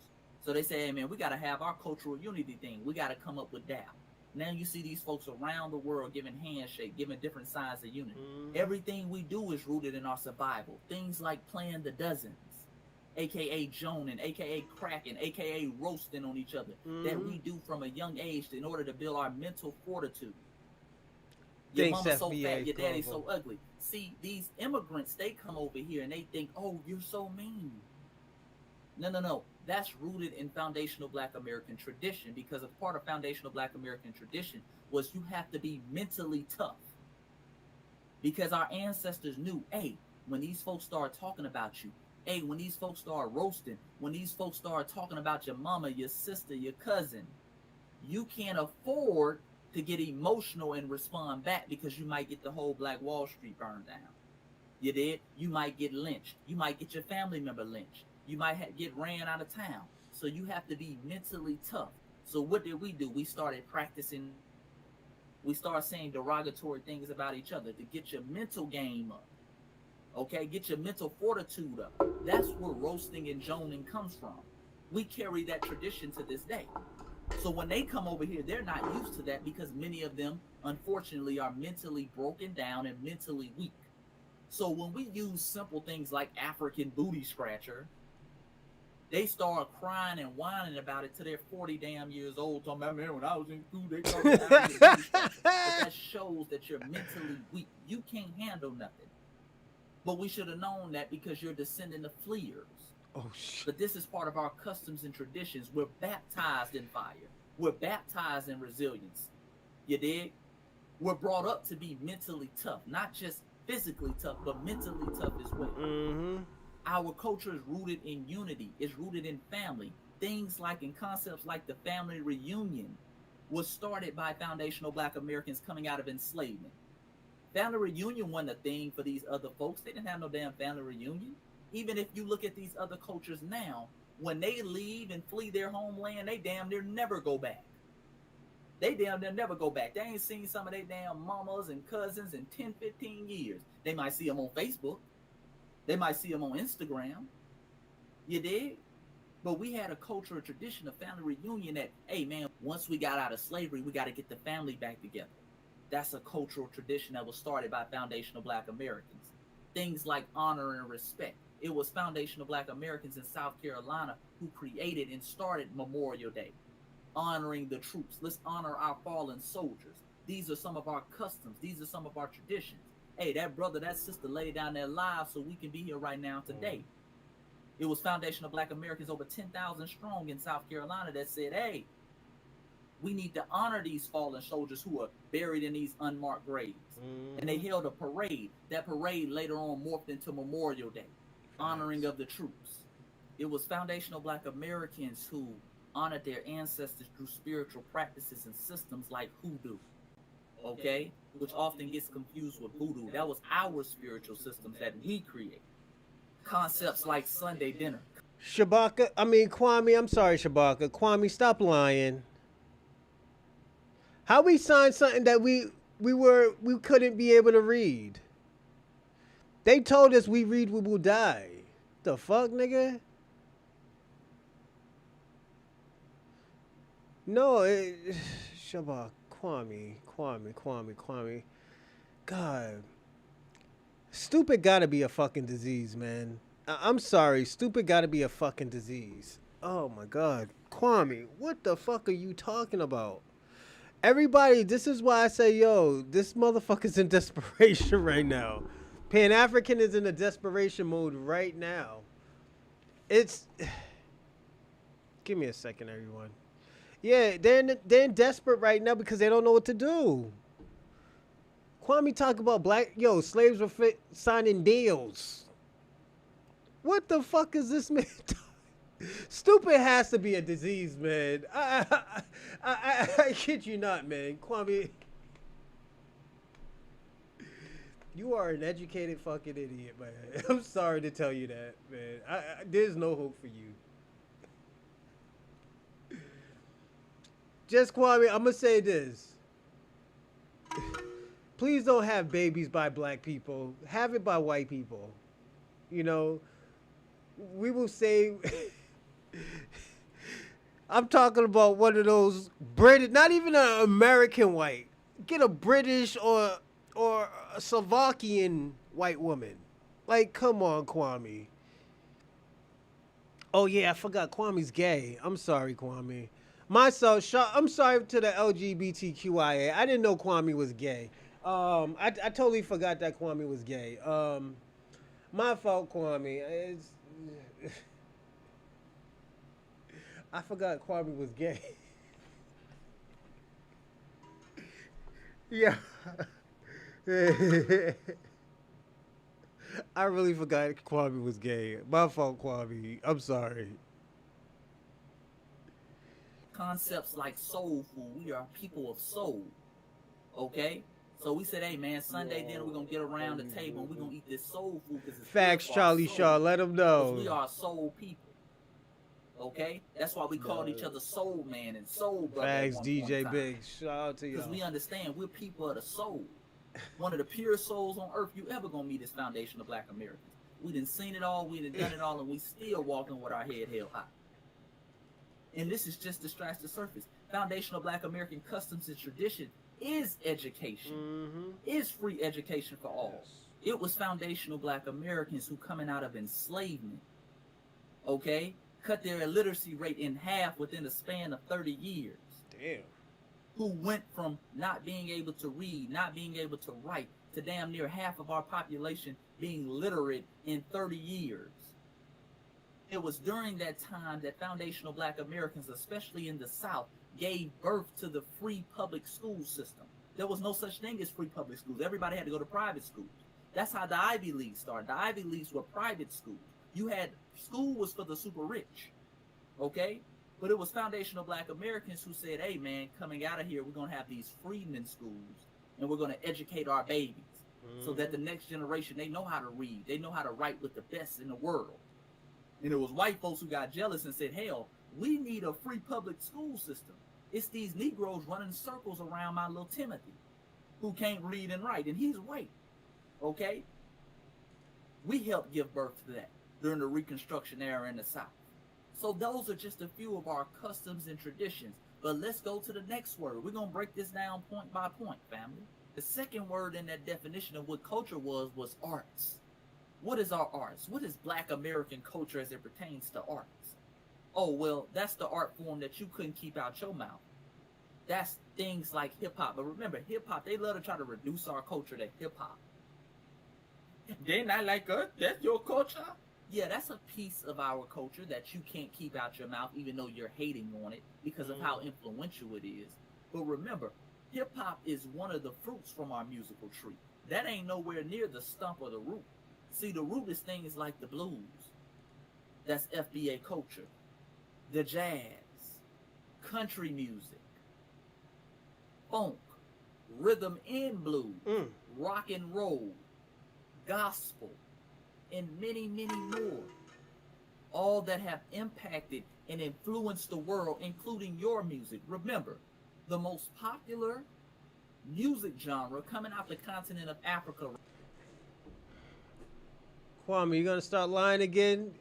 So they say, hey man, we got to have our cultural unity thing. We got to come up with that. Now you see these folks around the world giving handshake, giving different signs of unity. Mm-hmm. Everything we do is rooted in our survival. Things like playing the dozens, aka joning, aka cracking, aka roasting on each other, that we do from a young age in order to build our mental fortitude. Your mama's so fat, your daddy's so ugly. See, these immigrants, they come over here and they think, oh, you're so mean. No. That's rooted in foundational black American tradition, because a part of foundational black American tradition was you have to be mentally tough. Because our ancestors knew, hey, when these folks start talking about you, hey, when these folks start roasting, when these folks start talking about your mama, your sister, your cousin, you can't afford to get emotional and respond back, because you might get the whole Black Wall Street burned down. You did? You might get lynched. You might get your family member lynched. You might get ran out of town. So you have to be mentally tough. So what did we do? We started practicing. We started saying derogatory things about each other to get your mental game up. Okay? Get your mental fortitude up. That's where roasting and joning comes from. We carry that tradition to this day. So when they come over here, they're not used to that, because many of them, unfortunately, are mentally broken down and mentally weak. So when we use simple things like African booty scratcher, they start crying and whining about it till they're 40 damn years old. Talking about, man, when I was in school, they called me African booty scratcher. But that shows that you're mentally weak. You can't handle nothing. But we should have known that, because you're descendant of fleers. Oh, shit. But this is part of our customs and traditions. We're baptized in fire. We're baptized in resilience. You dig? We're brought up to be mentally tough, not just physically tough, but mentally tough as well. Mm-hmm. Our culture is rooted in unity, it's rooted in family. Things like and concepts like the family reunion was started by foundational Black Americans coming out of enslavement. Family reunion wasn't a thing for these other folks. They didn't have no damn family reunion. Even if you look at these other cultures now, when they leave and flee their homeland, they damn near never go back. They damn near never go back. They ain't seen some of their damn mamas and cousins in 10, 15 years. They might see them on Facebook. They might see them on Instagram. You dig? But we had a culture, a tradition, a family reunion that, hey man, once we got out of slavery, we got to get the family back together. That's a cultural tradition that was started by foundational Black Americans. Things like honor and respect. It was foundational Black Americans in South Carolina who created and started Memorial Day, honoring the troops. Let's honor our fallen soldiers. These are some of our customs. These are some of our traditions. Hey, that brother, that sister laid down their lives so we can be here right now today. It was foundational Black Americans, over 10,000 strong in South Carolina, that said, hey, we need to honor these fallen soldiers who are buried in these unmarked graves. Mm-hmm. And they held a parade. That parade later on morphed into Memorial Day, honoring of the troops. It was foundational Black Americans who honored their ancestors through spiritual practices and systems like hoodoo, okay? Which often gets confused with voodoo. That was our spiritual systems that we created. Concepts like Sunday dinner. Kwame, I'm sorry, Shabaka. Kwame, stop lying. How we signed something that we couldn't be able to read? They told us we read, we will die. The fuck, nigga? No, Shabaka, Kwame. God. Stupid gotta be a fucking disease, man. I'm sorry. Stupid gotta be a fucking disease. Oh my God. Kwame, what the fuck are you talking about? Everybody, this is why I say, yo, this motherfucker's in desperation right now. Pan-African is in a desperation mode right now. It's... Give me a second, everyone. Yeah, they're desperate right now because they don't know what to do. Kwame talk about slaves were signing deals. What the fuck is this man talking? Stupid has to be a disease, man. I kid you not, man. Kwame, you are an educated fucking idiot, man. I'm sorry to tell you that, man. There's no hope for you. Just Kwame, I'm gonna say this. Please don't have babies by black people. Have it by white people. You know, we will say... I'm talking about one of those British, not even an American white. Get a British or a Slovakian white woman. Like, come on, Kwame. Oh, yeah, I forgot Kwame's gay. I'm sorry, Kwame. I'm sorry to the LGBTQIA. I didn't know Kwame was gay. I totally forgot that Kwame was gay. My fault, Kwame. I forgot Kwame was gay. Yeah. I really forgot Kwame was gay. My fault, Kwame. I'm sorry. Concepts like soul food. We are people of soul. Okay? So we said, hey man, Sunday dinner, we're going to get around the table and we're going to eat this soul food. Facts, Charlie Shaw. Let them know. We are soul people. Okay? That's why we called each other soul man and soul brother. Facts, DJ Big. Shout out to you. Because we understand we're people of the soul. One of the purest souls on earth you ever going to meet is foundational Black Americans. We done seen it all, we done done it all, and we still walking with our head held high. And this is just to scratch the surface. Foundational Black American customs and tradition is education, is free education for all. It was foundational Black Americans who, coming out of enslavement, okay, cut their illiteracy rate in half within a span of 30 years. Damn. Who went from not being able to read, not being able to write, to damn near half of our population being literate in 30 years. It was during that time that foundational Black Americans, especially in the South, gave birth to the free public school system. There was no such thing as free public schools. Everybody had to go to private schools. That's how the Ivy League started. The Ivy Leagues were private schools. You had school was for the super rich, okay? But it was foundational Black Americans who said, "Hey, man, coming out of here, we're gonna have these freedmen schools, and we're gonna educate our babies, so that the next generation they know how to read, they know how to write with the best in the world." And it was white folks who got jealous and said, "Hell, we need a free public school system. It's these Negroes running circles around my little Timothy, who can't read and write, and he's white." Okay? We helped give birth to that during the Reconstruction era in the South. So those are just a few of our customs and traditions. But let's go to the next word. We're going to break this down point by point, family. The second word in that definition of what culture was arts. What is our arts? What is Black American culture as it pertains to arts? Oh, well, that's the art form that you couldn't keep out your mouth. That's things like hip-hop. But remember, hip-hop, they love to try to reduce our culture to hip-hop. They not like us. That's your culture. Yeah, that's a piece of our culture that you can't keep out your mouth, even though you're hating on it because of how influential it is. But remember, hip hop is one of the fruits from our musical tree. That ain't nowhere near the stump or the root. See, the root is things like the blues. That's FBA culture. The jazz, country music, funk, rhythm and blues, rock and roll, gospel, and many, many more. All that have impacted and influenced the world, including your music. Remember, the most popular music genre coming out the continent of Africa. Kwame, you gonna start lying again?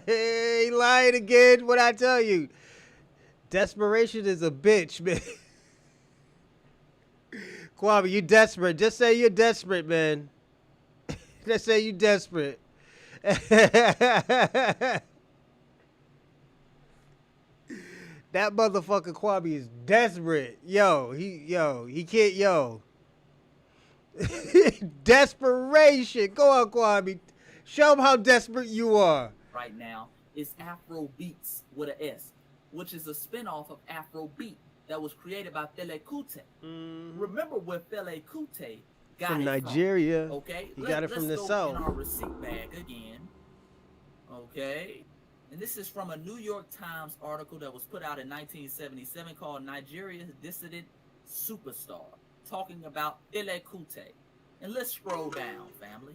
Hey, lying again. What I tell you? Desperation is a bitch, man. Kwame, you desperate. Just say you're desperate, man. Just say you desperate. That motherfucker Kwame is desperate. He can't, Desperation. Go on, Kwame. Show him how desperate you are. Right now is Afro Beats with an S, which is a spinoff of Afro Beat that was created by Fela Kuti. Remember where Fela Kuti got from it Nigeria. from? Okay, he got it from the South. In our receipt bag again. Okay, and this is from a New York Times article that was put out in 1977 called "Nigeria's Dissident Superstar," talking about Fela Kuti. And let's scroll down, family.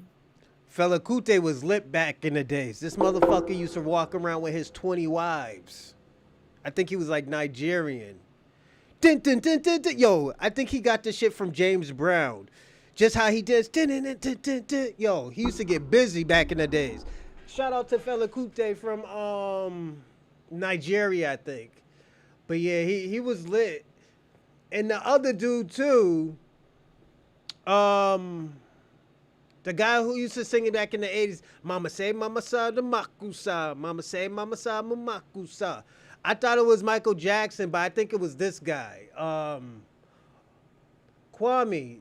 Fela Kuti was lit back in the days. This motherfucker used to walk around with his 20 wives. I think he was like Nigerian. Dun, dun, dun, dun, dun. Yo, I think he got the shit from James Brown. Just how he does. Dun, dun, dun, dun, dun, dun. Yo, he used to get busy back in the days. Shout out to Fela Kuti from Nigeria, I think. But yeah, he was lit. And the other dude too, the guy who used to sing it back in the 80s, Mama say, Mama sa, the Makusa. Mama say, Mama sa, Makusa. I thought it was Michael Jackson, but I think it was this guy. Kwame.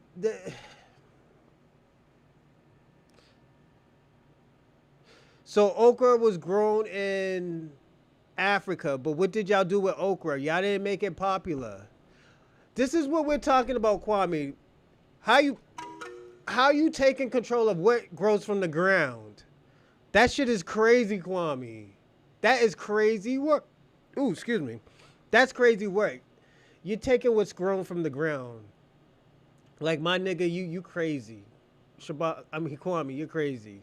So okra was grown in Africa, but what did y'all do with okra? Y'all didn't make it popular. This is what we're talking about, Kwame. How you taking control of what grows from the ground? That shit is crazy, Kwame. That is crazy work. Ooh, excuse me. That's crazy work. You're taking what's grown from the ground. Like my nigga, you crazy. Kwame, you're crazy.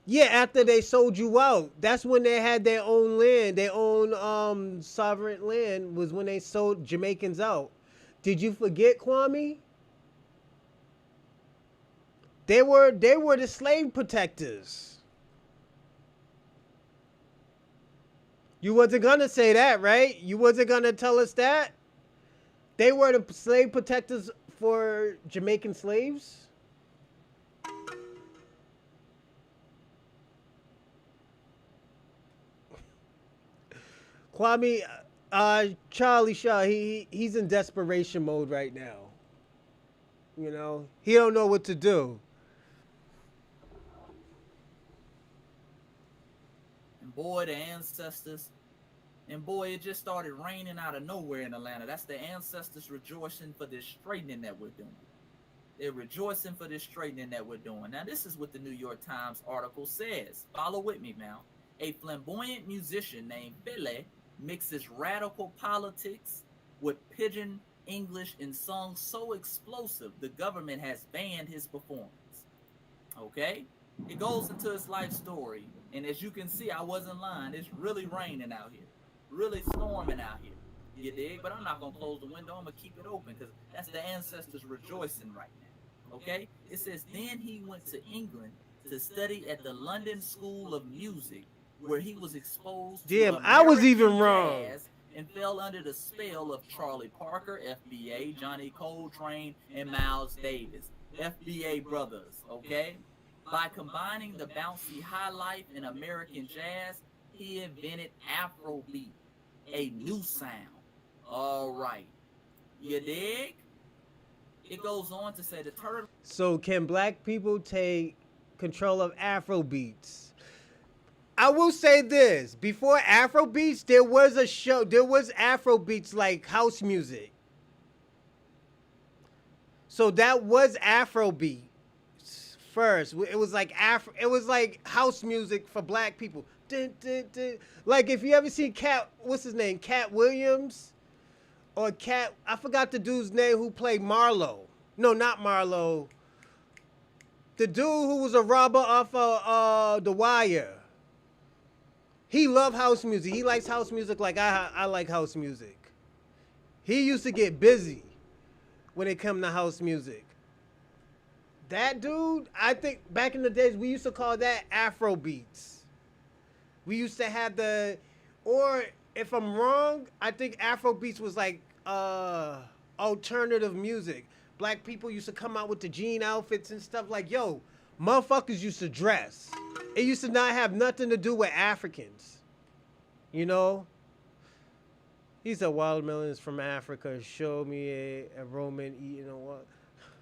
Yeah, after they sold you out. That's when they had their own land, their own sovereign land was when they sold Jamaicans out. Did you forget, Kwame? They were the slave protectors. You wasn't gonna say that, right? You wasn't gonna tell us that? They were the slave protectors for Jamaican slaves? Kwame, Charlie Shaw, he's in desperation mode right now. You know, he don't know what to do. And boy, the ancestors, And boy, it just started raining out of nowhere in Atlanta. That's the ancestors rejoicing for this straightening that we're doing. They're rejoicing for this straightening that we're doing. Now, this is what the New York Times article says. Follow with me now. A flamboyant musician named Pele mixes radical politics with pidgin English in songs so explosive the government has banned his performance. Okay? It goes into his life story. And as you can see, I wasn't lying. It's really raining out here. Really storming out here. You dig? But I'm not going to close the window. I'm going to keep it open because that's the ancestors rejoicing right now. Okay? It says, then he went to England to study at the London School of Music, where he was exposed to Damn, I was even American wrong. jazz and fell under the spell of Charlie Parker, FBA, Johnny Coltrane, and Miles Davis. FBA brothers, okay? By combining the bouncy high life and American jazz, he invented Afrobeat, a new sound. All right. You dig? It goes on to say the turtle. So can black people take control of Afro beats? I will say this. Before Afro beats, there was a show. There was Afro beats like house music. So that was Afro beats first. It was like It was like house music for black people. Dun, dun, dun. Like if you ever seen what's his name? Cat Williams, or I forgot the dude's name who played Marlo. No, not Marlo. The dude who was a robber off of The Wire. He loved house music. He likes house music like I like house music. He used to get busy when it come to house music. That dude, I think back in the days, we used to call that Afro beats. We used to have or if I'm wrong, I think Afro beats was like alternative music. Black people used to come out with the jean outfits and stuff like, yo, motherfuckers used to dress. It used to not have nothing to do with Africans. You know? He said watermelons from Africa. Show me a Roman eating a what?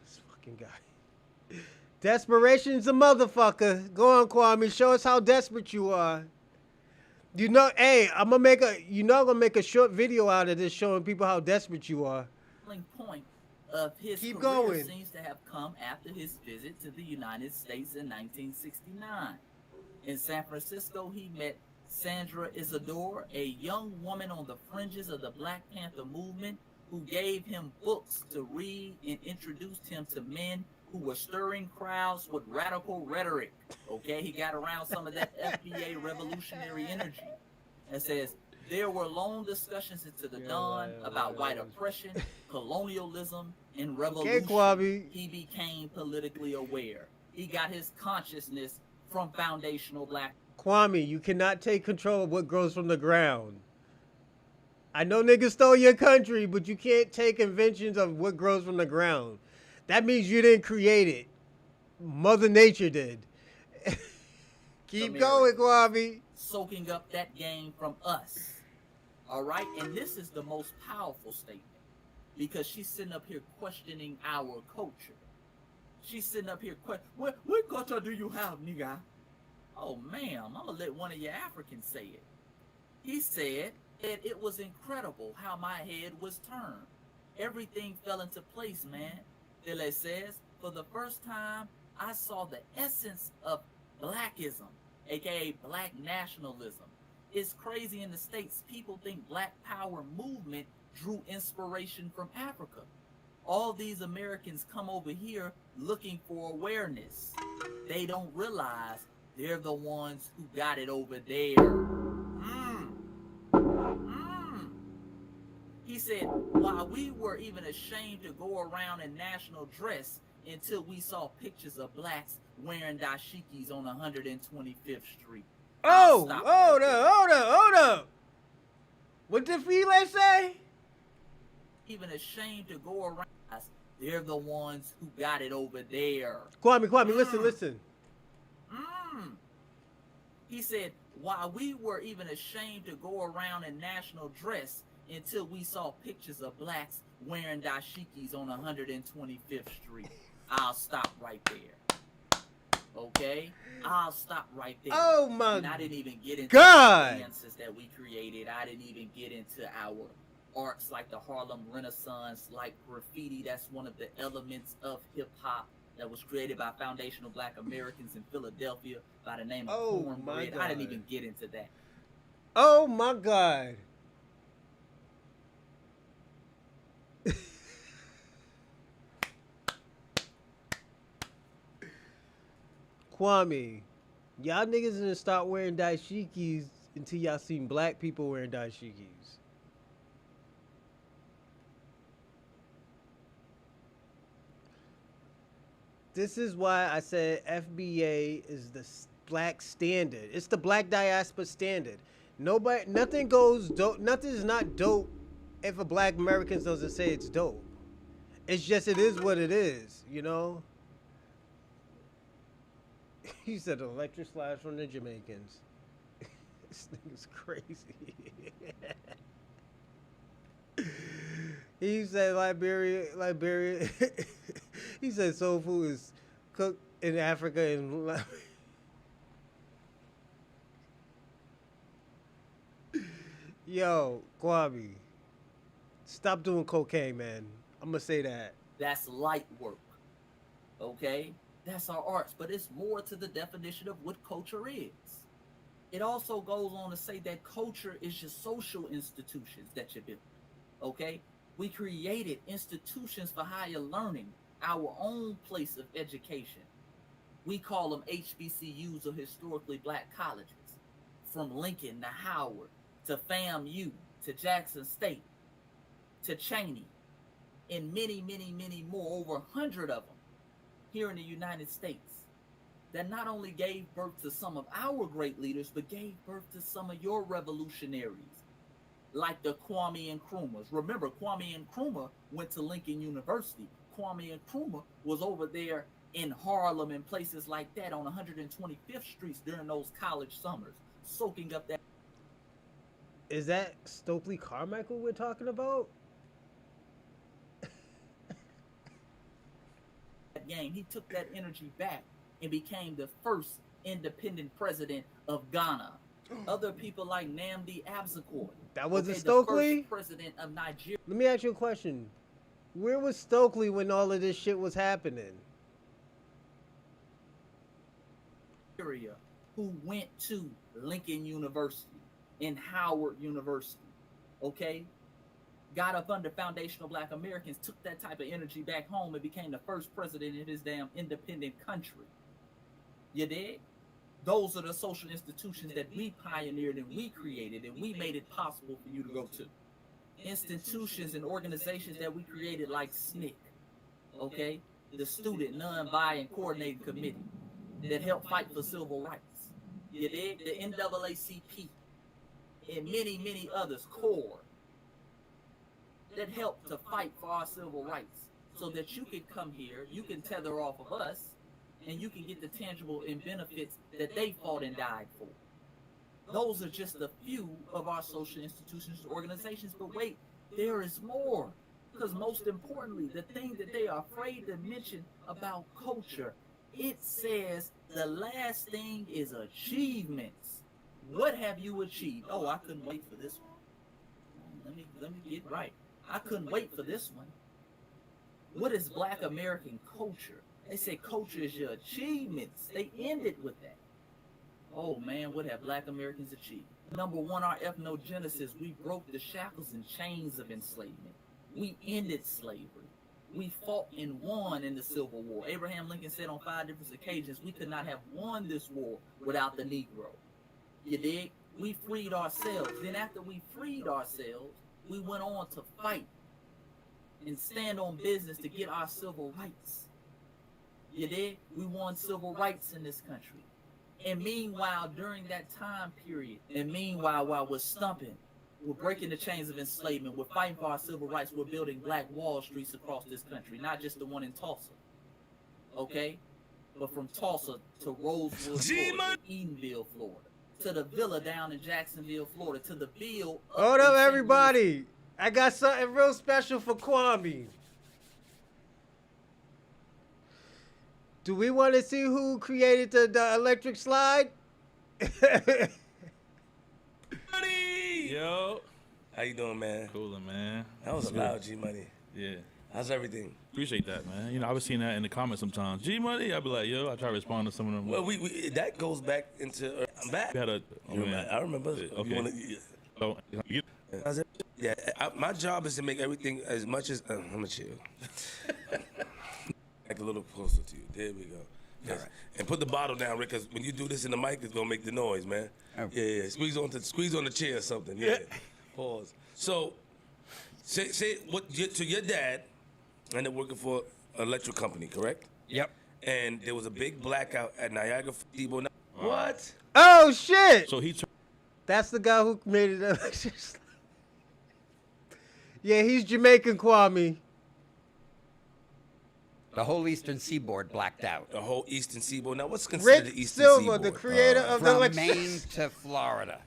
This fucking guy. Desperation's a motherfucker. Go on, Kwame. Show us how desperate you are. You know, hey, I'm gonna make a short video out of this showing people how desperate you are. Point of his Keep career going. seems to have come after his visit to the United States in 1969. In San Francisco, he met Sandra Isidore, a young woman on the fringes of the Black Panther movement, who gave him books to read and introduced him to men who were stirring crowds with radical rhetoric. Okay, he got around some of that FBA revolutionary energy. And says, there were long discussions into the dawn about white oppression, colonialism, and revolution. Kwame. He became politically aware. He got his consciousness from foundational black. Kwame, you cannot take control of what grows from the ground. I know niggas stole your country, but you can't take inventions of what grows from the ground. That means you didn't create it. Mother Nature did. Keep going, Kwame. Soaking up that game from us. All right? And this is the most powerful statement because she's sitting up here questioning our culture. She's sitting up here questioning, what culture do you have, nigga? Oh, ma'am, I'm going to let one of your Africans say it. He said that it was incredible how my head was turned. Everything fell into place, man. Dele says, for the first time, I saw the essence of blackism, aka black nationalism. It's crazy in the States. People think Black Power movement drew inspiration from Africa. All these Americans come over here looking for awareness. They don't realize they're the ones who got it over there. He said, while we were even ashamed to go around in national dress until we saw pictures of blacks wearing dashikis on 125th Street. Oh, hold up. What did File say? Even ashamed to go around. They're the ones who got it over there. Kwame, listen. He said, while we were even ashamed to go around in national dress until we saw pictures of blacks wearing dashikis on 125th Street. I'll stop right there. Okay, I'll stop right there. Oh my And I didn't even get into God. the dances that we created. I didn't even get into our arts like the Harlem Renaissance, like graffiti. That's one of the elements of hip hop that was created by foundational Black Americans in Philadelphia by the name of Oh my Cornbread. I didn't God. even get into that. Oh my God. Kwame, y'all niggas didn't start wearing dashikis until y'all seen black people wearing dashikis. This is why I said FBA is the black standard. It's the black diaspora standard. Nobody, nothing goes dope. Nothing is not dope if a black American doesn't say it's dope. It's just it is what it is, you know. He said electric slides from the Jamaicans. This nigga's crazy. He said Liberia. He said soul food is cooked in Africa and. Yo, Kwame, stop doing cocaine, man. I'm gonna say that. That's light work. Okay, that's our arts, but it's more to the definition of what culture is. It also goes on to say that culture is your social institutions that you build. Okay, we created institutions for higher learning, our own place of education. We call them HBCUs or historically black colleges, from Lincoln to Howard to FAMU to Jackson State to Cheney, and many, many, many more, over 100 of them here in the United States, that not only gave birth to some of our great leaders, but gave birth to some of your revolutionaries, like the Kwame Nkrumahs. Remember, Kwame Nkrumah went to Lincoln University. Kwame Nkrumah was over there in Harlem and places like that on 125th Street during those college summers, soaking up that. Is that Stokely Carmichael we're talking about? Game. He took that energy back and became the first independent president of Ghana. Other people like Nnamdi Azikiwe. That wasn't the Stokely? first president of Nigeria. Let me ask you a question. Where was Stokely when all of this shit was happening? Who went to Lincoln University and Howard University. Okay? Got up under foundational black Americans, took that type of energy back home and became the first president in his damn independent country. You dig? Those are the social institutions that we pioneered and we created and we made it possible for you to go to. Institutions and organizations that we created like SNCC, okay? The Student Non-Bi and Coordinating Committee that helped fight for civil rights. You dig? The NAACP and many, many others, CORE, that helped to fight for our civil rights so that you can come here, you can tether off of us, and you can get the tangible and benefits that they fought and died for. Those are just a few of our social institutions and organizations, but wait, there is more. Because most importantly, the thing that they are afraid to mention about culture, it says the last thing is achievements. What have you achieved? Oh, I couldn't wait for this one. Let me get right. I couldn't wait for this one. What is Black American culture? They say culture is your achievements. They ended with that. Oh man, what have Black Americans achieved? Number one, our ethnogenesis. We broke the shackles and chains of enslavement. We ended slavery. We fought and won in the Civil War. Abraham Lincoln said on 5 different occasions, we could not have won this war without the Negro. You dig? We freed ourselves. Then after we freed ourselves, we went on to fight and stand on business to get our civil rights. You dig? We won civil rights in this country. And meanwhile, during that time period, while we're stumping, we're breaking the chains of enslavement, we're fighting for our civil rights, we're building black wall streets across this country, not just the one in Tulsa. Okay? But from Tulsa to Rosewood, Florida, to Edenville, Florida, to the villa down in Jacksonville, Florida, to the Bill. Hold up, everybody. I got something real special for Kwame. Do we want to see who created the electric slide? Money. Yo, How you doing, man? cooling, man. That was That's loud, G Money. Yeah, How's everything? appreciate that, man. You know, I was seeing that in the comments sometimes. G Money, I'd be like, yo, I try to respond to some of them. Well, we that goes back into. I'm back. We had a, I remember. Okay. You wanna, So, how's it? Yeah, my job is to make everything as much as. I'm gonna chill. Like a little closer to you. There we go. Yes. right. And put the bottle down, Rick, because when you do this in the mic, it's gonna make the noise, man. Oh. Yeah. Squeeze on the chair or something. Yeah. Pause. So, say what to your dad, and they're working for an electric company, correct? Yep. And there was a big blackout at Niagara Depot. What? Oh shit! so he turned. That's the guy who made it electric slide. Yeah, he's Jamaican, Kwame. The whole eastern seaboard blacked out. The whole Eastern Seaboard. Now, what's considered Rick the Eastern Silver, Seaboard? the creator of the From electric. Maine to Florida.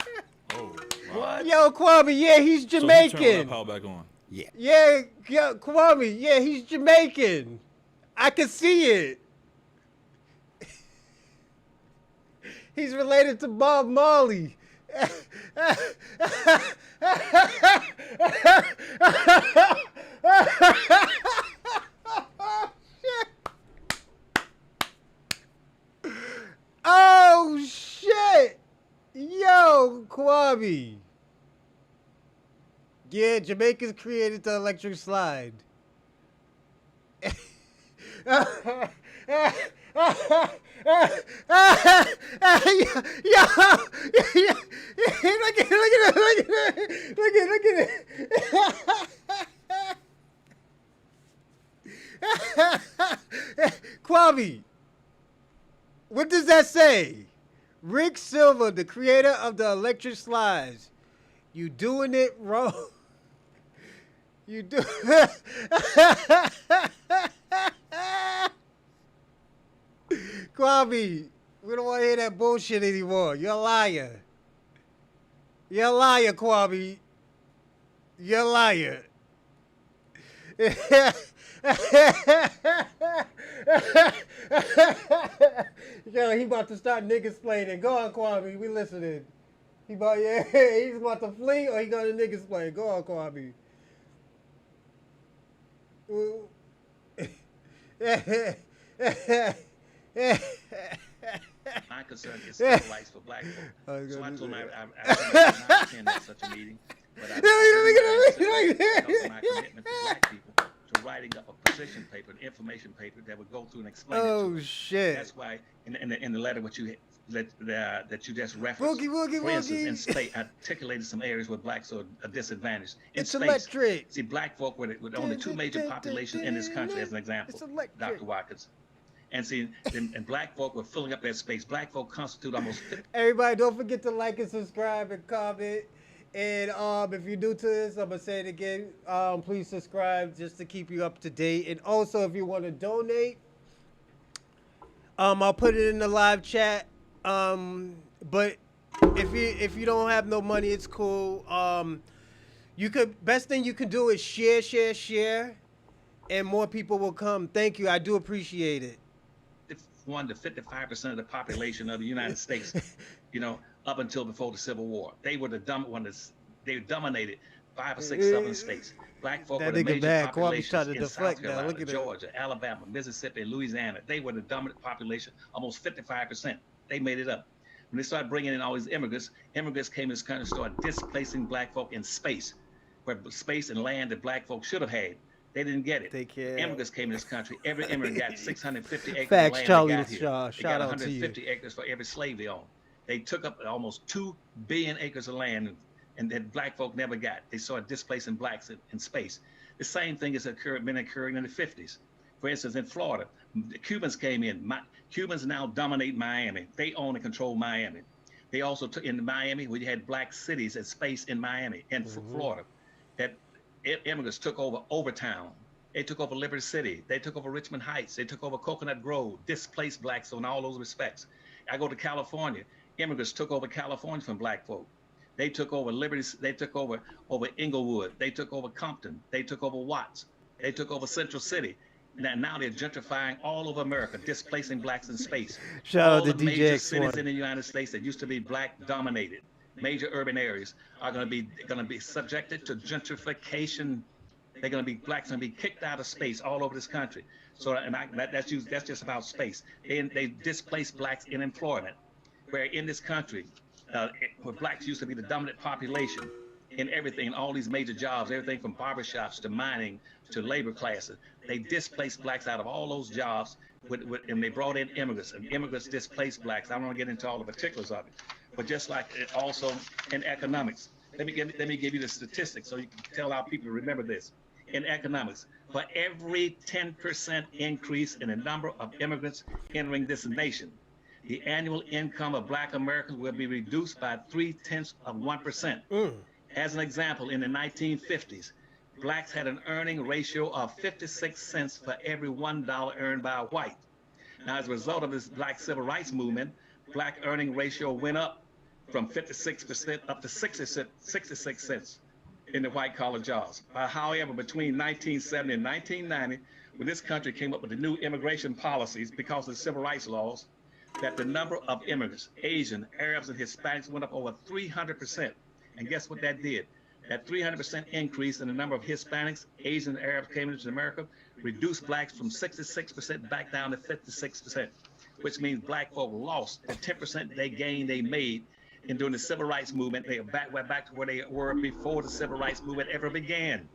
What? Yo, Kwame, yeah, he's So he turned that Jamaican. power back on. Yeah. Yeah, Kwame, yeah, he's Jamaican. I can see it. He's related to Bob Marley. Oh shit! Yo, Kwame. Yeah, Jamaicans created the electric slide. Look at it. Kwame, what does that say? Rick Silver, the creator of the electric slides. You doing it wrong. You do. Kwame, we don't want to hear that bullshit anymore. You're a liar. You're a liar, Kwame. You're a liar. Yo, he about to start niggas explaining. Go on, Kwame. We listening. He's about to flee or he got a niggas explain. Go on, Kwame. My concern is civil rights for black folk. Oh, So I God, told him yeah. I not attend such a meeting, but I because of my commitment to black people to writing up a position paper, an information paper that would go through and explain it to Oh us. shit. That's why in the letter what you that you just referenced, Boogie, for instance, boogie. in space, articulated some areas where blacks are disadvantaged. In It's space, electric. see, black folk were only two major populations in this country, as an example, It's electric. Dr. Watkins. And see, and black folk were filling up that space. Black folk constitute almost 50. Everybody, don't forget to like and subscribe and comment. And if you're new to this, I'm gonna say it again. Please subscribe just to keep you up to date. And also, if you want to donate, I'll put it in the live chat. But if you don't have no money, it's cool. Best thing you can do is share, and more people will come. Thank you. I do appreciate it. 1 to 55% of the population of the United States, up until before the Civil War. They were they dominated 5 or 6 southern states. Black folk That were the nigga major bad. Kwame populations tried to in deflect South now. Carolina, Look at that. Georgia, Alabama, Mississippi, Louisiana. They were the dominant population, almost 55%. They made it up. When they started bringing in all these immigrants came to this country and started displacing black folk in space, where space and land that black folk should have had. They didn't get it. Take care. Immigrants came to this country. Every immigrant got 650 acres Facts, of land Charlie they got here. Shaw. They Shout got out to you. 150 acres for every slave they owned. They took up almost 2 billion acres of land and that black folk never got. They started displacing blacks in space. The same thing has been occurring in the 50s. For instance, in Florida, the Cubans came in. Cubans now dominate Miami. They own and control Miami. They also took in Miami, where you had black cities and space in Miami and Florida, that immigrants took over Overtown. They took over Liberty City. They took over Richmond Heights. They took over Coconut Grove, displaced blacks in all those respects. I go to California. Immigrants took over California from black folk. They took over Liberty. They took over Inglewood. They took over Compton. They took over Watts. They took over Central City. Now they're gentrifying all over America, displacing blacks in space. Shout out All to the major DJ cities X1. in the United States that used to be black dominated, major urban areas, are going to be subjected to gentrification. They're going to be blacks going to be kicked out of space all over this country. So that's just about space. They displace blacks in employment, where in this country, where blacks used to be the dominant population in everything, in all these major jobs, everything from barbershops to mining to labor classes. They displaced blacks out of all those jobs, and they brought in immigrants, and immigrants displaced blacks. I don't want to get into all the particulars of it, but just like it also in economics. Let me give you the statistics so you can tell our people to remember this. In economics, for every 10% increase in the number of immigrants entering this nation, the annual income of black Americans will be reduced by 0.3%. As an example, in the 1950s, blacks had an earning ratio of 56 cents for every $1 earned by a white. Now, as a result of this black civil rights movement, black earning ratio went up from 56% up to 66 cents in the white collar jobs. However, between 1970 and 1990, when this country came up with the new immigration policies because of the civil rights laws, that the number of immigrants, Asian, Arabs, and Hispanics went up over 300%. And guess what that did? That 300% increase in the number of Hispanics, Asian, and Arabs came into America reduced blacks from 66% back down to 56%, which means black folk lost the 10% they made in doing the civil rights movement. They are back to where they were before the civil rights movement ever began.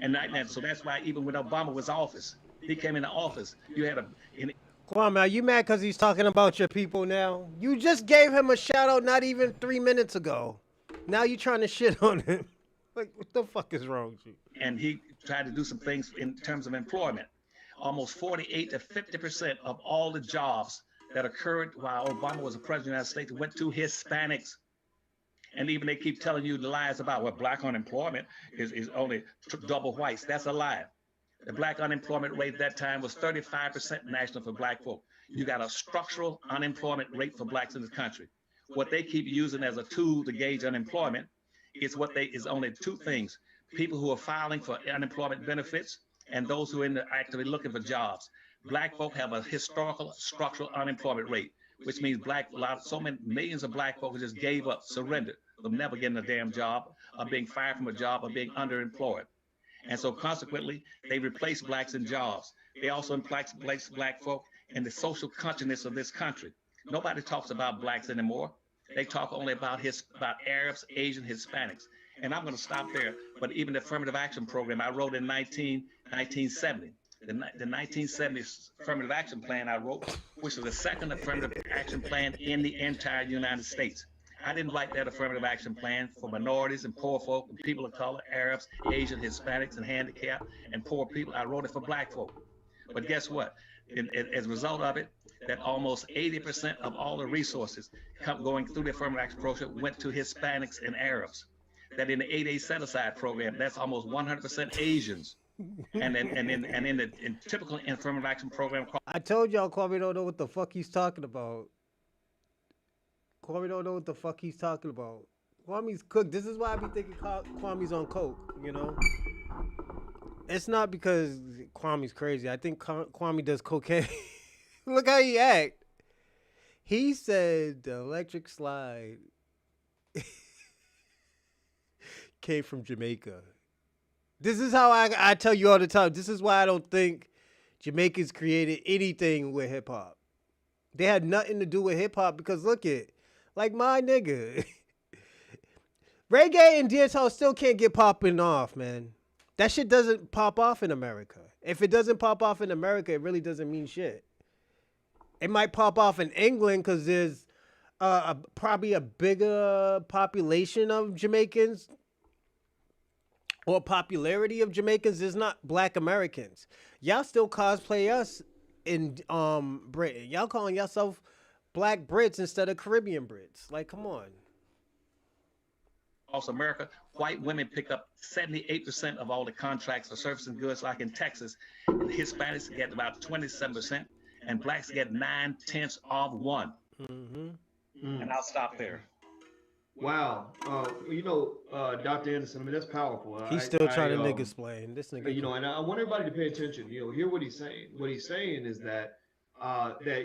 And so that's why even when Obama was office, he came into office, you had Kwame, are you mad because he's talking about your people now? You just gave him a shout out not even 3 minutes ago. Now you trying to shit on him. Like, what the fuck is wrong with you? And he tried to do some things in terms of employment. Almost 48 to 50% of all the jobs that occurred while Obama was the president of the United States went to Hispanics. And even they keep telling you the lies about what black unemployment is only double whites. That's a lie. The black unemployment rate at that time was 35% national for black folk. You got a structural unemployment rate for blacks in this country. What they keep using as a tool to gauge unemployment is only two things: people who are filing for unemployment benefits and those who are actively looking for jobs. Black folk have a historical structural unemployment rate, which means so many millions of black folk just gave up, surrendered from never getting a damn job, or being fired from a job, or being underemployed. And so consequently, they replace blacks in jobs. They also replace black folk in the social consciousness of this country. Nobody talks about blacks anymore. They talk only about Arabs, Asian, Hispanics. And I'm going to stop there. But even the affirmative action program I wrote in 1970, the 1970 affirmative action plan I wrote, which was the second affirmative action plan in the entire United States. I didn't write that affirmative action plan for minorities and poor folk and people of color, Arabs, Asian, Hispanics, and handicapped and poor people. I wrote it for black folk. But guess what? As a result of it, that almost 80% of all the resources going through the affirmative action program went to Hispanics and Arabs. That in the 8A set-aside program, that's almost 100% Asians. And in the typical affirmative action program. I told y'all Kwame don't know what the fuck he's talking about. Kwame don't know what the fuck he's talking about. Kwame's cooked. This is why I be thinking Kwame's on coke, you know? It's not because Kwame's crazy. I think Kwame does cocaine. Look how he act. He said the electric slide came from Jamaica. This is how I tell you all the time. This is why I don't think Jamaicans created anything with hip hop. They had nothing to do with hip hop because look at, like my nigga. Reggae and dancehall still can't get popping off, man. That shit doesn't pop off in America. If it doesn't pop off in America, it really doesn't mean shit. It might pop off in England because there's probably a bigger population of Jamaicans or popularity of Jamaicans. There's not black Americans. Y'all still cosplay us in Britain. Y'all calling yourself black Brits instead of Caribbean Brits. Like, come on. Across America, white women pick up 78% of all the contracts for services and goods, like in Texas. And Hispanics get about 27%, and blacks get 9/10 of one. Mm-hmm. And I'll stop there. Wow. Dr. Anderson, I mean, that's powerful. He's still trying to nigga explain. This nigga. And I want everybody to pay attention. Hear what he's saying. What he's saying is that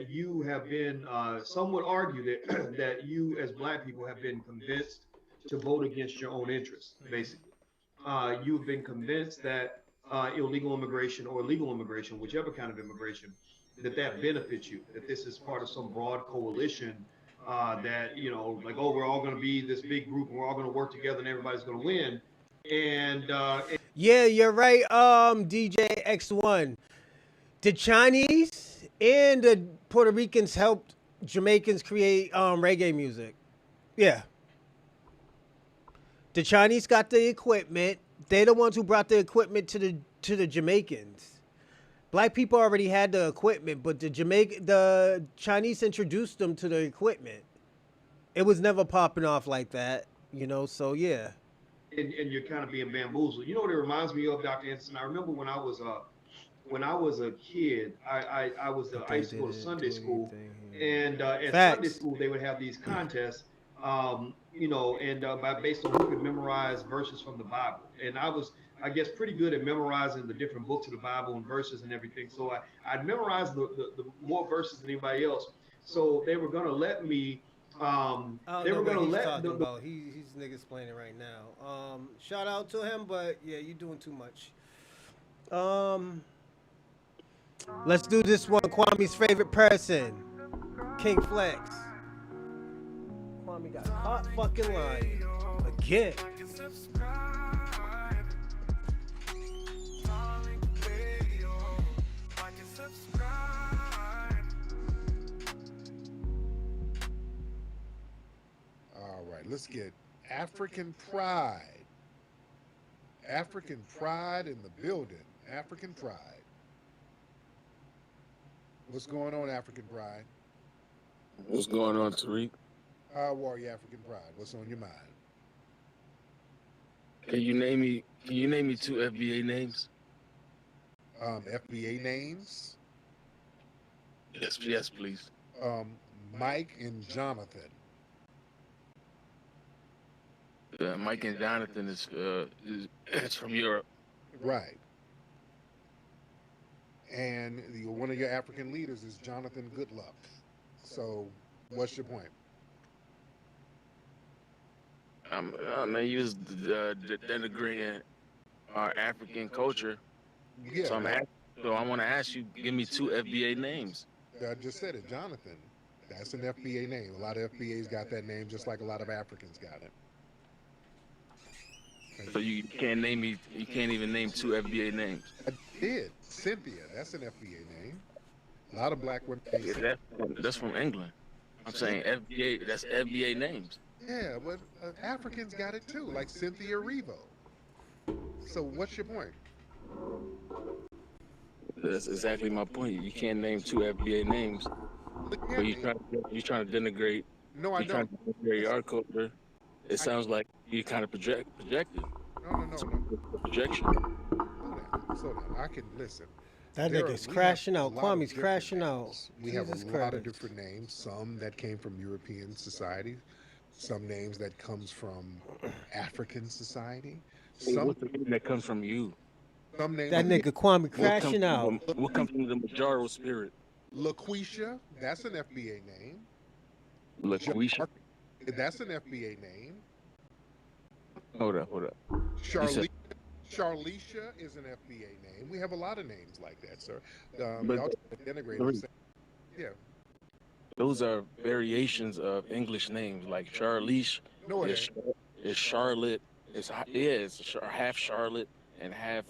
you have been, some would argue that that you as black people have been convinced to vote against your own interests, basically. You've been convinced that illegal immigration or legal immigration, whichever kind of immigration, that benefits you, that this is part of some broad coalition, that, like, oh, we're all going to be this big group and we're all going to work together and everybody's going to win. Yeah, you're right. DJ X1. The Chinese and the Puerto Ricans helped Jamaicans create reggae music. Yeah. The Chinese got the equipment. They're the ones who brought the equipment to the Jamaicans. Black people already had the equipment, but the Chinese introduced them to the equipment. It was never popping off like that, so yeah. And you're kind of being bamboozled. You know what it reminds me of, Dr. Anderson? I remember when I was a kid, I used to go to Sunday school, and at Sunday school they would have these contests, based on who could memorize verses from the Bible. And I was, I guess, pretty good at memorizing the different books of the Bible and verses and everything. So I'd memorized the more verses than anybody else. So they were gonna let me. They were gonna let he's nigga explaining right now. Shout out to him, but yeah, you doing too much. Let's do this one. Kwame's favorite person, King Flex. Kwame got caught fucking lying again. All right, let's get African pride. African pride in the building. African pride. What's going on, African pride? What's going on, Tariq? How are you, African pride? What's on your mind? Can you name me two FBA names? FBA names? Yes, please. Mike and Jonathan. Mike and Jonathan is from Europe. Right. And one of your African leaders is Jonathan Goodluck. So, what's your point? Man, you was denigrating our African culture. Yeah. So I want to ask you, give me two FBA names. I just said it, Jonathan. That's an FBA name. A lot of FBAs got that name, just like a lot of Africans got it. So you can't name me. You can't even name two FBA names. I did. Cynthia. That's an FBA name. A lot of black women. Yeah, that's from England. I'm saying FBA. That's FBA names. Yeah, but Africans got it too, like Cynthia Erivo. So what's your point? That's exactly my point. You can't name two FBA names. But you trying to denigrate. No, I don't. Trying to denigrate our culture. It sounds like you kind of projected. No. Projection. Slow down. I can listen. That nigga's crashing out. Kwame's crashing out. We have a lot of different names. Some that came from European society. Some names that comes from African society. What's the name that comes from you? Some names. That nigga Kwame crashing out. What comes from the Majaro spirit? LaQuisha. That's an FBA name. LaQuisha. That's an FBA name. Hold up. Charlicia is an FBA name. We have a lot of names like that, sir. Yeah. Those are variations of English names, like Charlize. No, is Charlotte. It's half Charlotte and half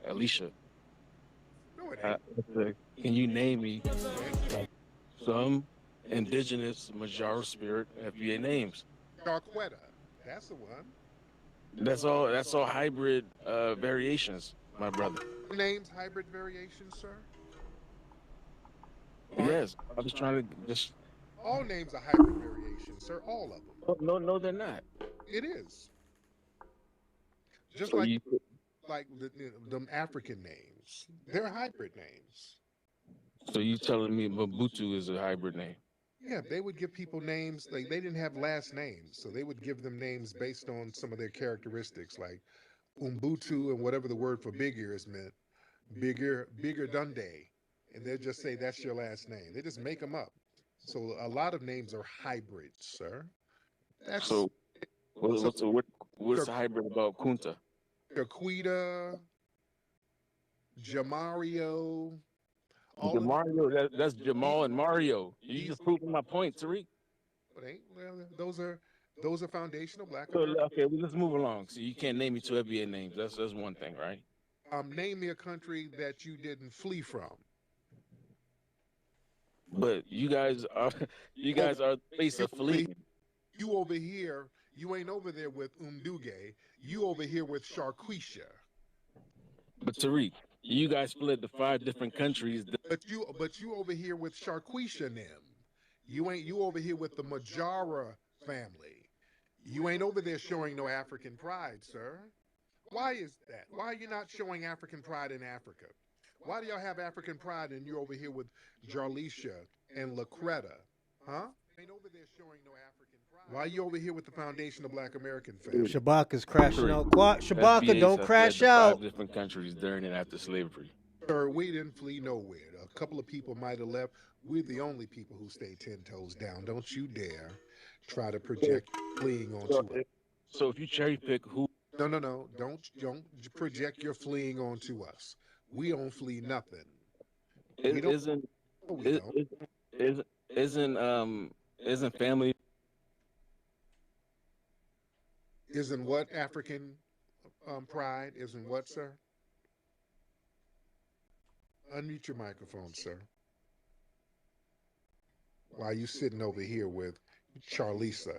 Alicia. No, it ain't. Can you name me some indigenous Majaro spirit FBA names? Darquetta. That's the one. That's all hybrid variations, my brother. Names hybrid variations, sir? Yes, I was trying to just. All names are hybrid variations, sir. All of them. No, they're not. It is. Just so like them African names, they're hybrid names. So you telling me Mobutu is a hybrid name? Yeah, they would give people names like they didn't have last names, so they would give them names based on some of their characteristics, like Umbutu and whatever the word for big ears meant, bigger Dundee, and they'll just say that's your last name. They just make them up. So a lot of names are hybrids, sir. That's So so what's the hybrid about Kunta? Jaquita, Jamario, all of Mario, that's these. Jamal and Mario. You These just proving my point, Tariq. ain't well, those are foundational Black So, American. okay, well, let's move along. So you can't name me two NBA names. That's one thing, right? Name me a country that you didn't flee from. But you guys are you Oh, guys are the face you of fleeing. you over here, you ain't over there with Umduge. You over here with Sharquisha. But Tariq, you guys split the five different countries. But you over here with Sharquisha and them. You over here with the Majara family. You ain't over there showing no African pride, sir. Why is that? Why are you not showing African pride in Africa? Why do y'all have African pride and you're over here with Jarlisha and Lacreta? Huh? Ain't over there showing no African pride. Why are you over here with the Foundation of Black American family? Shabaka's crashing Tariq, out. Shabaka, FBAs don't have fled crash to five out. different countries during and after slavery. Sir, we didn't flee nowhere. A couple of people might have left. We're the only people who stay 10 toes down. Don't you dare try to project fleeing onto us. So if you cherry pick who No, no, no. Don't project your fleeing onto us. We don't flee nothing. We don't. isn't No, we is, don't. is, isn't family Isn't what African pride? Isn't what, sir? Unmute your microphone, sir. Why are you sitting over here with Charlisa?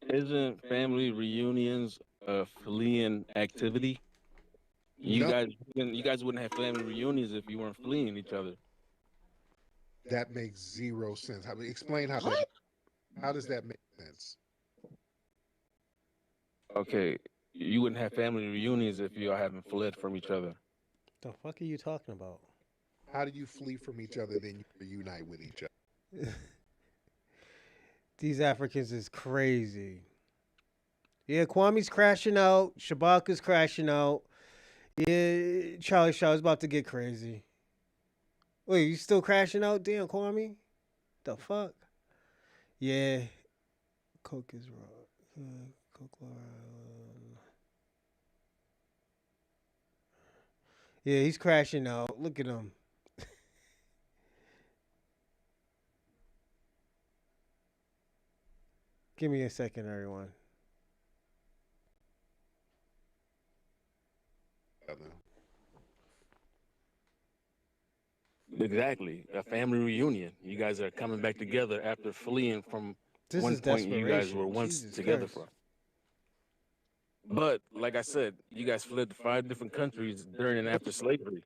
isn't family reunions a fleeing activity? No, You guys wouldn't have family reunions if you weren't fleeing each other. that makes zero sense. Explain how that. How does that make sense? Okay, you wouldn't have family reunions if you all haven't fled from each other. The fuck are you talking about? How do you flee from each other, then you reunite with each other? These Africans is crazy. Yeah, Kwame's crashing out. Shabaka's crashing out. Yeah, Charlie Shaw's about to get crazy. Wait, you still crashing out? Damn, Kwame? The fuck? Yeah. Coke is raw. Coke Yeah, he's crashing out. Look at him. Give me a second, everyone. Exactly, a family reunion. You guys are coming back together after fleeing from This one is point you guys were desperation. once Jesus together Christ. from. But like I said, you guys fled to five different countries during and after slavery.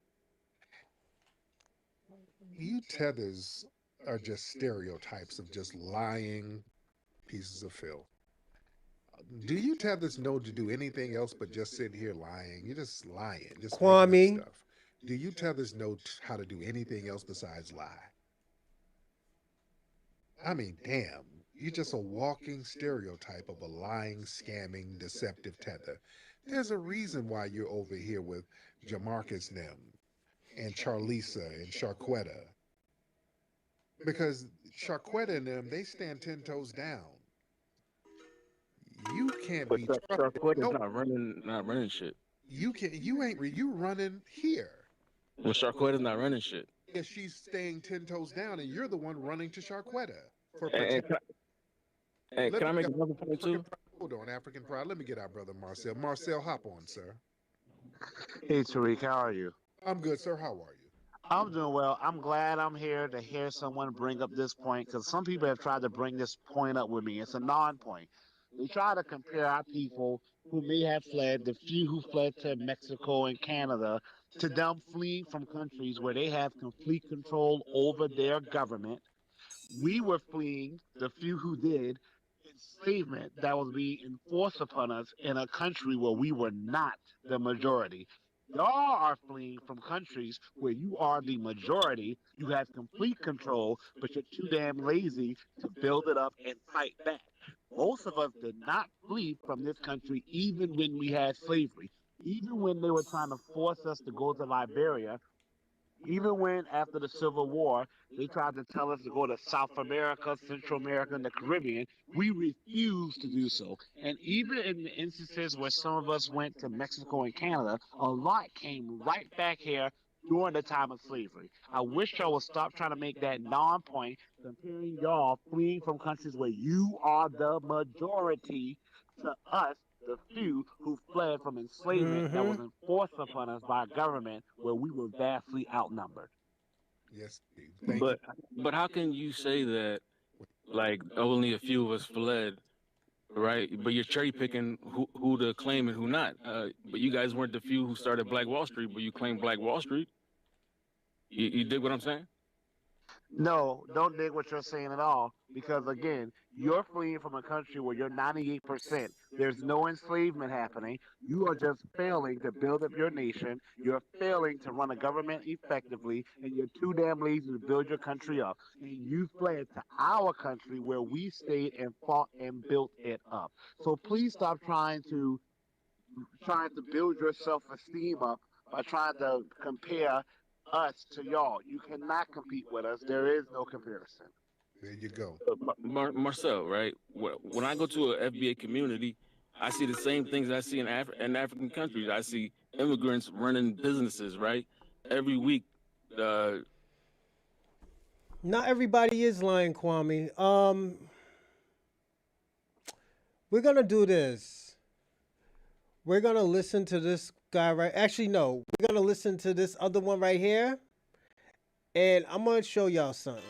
You tethers are just stereotypes of just lying pieces of filth. Do you tethers know to do anything else but just sit here lying? You're just lying, just making up Kwame. stuff. Do you tethers know how to do anything else besides lie? I mean, damn. You're just a walking stereotype of a lying, scamming, deceptive tether. There's a reason why you're over here with Jamarcus them and Charlisa and Sharquetta. Because Sharquetta and them, they stand 10 toes down. You can't But be trusted. Sharquette is No, not running shit. you running here. Well, Sharquette is not running shit. Yeah, she's staying 10 toes down, and you're the one running to Sharquetta for And, and, protection. can, and Let can me I make get another point too? hold on, African pride. Let me get our brother Marcel. Marcel, hop on, sir. Hey Tariq, how are you? I'm good, sir. How are you? I'm doing well. I'm glad I'm here to hear someone bring up this point because some people have tried to bring this point up with me. It's a non-point. They try to compare our people who may have fled, the few who fled to Mexico and Canada, to them fleeing from countries where they have complete control over their government. We were fleeing, the few who did, enslavement that was being enforced upon us in a country where we were not the majority. Y'all are fleeing from countries where you are the majority. You have complete control, but you're too damn lazy to build it up and fight back. Most of us did not flee from this country even when we had slavery. Even when they were trying to force us to go to Liberia, even when after the Civil War they tried to tell us to go to South America, Central America, and the Caribbean, we refused to do so. And even in the instances where some of us went to Mexico and Canada, a lot came right back here during the time of slavery. I wish y'all would stop trying to make that non-point, comparing y'all fleeing from countries where you are the majority to us, the few who fled from enslavement that was enforced upon us by a government where we were vastly outnumbered. Yes, Steve. Thank you. But how can you say that like only a few of us fled, right? But you're cherry picking who to claim and who not. But you guys weren't the few who started Black Wall Street, but you claim Black Wall Street. You dig what I'm saying? No, don't dig what you're saying at all. Because again, you're fleeing from a country where you're 98%. There's no enslavement happening. You are just failing to build up your nation. You're failing to run a government effectively, and you're too damn lazy to build your country up. And you fled to our country where we stayed and fought and built it up. So please stop trying to build your self-esteem up by trying to compare us to y'all. You cannot compete with us. There is no comparison. There you go. Marcel, right? When I go to a FBA community, I see the same things I see in African countries. I see immigrants running businesses, right? Every week, uh, Not everybody is lying, Kwame. We're gonna do this. We're gonna listen to this guy right. Actually, no. We're gonna listen to this other one right here, and I'm gonna show y'all something.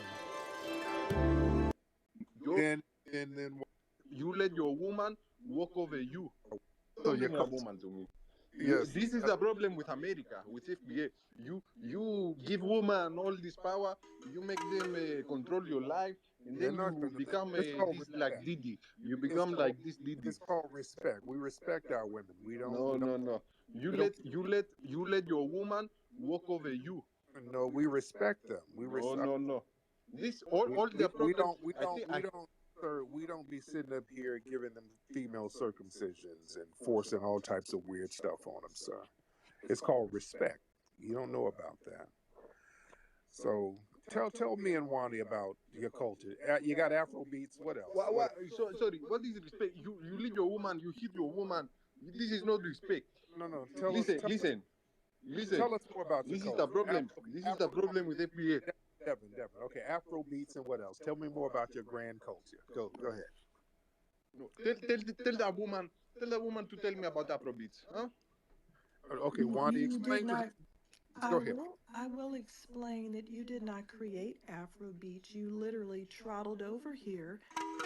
And then You let your woman walk over you. So Don't you bring a come. woman to me. Yes. This is the problem with America, with FBA. You give women all this power, you make them control your life, and They're then not. you become It's called this like respect. Didi. You It's become called. like this Didi. It's called respect. We respect our women. We don't. No, We don't. no, no. You We don't. let your woman walk over you. No, we respect them. We No, respect. no, no. This all We, the we problem. don't. We I don't. think We don't. Sir, we don't be sitting up here giving them female circumcisions and forcing all types of weird stuff on them, sir. It's called respect. You don't know about that. So tell me and Wani about your culture. You got Afro beats. What else? What? sorry. What is respect? You leave your woman. You hit your woman. This is not respect. No. Tell us. Listen, listen, listen. Tell us more about your This is culture. the problem. This is the problem with FBA. Devin. Okay, Afro beats and what else? Tell me more about your grand culture. Go ahead. No, tell the woman to tell me about Afrobeats, huh? Okay, Wani, You did explain to not. them. Go ahead. I will explain that you did not create Afrobeats. You literally trottled over here,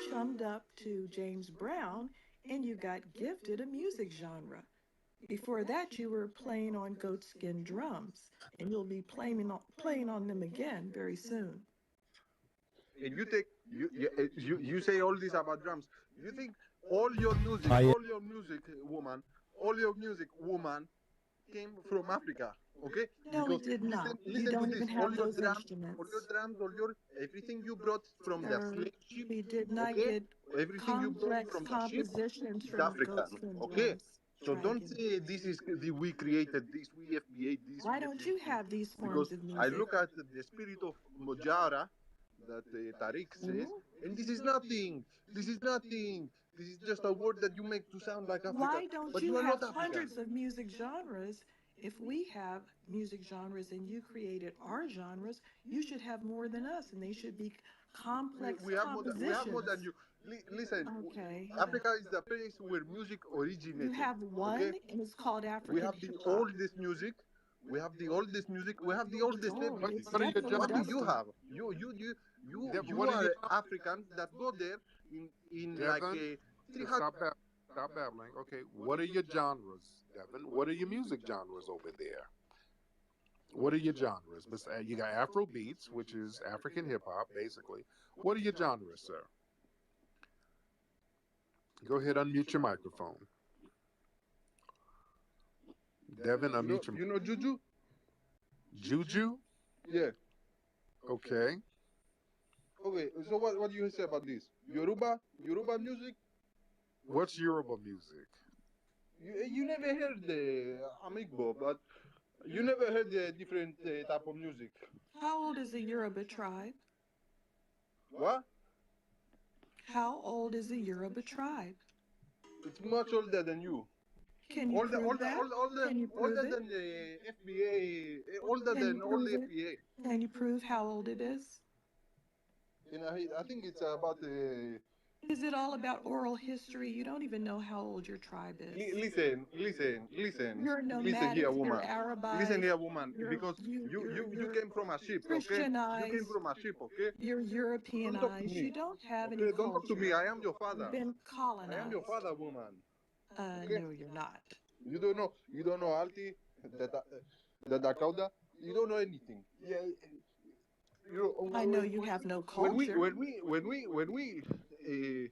chummed up to James Brown, and you got gifted a music genre. Before that, you were playing on goatskin drums, and you'll be playing on them again very soon. And you say all this about drums. You think all your music, woman, all your music, woman, came from Africa, okay? No, Because it did not. You listen to don't this. even have those instruments. All your everything you brought from the Sir, slave ship, we did not okay? get Everything you brought complex from the ship compositions is from African, goatskin okay? drums, So don't dragon. say this is we created this, we FBA this, Why we don't FBA you this, have these because forms of I music? look at the spirit of Mojara that Tariq says, and this is nothing. This is nothing. This is just a word that you make to sound like African, Why don't but you you are have not African. hundreds of music genres? If we have music genres and you created our genres, you should have more than us, and they should be complex We have more than compositions. you. Listen, Okay. Africa is the place where music You originated. have Okay, one, and it's called we African have the hip hop. oldest music. We have the oldest music. We have the oldest Oh, everything. it's What are your definitely What do genres? you dusty. have? Devin, You what are your are Africans that go there in like Devin? a 300. Stop babbling. Okay, what are your genres, Devin? What are your music genres over there? What are your genres? You got Afro beats, which is African hip hop, basically. What are your genres, sir? Go ahead, unmute your microphone. Devin, You know, unmute your you know Juju? Juju. Yeah. Okay. Okay. So what do you say about this? Yoruba music. What's Yoruba music? You never heard the Amigbo, but you never heard the different type of music. How old is the Yoruba tribe? What? How old is the Yoruba tribe? It's much older than you. Can you prove that? Can you prove Older it? than the FBA, older Can you than all prove the it? FBA. Can you prove how old it is? I think it's about Is it all about oral history? You don't even know how old your tribe is. listen You're here, nomadic, you're woman. Listen Arabized, here, woman. you're Because you you you're came from a ship, okay? You came Christianized, from a ship, okay? you're Don't talk to Europeanized. me, You don't have any okay? Don't talk to me. culture. I am your You've father. been I am your colonized. father, woman. Okay? No, you're not. You don't know. You don't know Alti, the Dakota. You don't know anything. Yeah. You know, I know you have no when we culture. when we when we when we uh,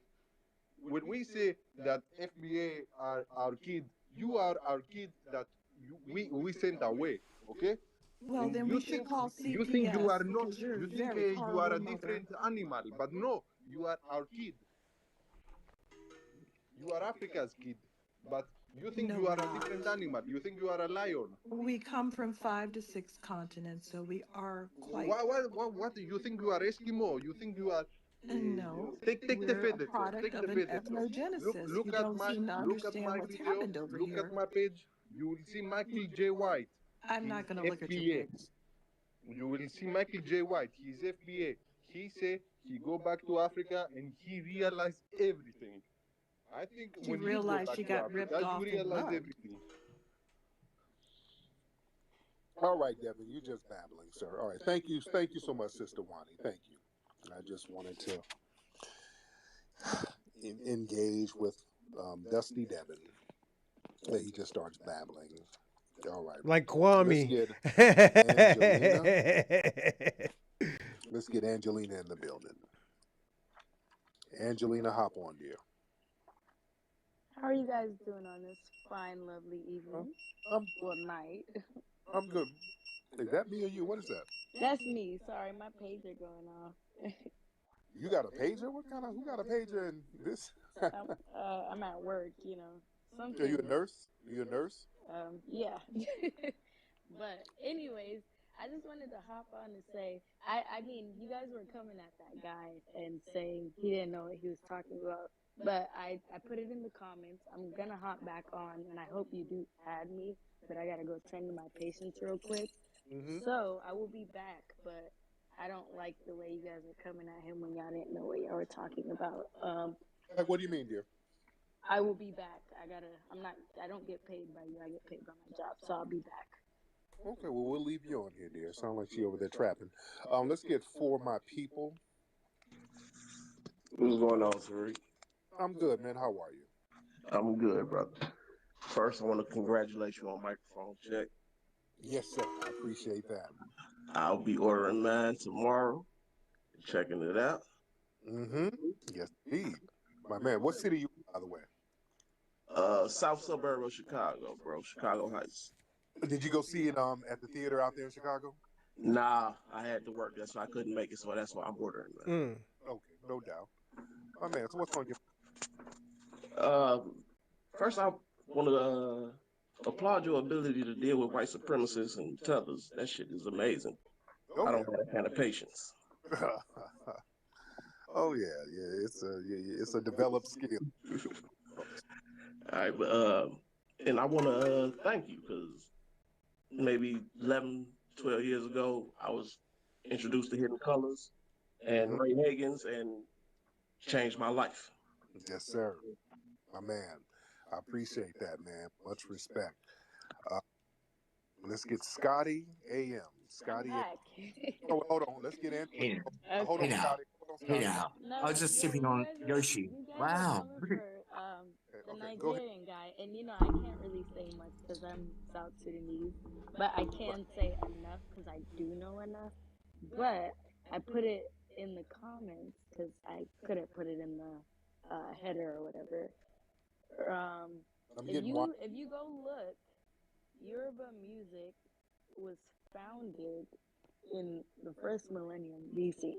when we say that FBA are our kid, you are our kid that we sent away, okay? Well, And then we should call you think you are CPS not, because you're a you think very you are horrible a mother. different animal, but no, you are our kid. You are Africa's kid, but you think No, you we're are a not. different animal. You think you are a lion. We come from 5 to 6 continents, so we are quite. What? You think you are Eskimo? You think you are? No, Take the we're a predator. product Take of the an predator. ethnogenesis. You Look at don't seem to understand my what's video. happened over Look at here. my page. You will see Michael J. White. I'm He's not going to look at your FBA. page. You will see Michael J. White. He's FBA. He say he go back to Africa and he realized everything. I think She when you go realized back she to got ripped Africa, you off and realize mugged. everything. All right, Devin, you're just babbling, sir. All right, thank you so much, Sister Wani. Thank you. I just wanted to engage with Dusty Devin. That he just starts babbling. All right, Like let's Kwame. get Angelina. Let's get Angelina in the building. Angelina, hop on, dear. How are you guys doing on this fine, lovely evening? Well, night. I'm good. Is that me or you? What is that? That's me. Sorry, my pager going off. You got a pager? What kind of? Who got a pager in this? I'm at work, you know. Are you a nurse? Are you a nurse? Yeah. But anyways, I just wanted to hop on and say, I mean, you guys were coming at that guy and saying he didn't know what he was talking about. But I put it in the comments. I'm going to hop back on, and I hope you do add me, but I got to go tend to my patients real quick. Mm-hmm. So I will be back, but I don't like the way you guys are coming at him when y'all didn't know what y'all were talking about. Like, what do you mean, dear? I will be back. I don't get paid by you. I get paid by my job, so I'll be back. Okay, well, we'll leave you on here, dear. Sound like she over there trapping. Let's get For My People. What's going on, Tariq? I'm good, man. How are you? I'm good, brother. First, I want to congratulate you on microphone check. Yes, sir. I appreciate that. I'll be ordering mine tomorrow, checking it out. Mm-hmm. Yes, indeed. My man, what city you in, by the way? South suburb of Chicago, bro. Chicago Heights. Did you go see it at the theater out there in Chicago? Nah, I had to work. That's why I couldn't make it. So that's why I'm ordering, man. Okay, no doubt. My man, so what's on your? First, I want to applaud your ability to deal with white supremacists and tethers. That shit is amazing. Oh, I don't have that kind of patience. Oh yeah. It's a developed skill. All right, but and I want to thank you because maybe 11, 12 years ago, I was introduced to Hidden Colors and Ray Higgins and changed my life. Yes, sir. My man. I appreciate that, man. Much respect. Let's get Scotty AM. Scotty AM. Oh, hold on. Let's get in. Hey, Hold on, hey now. Scotty. Hold on, Hey Scotty. now. I was just sipping on Yoshi. Wow. The Nigerian guy, and I can't really say much because I'm South Sudanese, but I can say enough because I do know enough. But I put it in the comments because I couldn't put it in the header or whatever. If you go look, Yoruba music was founded in the first millennium BC.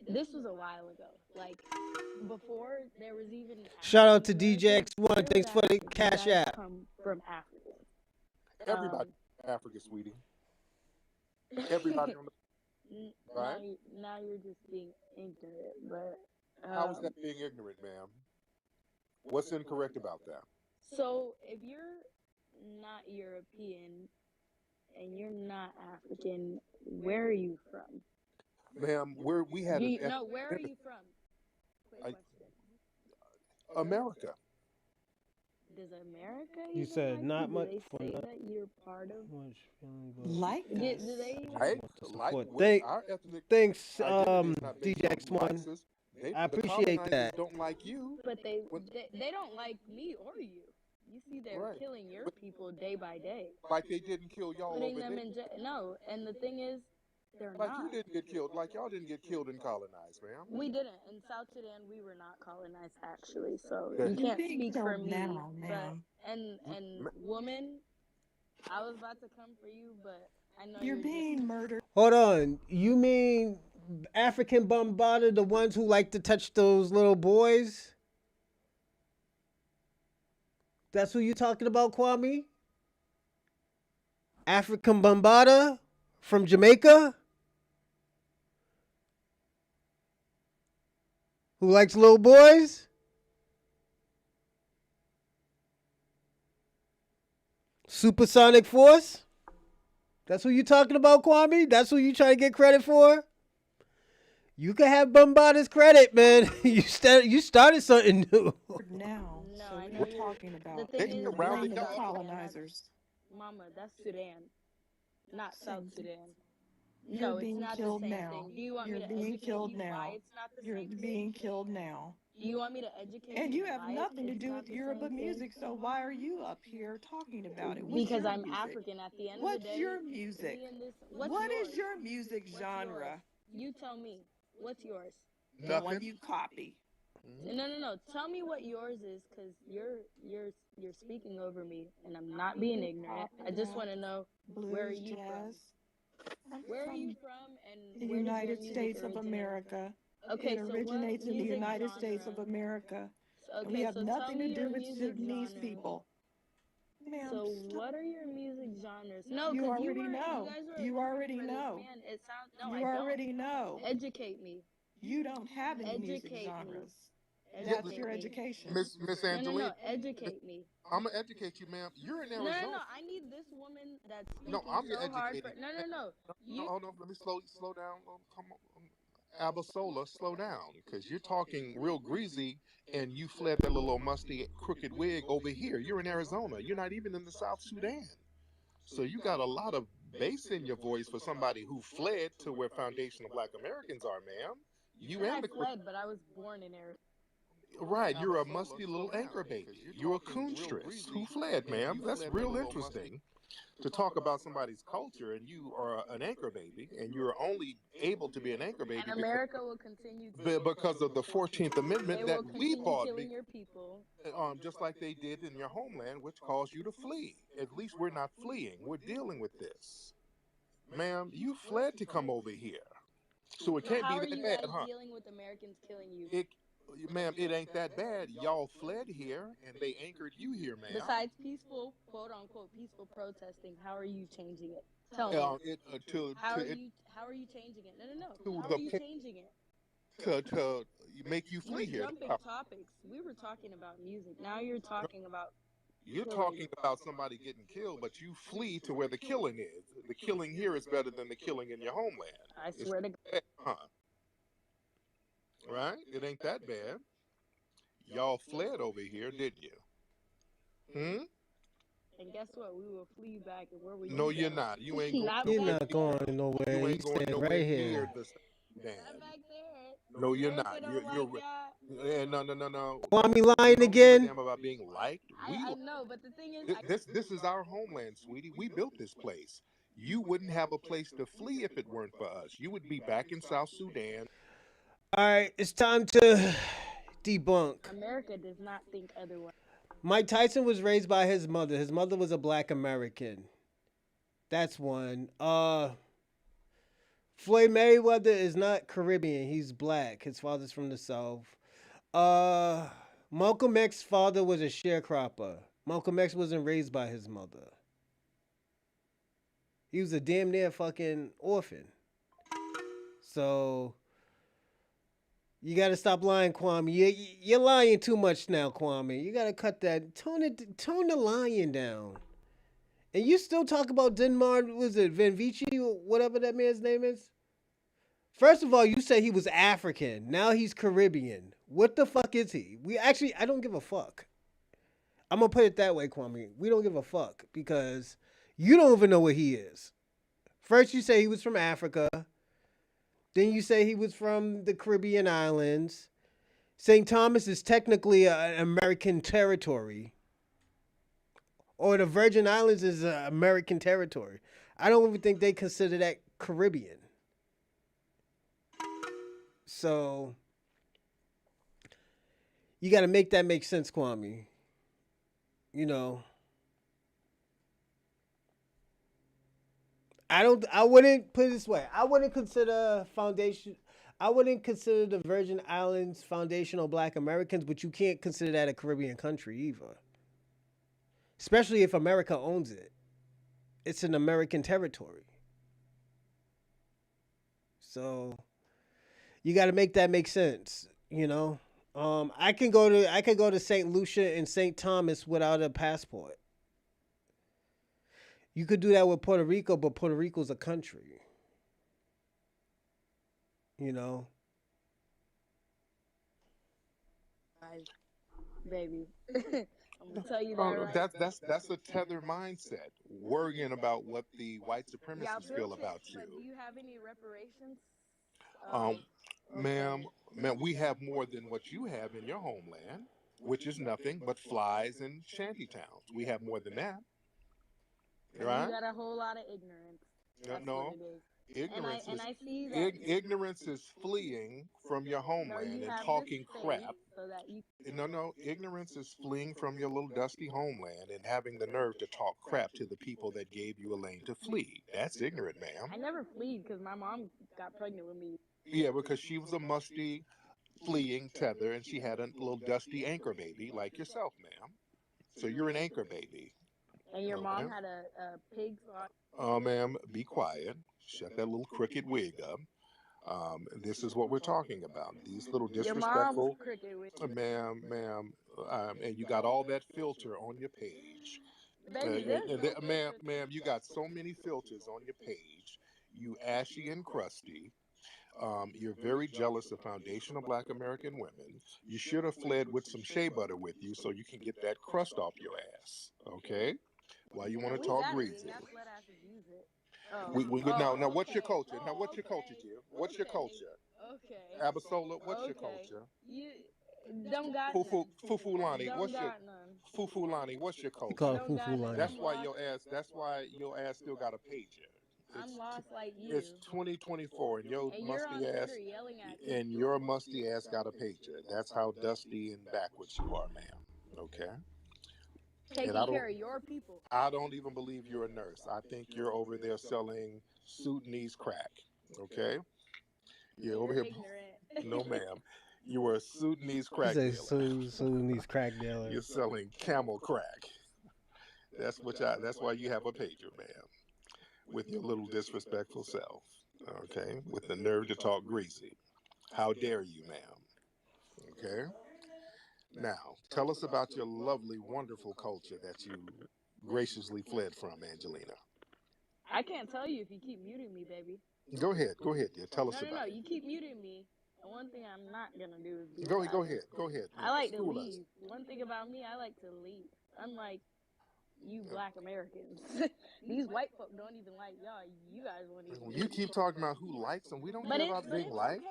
This was a while ago. Like before there was even Shout out to African DJ Americans. X1. Knew Thanks for that the you cash guys app. come from Africa. Everybody Africa, sweetie. Everybody on the right. Now you're just being ignorant, but How is that being ignorant, ma'am? What's incorrect about that? so if you're not European and you're not African, where are you from? Ma'am, we had No, where are you from? Quick question. America. Does America You even said like not you? much Do for they say not that you're part of? much feeling, but Like Do us. they Right? Like support. with our ethnic Thanks, identity is not based DJ on who likes X1. us. I The appreciate colonizers that. don't like you. But they don't like me or you. You see, they're Right. killing your people day by day, Like they didn't kill y'all putting over them there. in jail. No, and the thing is, they're Like you not. didn't get killed. Like y'all didn't get killed and colonized, ma'am. We didn't. In South Sudan, we were not colonized actually, so Okay. you You're can't being speak for killed me. now, But ma'am. and woman, I was about to come for you, but I know You're you're just being murdered. Hold on. You mean African Bombada, the ones who like to touch those little boys? That's who you talking about, Kwame? African Bombada from Jamaica? Who likes little boys? Supersonic Force? That's who you talking about, Kwame? That's who you trying to get credit for? You can have Bombada's credit, man. You started something new. Now, no. so I what are know you you're. talking The about? thing They And is, you're you're rounded blaming talking the y'all about up. Sudan. colonizers. Mama, that's Sudan, not South Same. Sudan. You're No, it's being not the killed same now. thing. Do you want me You're to being educate killed you why now. it's not the You're same thing? being killed now. Do you want me to educate And you you have why nothing to it's do not with the Yoruba same thing? music, so why are you up here talking about it? What's Because your I'm music? African. At the end of the What's day, your music? me and this. What's What yours? is your music What's yours? genre? You tell me. What's yours? The one Nothing. you copy. No. Tell me what yours is, cause you're speaking over me, and I'm not being ignorant. Pop, I just rap, want to know where are blues, you from? jazz. I'm Where are you from from, and the where does your United music States of originate America. from? It Okay, so what originates in the music United States genre? of America. And we Okay, have so tell nothing to me your do with music Sudanese genres. people. Ma'am, So stop. what are your music genres? No, You cause already you know. guys were You coming already for this know. man. It sounds no, I You don't. already know. Educate me. You don't have any music Educate me. genres. Yeah, That's Educate your me. education. Miss No. Angelina, Educate me. I'm gonna educate you, ma'am. You're in No. Arizona. I need this woman that's No, speaking I'm your so hard for. educating. No. No, You. hold on. Let me slow down. Come on, Abasola, slow down, because you're talking real greasy, and you fled that little musty, crooked wig over here. You're in Arizona. You're not even in the South Sudan. So you got a lot of bass in your voice for somebody who fled to where foundational Black Americans are, ma'am. You You said I and the fled, but I was born in Arizona. right, you're a musty little anchor baby. You're a coonstress who fled, ma'am. That's real interesting to talk about somebody's culture, and you are an anchor baby, and you're only able to be an anchor baby And because America will continue to. because of the 14th Amendment They that will we continue bought, killing your people. just like they did in your homeland, which caused you to flee. At least we're not fleeing. We're dealing with this. Ma'am, you fled to come over here. So it So can't how be are that you bad, guys huh? dealing with Americans killing you? It, ma'am, it ain't that bad. Y'all fled here and they anchored you here, ma'am. Besides peaceful, quote unquote, peaceful protesting, how are you changing it? Tell me. How are you changing it? No. To How the are you point changing it? to make you We're flee here. jumping topics. We were talking about music. Now you're talking about You're killing. talking about somebody getting killed, but you flee to where the killing is. The killing here is better than the killing in your homeland. I swear to God. Bad, huh? Right? It ain't that bad. Y'all fled over here, didn't you? Hmm? And guess what? We will flee back, and where will you No, go? you're not. You ain't going Not You're nowhere back not near. going nowhere. You You ain't going staying nowhere right near here. the Not Sudan. back there. No, you're America not. don't like y'all. Yeah, no. Kwame We lying don't give a again? damn about being liked. I know, but the thing is, This is our homeland, sweetie. We built this place. You wouldn't have a place to flee if it weren't for us. You would be back in South Sudan. All right, it's time to debunk. America does not think otherwise. Mike Tyson was raised by his mother. His mother was a black American. That's one. Floyd Mayweather is not Caribbean. He's black. His father's from the South. Uh, Malcolm X's father was a sharecropper. Malcolm X wasn't raised by his mother. He was a damn near fucking orphan. So you gotta stop lying, Kwame. You're lying too much now, Kwame. You gotta cut that. Tone the lying down. And you still talk about Denmark, was it Van Vici or whatever that man's name is? First of all, you say he was African. Now he's Caribbean. What the fuck is he? I don't give a fuck. I'm gonna put it that way, Kwame. We don't give a fuck because you don't even know what he is. First, you say he was from Africa. Then you say he was from the Caribbean islands. St. Thomas is technically an American territory. Or the Virgin Islands is an American territory. I don't even think they consider that Caribbean. So you got to make that make sense, Kwame. You know, I wouldn't put it this way. I wouldn't consider the Virgin Islands foundational black Americans, but you can't consider that a Caribbean country either. Especially if America owns it. It's an American territory. So you got to make that make sense, you know? I can go to St. Lucia and St. Thomas without a passport. You could do that with Puerto Rico, but Puerto Rico's a country. You know? Baby. I'm gonna tell you that right. That's a tether mindset, worrying about what the white supremacists feel about you. But do you have any reparations? Ma'am, we have more than what you have in your homeland, which is nothing but flies and shanty towns. We have more than that. Right? You got a whole lot of ignorance. That's no, what it is. ignorance and is I see that ignorance is fleeing from your homeland and talking crap. So that you No, ignorance is fleeing from your little dusty homeland and having the nerve to talk crap to the people that gave you a lane to flee. That's ignorant, ma'am. I never fled because my mom got pregnant with me. Yeah, because she was a musty, fleeing tether, and she had a little dusty anchor baby like yourself, ma'am. So you're an anchor baby. And your mom had a pig. Ma'am, be quiet. Shut that little crooked wig up. This is what we're talking about. These little disrespectful, ma'am, and you got all that filter on your page. Ma'am, you got so many filters on your page. You ashy and crusty. You're very jealous of foundational black American women. You should have fled with some shea butter with you so you can get that crust off your ass. Okay? Why you want to talk greasy? Now, what's your culture? Now, what's your culture, dear? What's your culture? Okay. Abasola, what's your culture? You don't got Fufulani, what's your Fufulani? What's your culture? Call it Fufulani. That's why your ass still got a pager. I'm lost like you. It's 2024, and your musty ass got a pager. That's how dusty and backwards you are, ma'am. Okay. Taking care of your people. I don't even believe you're a nurse. I think you're over there selling Sudanese crack. Okay. You're over here. No, ma'am. You were a Sudanese crack dealer. Sudanese crack dealer. You're selling camel crack. That's why you have a pager, ma'am. With your little disrespectful self. Okay. With the nerve to talk greasy. How dare you, ma'am? Okay. Now, tell us about your lovely, wonderful culture that you graciously fled from, Angelina. I can't tell you if you keep muting me, baby. Go ahead, dear. Tell us about it. No, you keep muting me. And one thing I'm not going to do is be Go ahead. I like to leave. One thing about me, I like to leave. Unlike you black Americans. These white folk don't even like y'all. You guys won't even. You keep talking about who likes them. We don't care about being liked.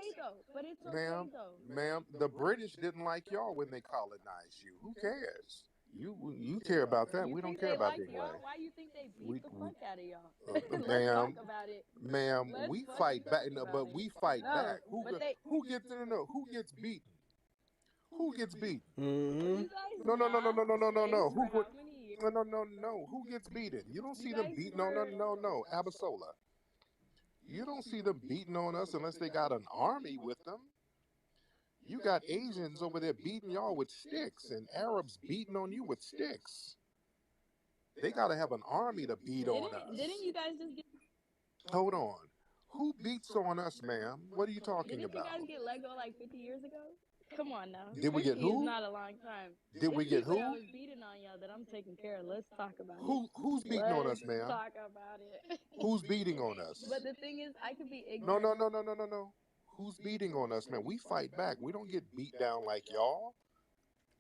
But it's okay, though. Ma'am, the British didn't like y'all when they colonized you. Who cares? You care about that. We don't care about being liked. Why you think they beat the fuck out of y'all? Let's talk about it. Ma'am, we fight back, but we fight back. Who gets beaten? Who gets beat? Mm-hmm. You guys No, no, no, no, laughed no, no, no, no, straight no. for Who would? how many years? No, no, no, no. Who gets beaten? You don't You see them guys beat. No, no, were. no, no. Abasola. You don't see them beating on us unless they got an army with them. You got Asians over there beating y'all with sticks and Arabs beating on you with sticks. They got to have an army to beat on Didn't us. you guys just get? Hold on. Who beats on us, ma'am? What are you talking Didn't you about? guys get let go like 50 years ago? Come on now. Did we get 50 is who? not a long time. Did we It's get people that who? was beating on y'all that I'm taking care of. Let's talk about it. Who's beating on Let's us, ma'am? talk about it. Who's beating on us? But the thing is, I could be No, ignorant. no, no, no, no, no, no. Who's beating on us, man? We fight back. We don't get beat down like y'all.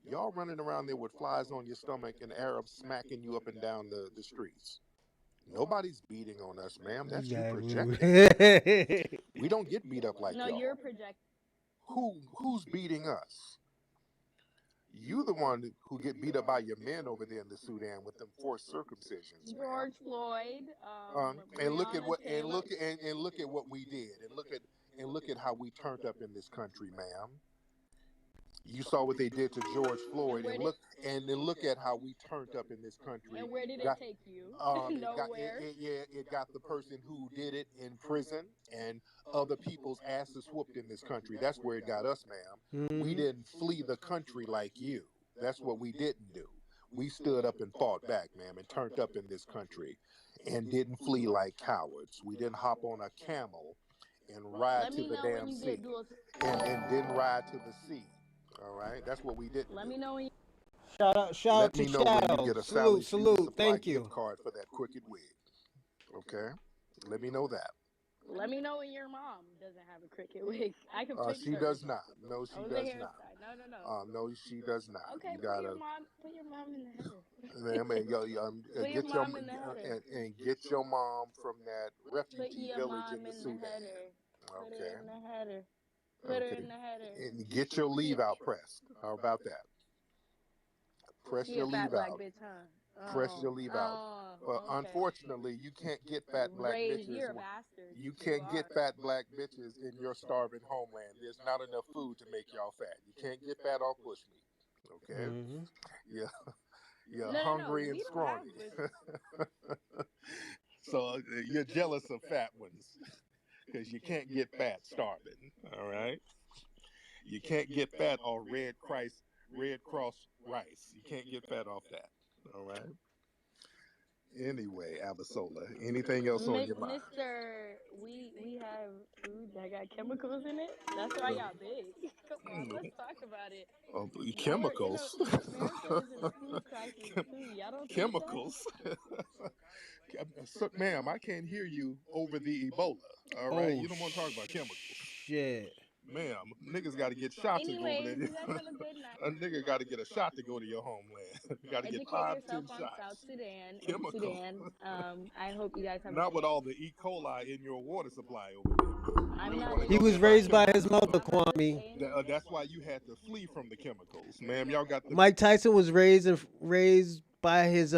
Y'all running around there with flies on your stomach and Arabs smacking you up and down the streets. Nobody's beating on us, ma'am. That's you projecting. We don't get beat up like No, y'all. you're projecting. Who's beating us? You the one who get beat up by your men over there in the Sudan with them forced circumcisions, man. George Floyd. And look at Breonna what Taylor. and look at what we did, and look at how we turned up in this country, ma'am. You saw what they did to George Floyd, and look at how we turned up in this country. And where did it take you? Nowhere. It got the person who did it in prison, and other people's asses whooped in this country. That's where it got us, ma'am. Mm-hmm. We didn't flee the country like you. That's what we didn't do. We stood up and fought back, ma'am, and turned up in this country, and didn't flee like cowards. We didn't hop on a camel and ride to the damn sea, and didn't ride to the sea. All right, that's what we didn't. Let me know when you. Shout out Let to me know when you Shadow. get a Sally's Beauty Salute. Supply Thank gift you. card for that crooked wig. Okay, let me know that. Let me know when your mom doesn't have a cricket wig. I can fix She her. does not. No, she Oh, does the not. hairstyle. No. No, she does not. Okay, You put gotta, your mom in the header. man, Put your get your mom in the header. and get your mom from that Put refugee your village mom in the in the Sudan. header. Put her Okay. in the header. Put her in the header. And get your leave out pressed. How about that? Press She your a fat leave black out. bitch, huh? Press your leave out. But Okay. unfortunately, you can't get fat black Raised, bitches. you're a bastard. You can't get fat black bitches in your starving homeland. There's not enough food to make y'all fat. You can't get fat off bushmeat. Okay? Mm-hmm. Yeah. You're No, hungry and we don't scrawny. have So you're jealous of fat ones because you can't get fat starving. All right? You can't get fat on Red Cross rice. You can't get fat off that. All right? Anyway, Abasola, anything else on your mind? Mr. We have food that got chemicals in it. That's why y'all big. Come on, let's talk about it. Oh, Chemicals. chemicals. America is in a food crisis too. Y'all don't think that? Chemicals. So, ma'am, I can't hear you over the Ebola. All right, you don't want to talk about chemicals. Shit. Ma'am, niggas got to get shot to go over Anyways, there. you guys have a good night. A nigga got to get a shot to go to your homeland. You got to get Educate 5, yourself 10 on shots. South Sudan and Chemical. Sudan. I hope you guys have. Not with all the E. coli in your water supply over there. I'm not. He was raised by his mother, Kwame. That's why you had to flee from the chemicals, ma'am. Y'all got the Mike Tyson was raised by his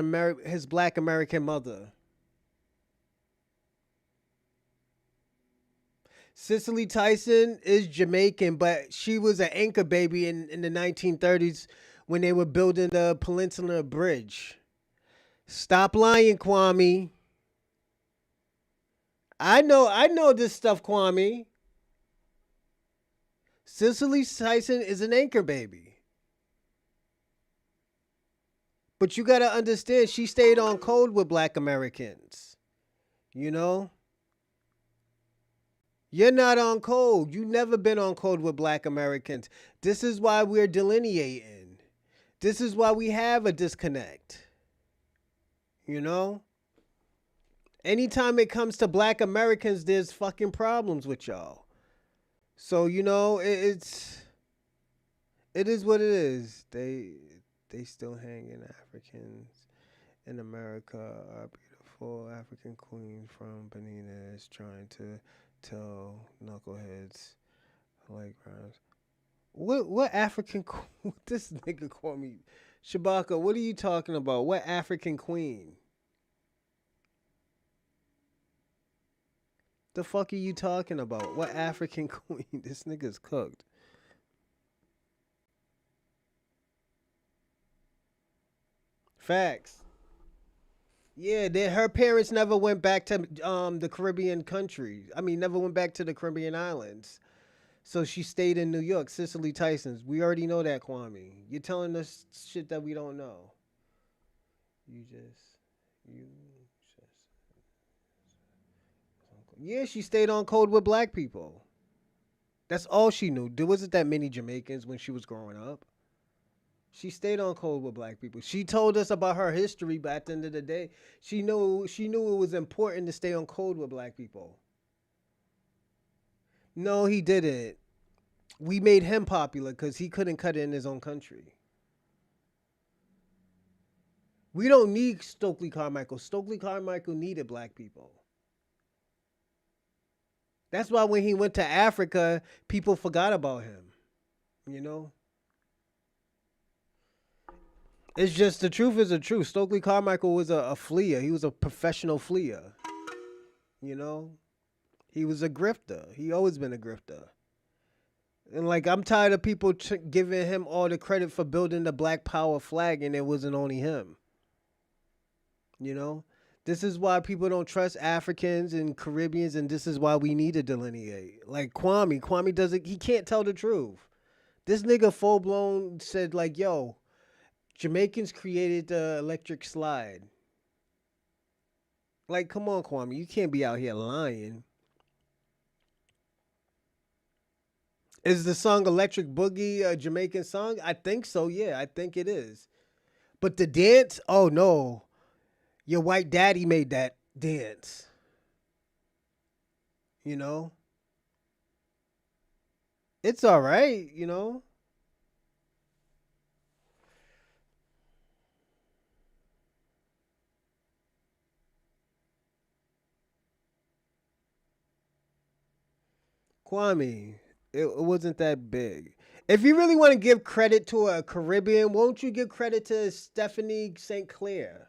black American mother. Cicely Tyson is Jamaican, but she was an anchor baby in the 1930s when they were building the Peninsula Bridge. Stop lying, Kwame. I know this stuff, Kwame. Cicely Tyson is an anchor baby. But you got to understand, she stayed on code with black Americans. You know? You're not on code. You never been on code with black Americans. This is why we're delineating. This is why we have a disconnect. You know? Anytime it comes to black Americans, there's fucking problems with y'all. So, you know, it is what it is. They still hanging. Africans in America are beautiful. African queen from Benin is trying to tell knuckleheads like rhymes. What African queen? This nigga called me Shabaka. What are you talking about? What African queen? The fuck are you talking about? What African queen? This nigga's cooked. Facts. Yeah, her parents never went back to the Caribbean countries. I mean, never went back to the Caribbean islands. So she stayed in New York. Cicely Tyson's. We already know that, Kwame. You're telling us shit that we don't know. You just. Yeah, she stayed on code with black people. That's all she knew. There wasn't that many Jamaicans when she was growing up. She stayed on code with black people. She told us about her history, but at the end of the day, she knew it was important to stay on code with black people. No, he didn't. We made him popular because he couldn't cut it in his own country. We don't need Stokely Carmichael. Stokely Carmichael needed black people. That's why when he went to Africa, people forgot about him. You know? It's just the truth is the truth. Stokely Carmichael was a fleer. He was a professional fleer. You know? He was a grifter. He always been a grifter. And like, I'm tired of people giving him all the credit for building the Black Power flag, and it wasn't only him. You know? This is why people don't trust Africans and Caribbeans, and this is why we need to delineate. Like Kwame doesn't, he can't tell the truth. This nigga full blown said like, yo, Jamaicans created the electric slide. Like, come on, Kwame, you can't be out here lying. Is the song Electric Boogie a Jamaican song? I think so, yeah, I think it is. But the dance, oh no. Your white daddy made that dance. You know? It's all right, you know? Kwame, it wasn't that big. If you really want to give credit to a Caribbean, won't you give credit to Stephanie St. Clair?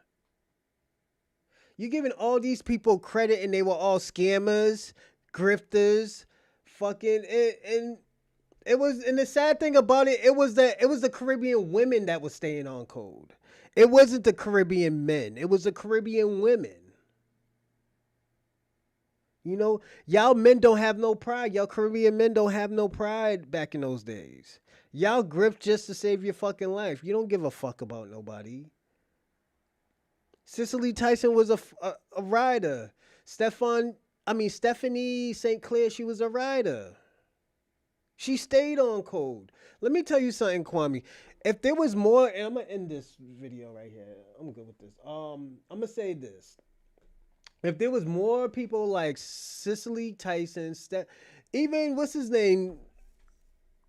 You're giving all these people credit and they were all scammers, grifters, fucking, and it was, and the sad thing about it, it was the Caribbean women that was staying on code. It wasn't the Caribbean men. It was the Caribbean women. You know, y'all men don't have no pride. Y'all Caribbean men don't have no pride back in those days. Y'all grift just to save your fucking life. You don't give a fuck about nobody. Cicely Tyson was a rider. Stephanie St. Clair, she was a rider. She stayed on code. Let me tell you something, Kwame. If there was more, and I'm gonna end this video right here. I'm good with this. I'm gonna say this. If there was more people like Cicely Tyson, even what's his name?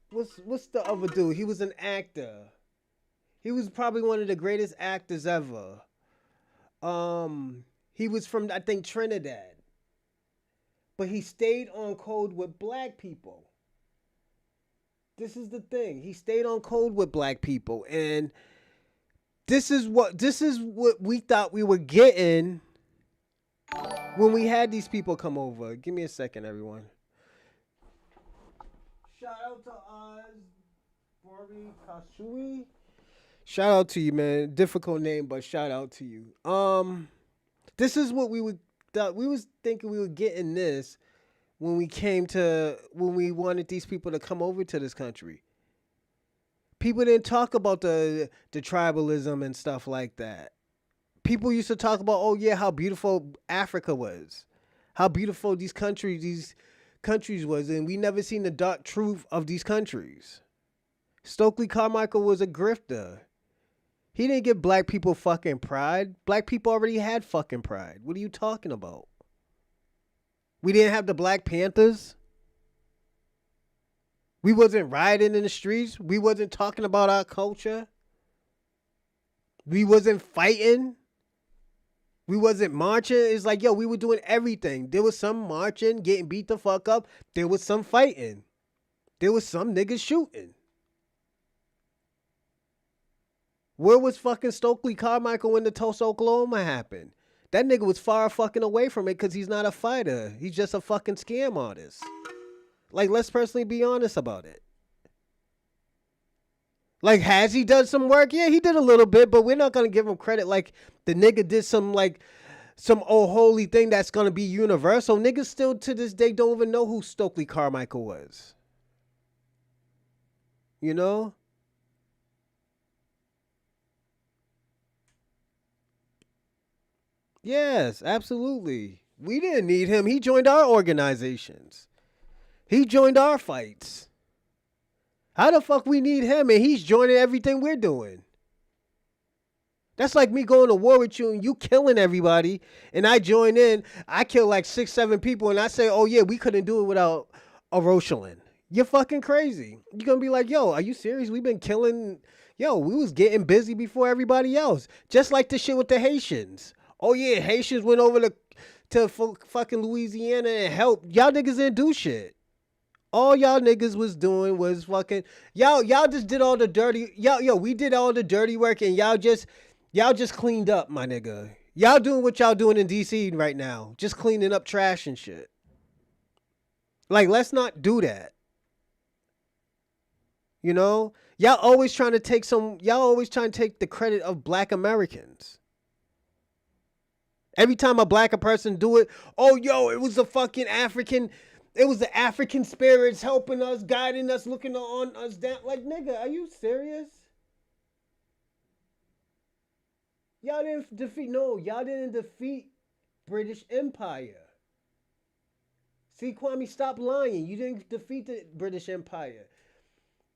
What's the other dude? He was an actor. He was probably one of the greatest actors ever. He was from, I think, Trinidad. But he stayed on code with black people. This is the thing. He stayed on code with black people, and this is what we thought we were getting when we had these people come over. Give me a second, everyone. Shout out to Bori Kashui. Shout out to you, man. Difficult name, but shout out to you. This is what we was thinking we were getting this when we wanted these people to come over to this country. People didn't talk about the tribalism and stuff like that. People used to talk about, oh yeah, how beautiful Africa was, how beautiful these countries was, and we never seen the dark truth of these countries. Stokely Carmichael was a grifter. He didn't give black people fucking pride. Black people already had fucking pride. What are you talking about? We didn't have the Black Panthers. We wasn't rioting in the streets. We wasn't talking about our culture. We wasn't fighting. We wasn't marching. It's like, yo, we were doing everything. There was some marching, getting beat the fuck up. There was some fighting. There was some niggas shooting. Where was fucking Stokely Carmichael when the Tulsa, Oklahoma happened? That nigga was far fucking away from it because he's not a fighter. He's just a fucking scam artist. Like, let's personally be honest about it. Like, has he done some work? Yeah, he did a little bit, but we're not gonna give him credit like the nigga did some old holy thing that's gonna be universal. Niggas still to this day don't even know who Stokely Carmichael was. You know? Yes, absolutely. We didn't need him. He joined our organizations. He joined our fights. How the fuck we need him and he's joining everything we're doing? That's like me going to war with you and you killing everybody and I join in. I kill like 6, 7 people and I say, oh yeah, we couldn't do it without a Rosalind. You're fucking crazy. You're going to be like, yo, are you serious? We've been killing. Yo, we was getting busy before everybody else. Just like the shit with the Haitians. Oh yeah, Haitians went over to fucking Louisiana and helped. Y'all niggas didn't do shit. All y'all niggas was doing was fucking y'all just did all the dirty we did all the dirty work and y'all just cleaned up, my nigga. Y'all doing what y'all doing in DC right now. Just cleaning up trash and shit. Like, let's not do that. You know? Y'all always trying to take the credit of black Americans. Every time a black person do it, oh yo, it was the African spirits helping us, guiding us, looking on us down. Like, nigga, are you serious? Y'all didn't defeat British Empire. See, Kwame, stop lying. You didn't defeat the British Empire.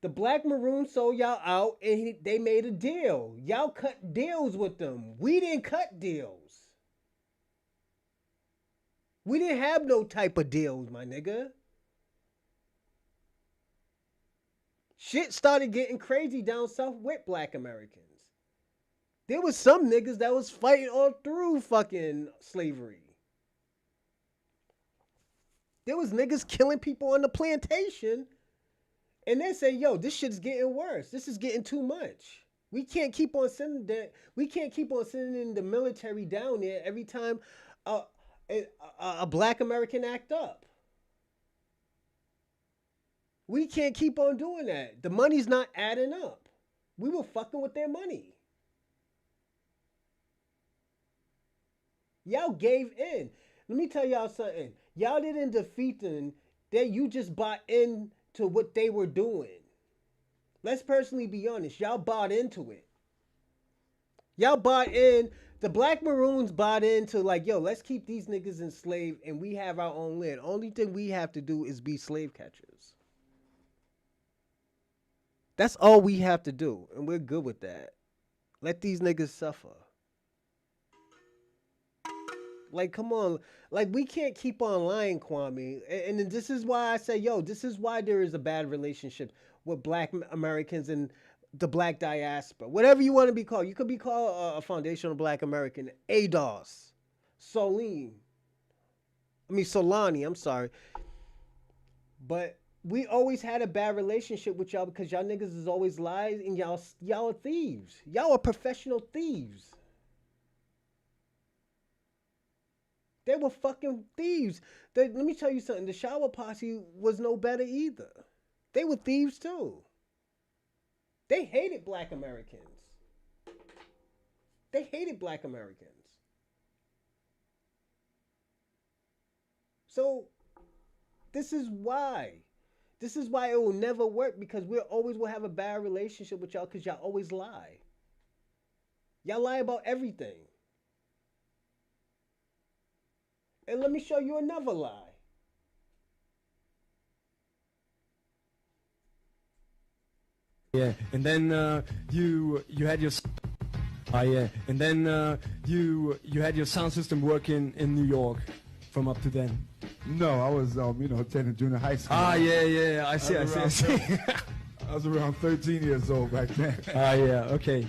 The Black Maroons sold y'all out and they made a deal. Y'all cut deals with them. We didn't cut deals. We didn't have no type of deals, my nigga. Shit started getting crazy down south with black Americans. There was some niggas that was fighting all through fucking slavery. There was niggas killing people on the plantation. And they say, yo, this shit's getting worse. This is getting too much. We can't keep on sending the military down there every time a black American act up. We can't keep on doing that. The money's not adding up. We were fucking with their money. Y'all gave in. Let me tell y'all something. Y'all didn't defeat them. You just bought into what they were doing. Let's personally be honest. Y'all bought into it. Y'all bought in. The Black Maroons bought into like, yo, let's keep these niggas enslaved and we have our own land. Only thing we have to do is be slave catchers. That's all we have to do. And we're good with that. Let these niggas suffer. Like, come on. Like, we can't keep on lying, Kwame. And this is why I say, yo, this is why there is a bad relationship with black Americans and the black diaspora. Whatever you want to be called. You could be called a foundational black American. ADOS. Solani, I'm sorry. But we always had a bad relationship with y'all because y'all niggas is always lies and y'all are thieves. Y'all are professional thieves. They were fucking thieves. Let me tell you something. The Shower Posse was no better either. They were thieves too. They hated black Americans. They hated black Americans. So, this is why. This is why it will never work because we always will have a bad relationship with y'all because y'all always lie. Y'all lie about everything. And let me show you another lie. Yeah, and then you had your and then you had your sound system working in New York from up to then. No, I was attending junior high school. Yeah, I see. I was around 13 years old back then. Yeah, okay.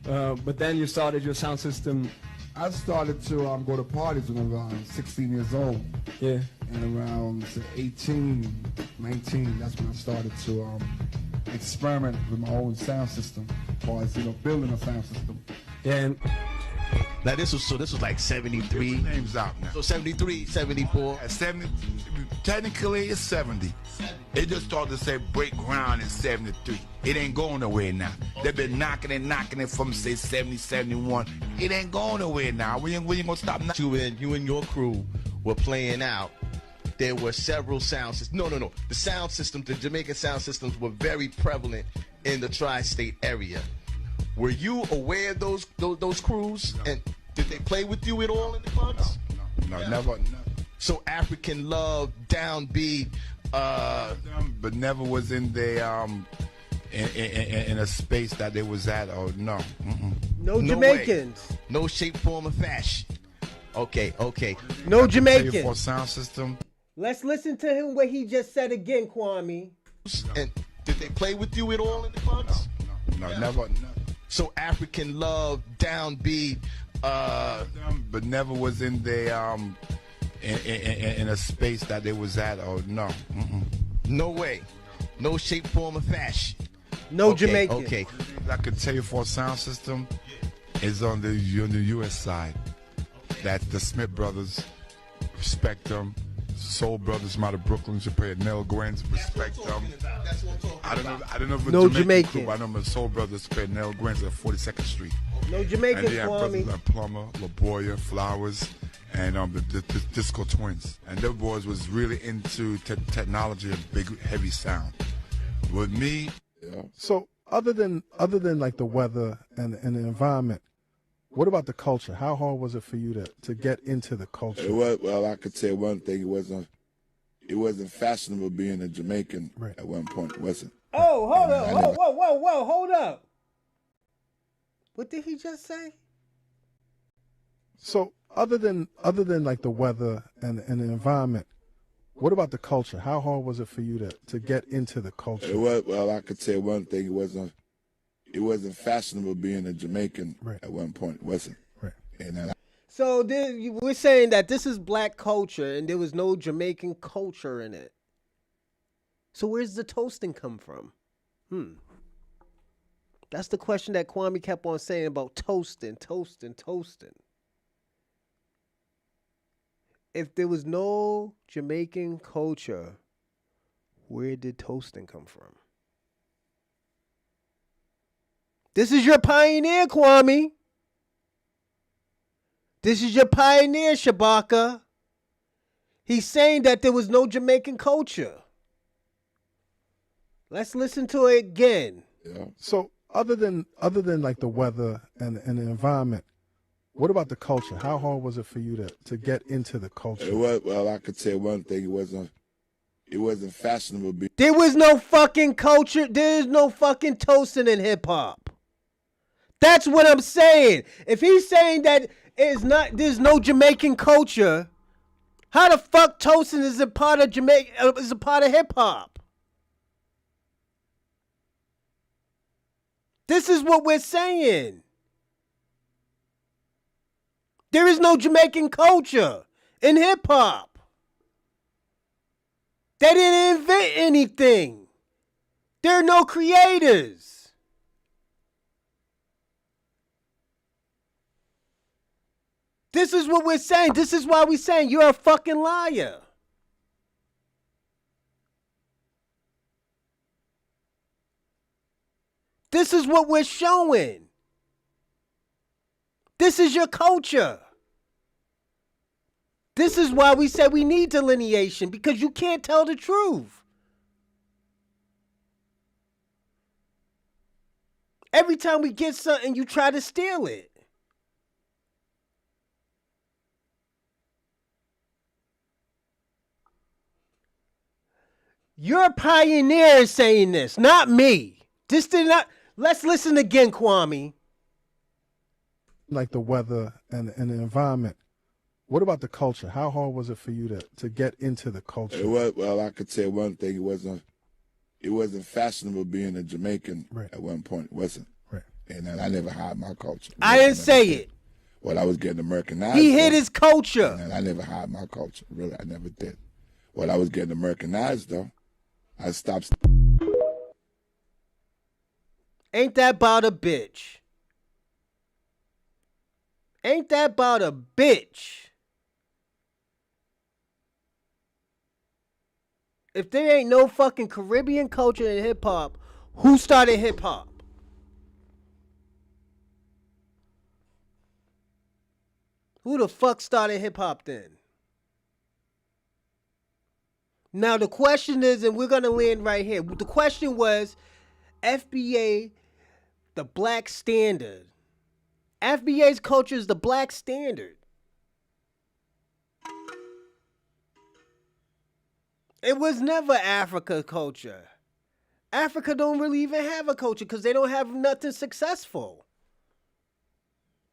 But then you started your sound system. I started to go to parties when I was around 16 years old. Yeah. And around 18, 19, that's when I started to experiment with my own sound system, as far as building a sound system. Yeah. Now this was like 73. Names out now. So 73, 74. At 70, technically it's 70. It just started to say break ground in 73. It ain't going nowhere now. They've been knocking it from say 70, 71. It ain't going nowhere now. We ain't gonna stop now. You and your crew were playing out. There were several sound systems. No. The sound systems, the Jamaican sound systems were very prevalent in the tri-state area. Were you aware of those crews? No. And did they play with you at all in the clubs? No, never. So African Love, Downbeat, but never was in the in a space that they was at. Or no. No Jamaicans. Way. No shape, form, or fashion. Okay. No Jamaican. For sound system. Let's listen to him what he just said again, Kwame. And did they play with you at all in the clubs? No, never. So African Love, Downbeat, but never was in the in a space that they was at. Or no. No way. No shape, form, or fashion. No Jamaican. Okay. I could tell you for a sound system is on the U.S. side. That's the Smith Brothers. Respect them. Soul Brothers, out of Brooklyn, Japan, Nell Gwynns, respect them. I don't know if no Jamaican. Group, I know the Soul Brothers, Nell Gwynns at 42nd Street. No Jamaican. And they have brothers like Plummer, LaBoya, Flowers, and the Disco Twins. And their boys was really into technology and big, heavy sound. With me, So other than like the weather and the environment, what about the culture? How hard was it for you to get into the culture? Well, I could say one thing. It wasn't fashionable being a Jamaican at one point, was it? Oh, hold up. Whoa, hold up. What did he just say? So other than like the weather and the environment, what about the culture? How hard was it for you to get into the culture? Well, I could say one thing. It wasn't fashionable being a Jamaican at one point, was it? Right. And so we're saying that this is black culture and there was no Jamaican culture in it. So where's the toasting come from? That's the question that Kwame kept on saying about toasting. If there was no Jamaican culture, where did toasting come from? This is your pioneer, Kwame. This is your pioneer, Shabaka. He's saying that there was no Jamaican culture. Let's listen to it again. Yeah. So other than like the weather and the environment, what about the culture? How hard was it for you to get into the culture? Well, I could say one thing. It wasn't fashionable. There was no fucking culture. There is no fucking toasting in hip hop. That's what I'm saying. If he's saying that there's no Jamaican culture, how the fuck toasting is a part of hip hop? This is what we're saying. There is no Jamaican culture in hip hop. They didn't invent anything. There are no creators. This is what we're saying. This is why we're saying you're a fucking liar. This is what we're showing. This is your culture. This is why we say we need delineation, because you can't tell the truth. Every time we get something, you try to steal it. You're a pioneer saying this, not me. This did not. Let's listen again, Kwame. Like the weather and the environment, what about the culture? How hard was it for you to get into the culture? Well, I could say one thing. It wasn't fashionable being a Jamaican at one point, was it? Right. And I never hid my culture. I didn't say it. Well, I was getting Americanized. He hid his culture. And I never hid my culture. Really, I never did. Well, I was getting Americanized, though. I stopped. Ain't that about a bitch? Ain't that about a bitch? If there ain't no fucking Caribbean culture in hip hop, who started hip hop? Who the fuck started hip hop then? Now the question is, and we're gonna land right here. The question was, FBA, the black standard. FBA's culture is the black standard. It was never Africa culture. Africa don't really even have a culture because they don't have nothing successful.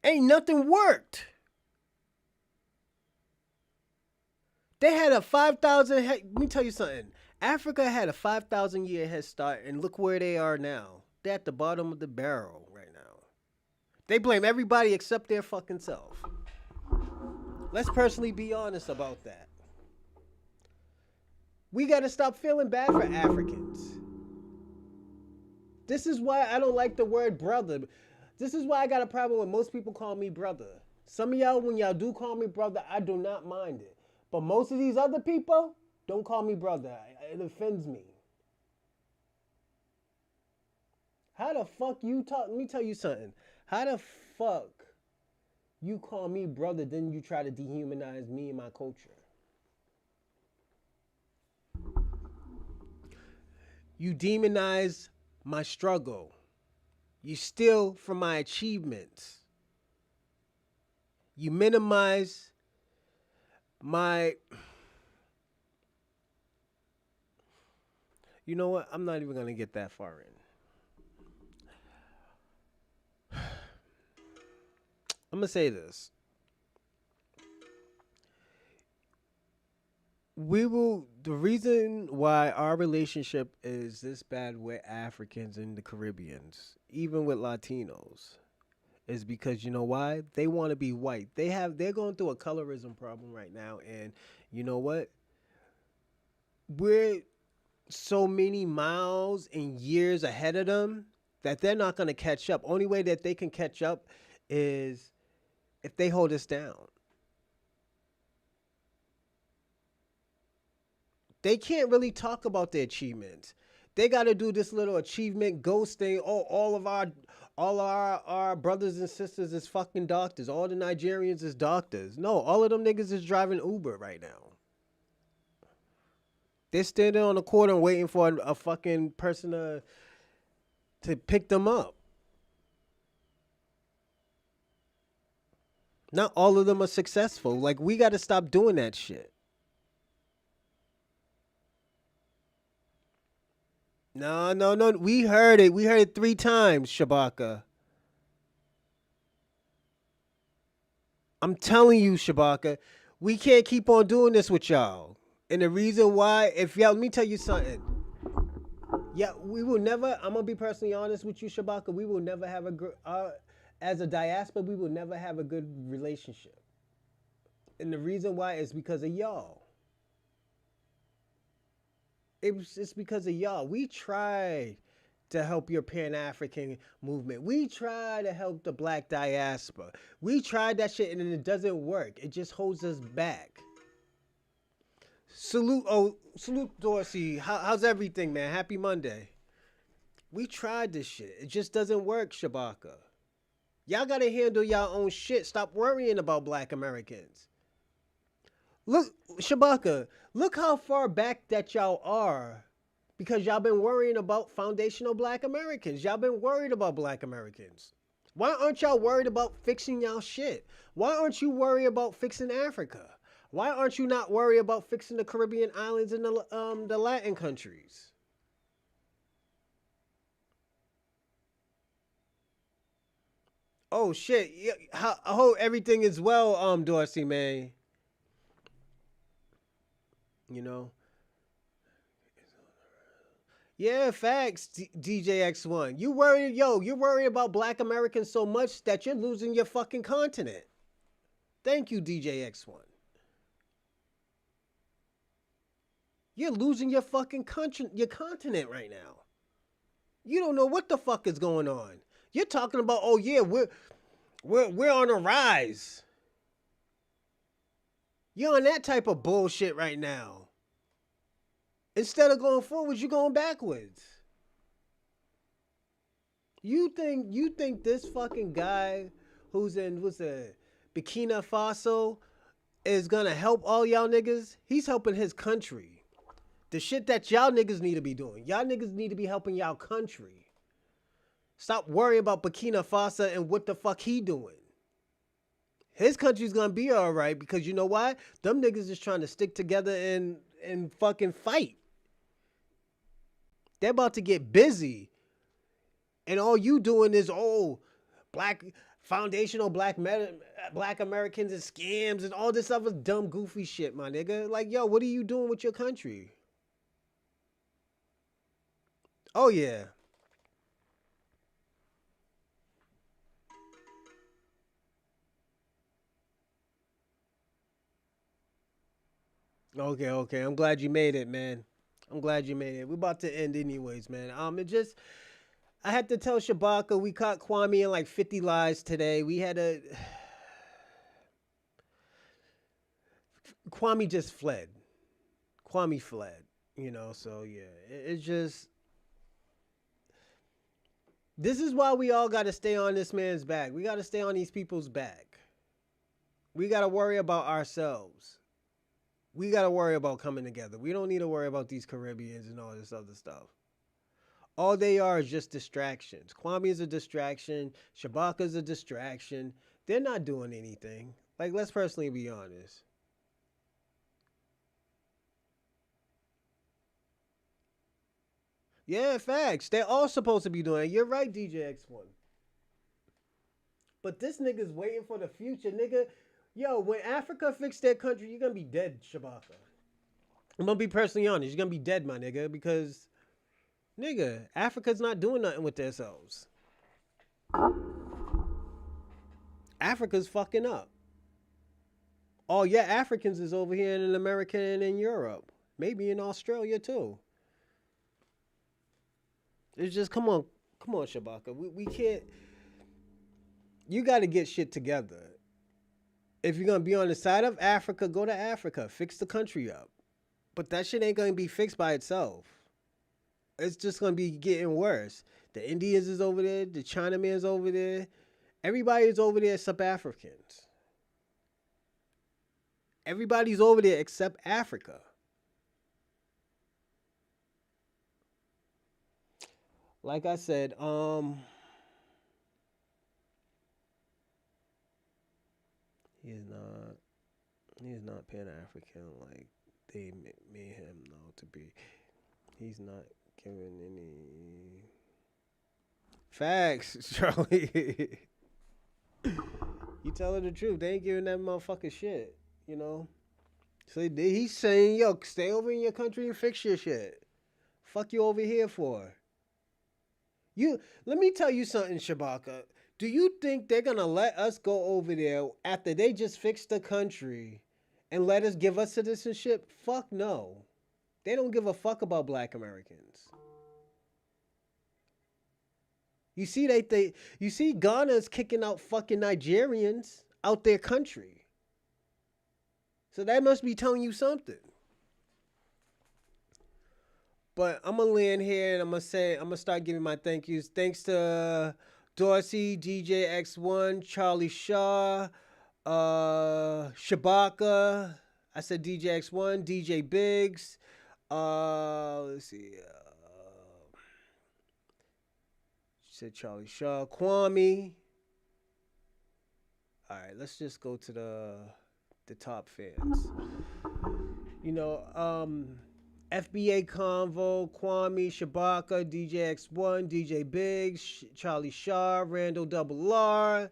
Ain't nothing worked. They had a 5,000, let me tell you something. Africa had a 5,000 year head start, and look where they are now. They're at the bottom of the barrel right now. They blame everybody except their fucking self. Let's personally be honest about that. We gotta stop feeling bad for Africans. This is why I don't like the word brother. This is why I got a problem when most people call me brother. Some of y'all, when y'all do call me brother, I do not mind it. But most of these other people, don't call me brother. It offends me. How the fuck you talk? Let me tell you something. How the fuck you call me brother, then you try to dehumanize me and my culture? You demonize my struggle. You steal from my achievements. You minimize my... You know what? I'm not even going to get that far in. I'm going to say this. The reason why our relationship is this bad with Africans and the Caribbeans, even with Latinos, is because you know why? They want to be white. They're going through a colorism problem right now, and you know what? We're so many miles and years ahead of them that they're not going to catch up. Only way that they can catch up is if they hold us down. They can't really talk about their achievements. They got to do this little achievement ghost thing. Oh, all of our brothers and sisters is fucking doctors. All the Nigerians is doctors. No, all of them niggas is driving Uber right now. They're standing on the corner waiting for a fucking person to pick them up. Not all of them are successful. Like, we got to stop doing that shit. No. We heard it. We heard it 3 times, Shabaka. I'm telling you, Shabaka, we can't keep on doing this with y'all. And the reason why, let me tell you something. Yeah, we will never, I'm going to be personally honest with you, Shabaka, we will never have as a diaspora, we will never have a good relationship. And the reason why is because of y'all. It's because of y'all. We tried to help your Pan-African movement. We tried to help the black diaspora. We tried that shit and it doesn't work. It just holds us back. Salute Dorsey. How's everything, man? Happy Monday. We tried this shit. It just doesn't work, Shabaka. Y'all gotta handle y'all own shit. Stop worrying about black Americans. Look, Shabaka, look how far back that y'all are because y'all been worrying about foundational black Americans. Y'all been worried about black Americans. Why aren't y'all worried about fixing y'all shit? Why aren't you worried about fixing Africa? Why aren't you not worried about fixing the Caribbean islands and the Latin countries? Oh shit! I hope everything is well, Dorsey, man. You know. Yeah, facts, DJ X1. You're worried about black Americans so much that you're losing your fucking continent. Thank you, DJ X1. You're losing your fucking your continent right now. You don't know what the fuck is going on. You're talking about, oh yeah, We're on a rise. You're on that type of bullshit right now. Instead of going forward, you're going backwards. You think this fucking guy who's in Burkina Faso is gonna help all y'all niggas? He's helping his country. The shit that y'all niggas need to be doing. Y'all niggas need to be helping y'all country. Stop worrying about Burkina Faso and what the fuck he doing. His country's gonna be all right because you know why? Them niggas is trying to stick together and fucking fight. They're about to get busy. And all you doing is, black foundational black Americans and scams and all this other dumb goofy shit, my nigga. Like, yo, what are you doing with your country? Oh yeah. Okay. I'm glad you made it, man. I'm glad you made it. We're about to end anyways, man. I had to tell Shabaka we caught Kwame in like 50 lies today. Kwame just fled. Kwame fled, so yeah. It's just, this is why we all got to stay on this man's back. We got to stay on these people's back. We got to worry about ourselves. We got to worry about coming together. We don't need to worry about these Caribbeans and all this other stuff. All they are is just distractions. Kwame is a distraction. Shabaka is a distraction. They're not doing anything. Like, let's personally be honest. Yeah, facts. They're all supposed to be doing it. You're right, DJ X1. But this nigga's waiting for the future, nigga. Yo, when Africa fix their country, you're gonna be dead, Shabaka. I'm gonna be personally honest. You're gonna be dead, my nigga, because, nigga, Africa's not doing nothing with themselves. Africa's fucking up. All your Africans is over here in America and in Europe. Maybe in Australia, too. It's just, come on, Shabaka. We can't. You got to get shit together. If you're going to be on the side of Africa, go to Africa. Fix the country up. But that shit ain't going to be fixed by itself. It's just going to be getting worse. The Indians is over there. The Chinaman's over there. Everybody's over there except Africans. Everybody's over there except Africa. Like I said, he's not Pan-African like they made him know to be. He's not giving any facts, Charlie. You telling the truth. They ain't giving that motherfucker shit, So he's saying, yo, stay over in your country and fix your shit. Fuck you over here for? Let me tell you something, Shabaka. Do you think they're gonna let us go over there after they just fixed the country and let us give us citizenship? Fuck no. They don't give a fuck about black Americans. You see Ghana's kicking out fucking Nigerians out their country. So that must be telling you something. But I'm gonna land here and I'm gonna start giving my thank yous. Thanks to Dorsey, DJ X1, Charlie Shaw, Shabaka. I said DJ X1, DJ Biggs. Let's see. Said Charlie Shaw, Kwame. All right, let's just go to the top fans. FBA Convo, Kwame, Shabaka, DJ X1, DJ Biggs, Charlie Shaw, Randall Double R,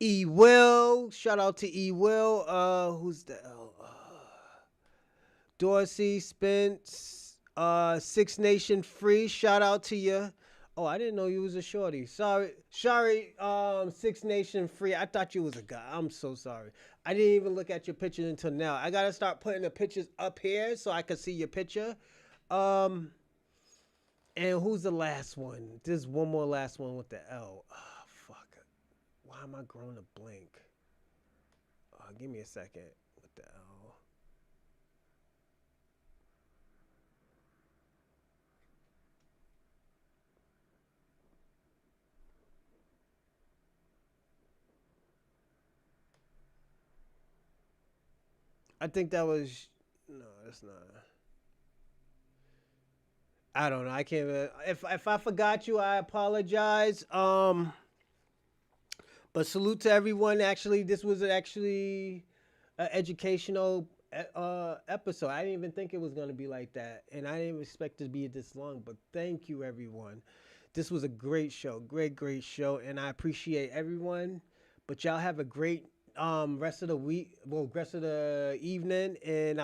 E Will. Shout out to E Will. Who's the Dorsey, Spence, Six Nation Free. Shout out to you. Oh, I didn't know you was a shorty. Sorry, Six Nation Free. I thought you was a guy. I'm so sorry. I didn't even look at your pictures until now. I gotta start putting the pictures up here so I can see your picture. And who's the last one? There's one more last one with the L. Oh, fuck. Why Why am I growing a blank? Give me a second. What the hell? I think that was no, that's not. I don't know. I can't. If I forgot you, I apologize. But salute to everyone. Actually, this was actually an educational episode. I didn't even think it was gonna be like that, and I didn't expect it to be this long. But thank you, everyone. This was a great show, great show, and I appreciate everyone. But y'all have a great rest of the week, well, rest of the evening, and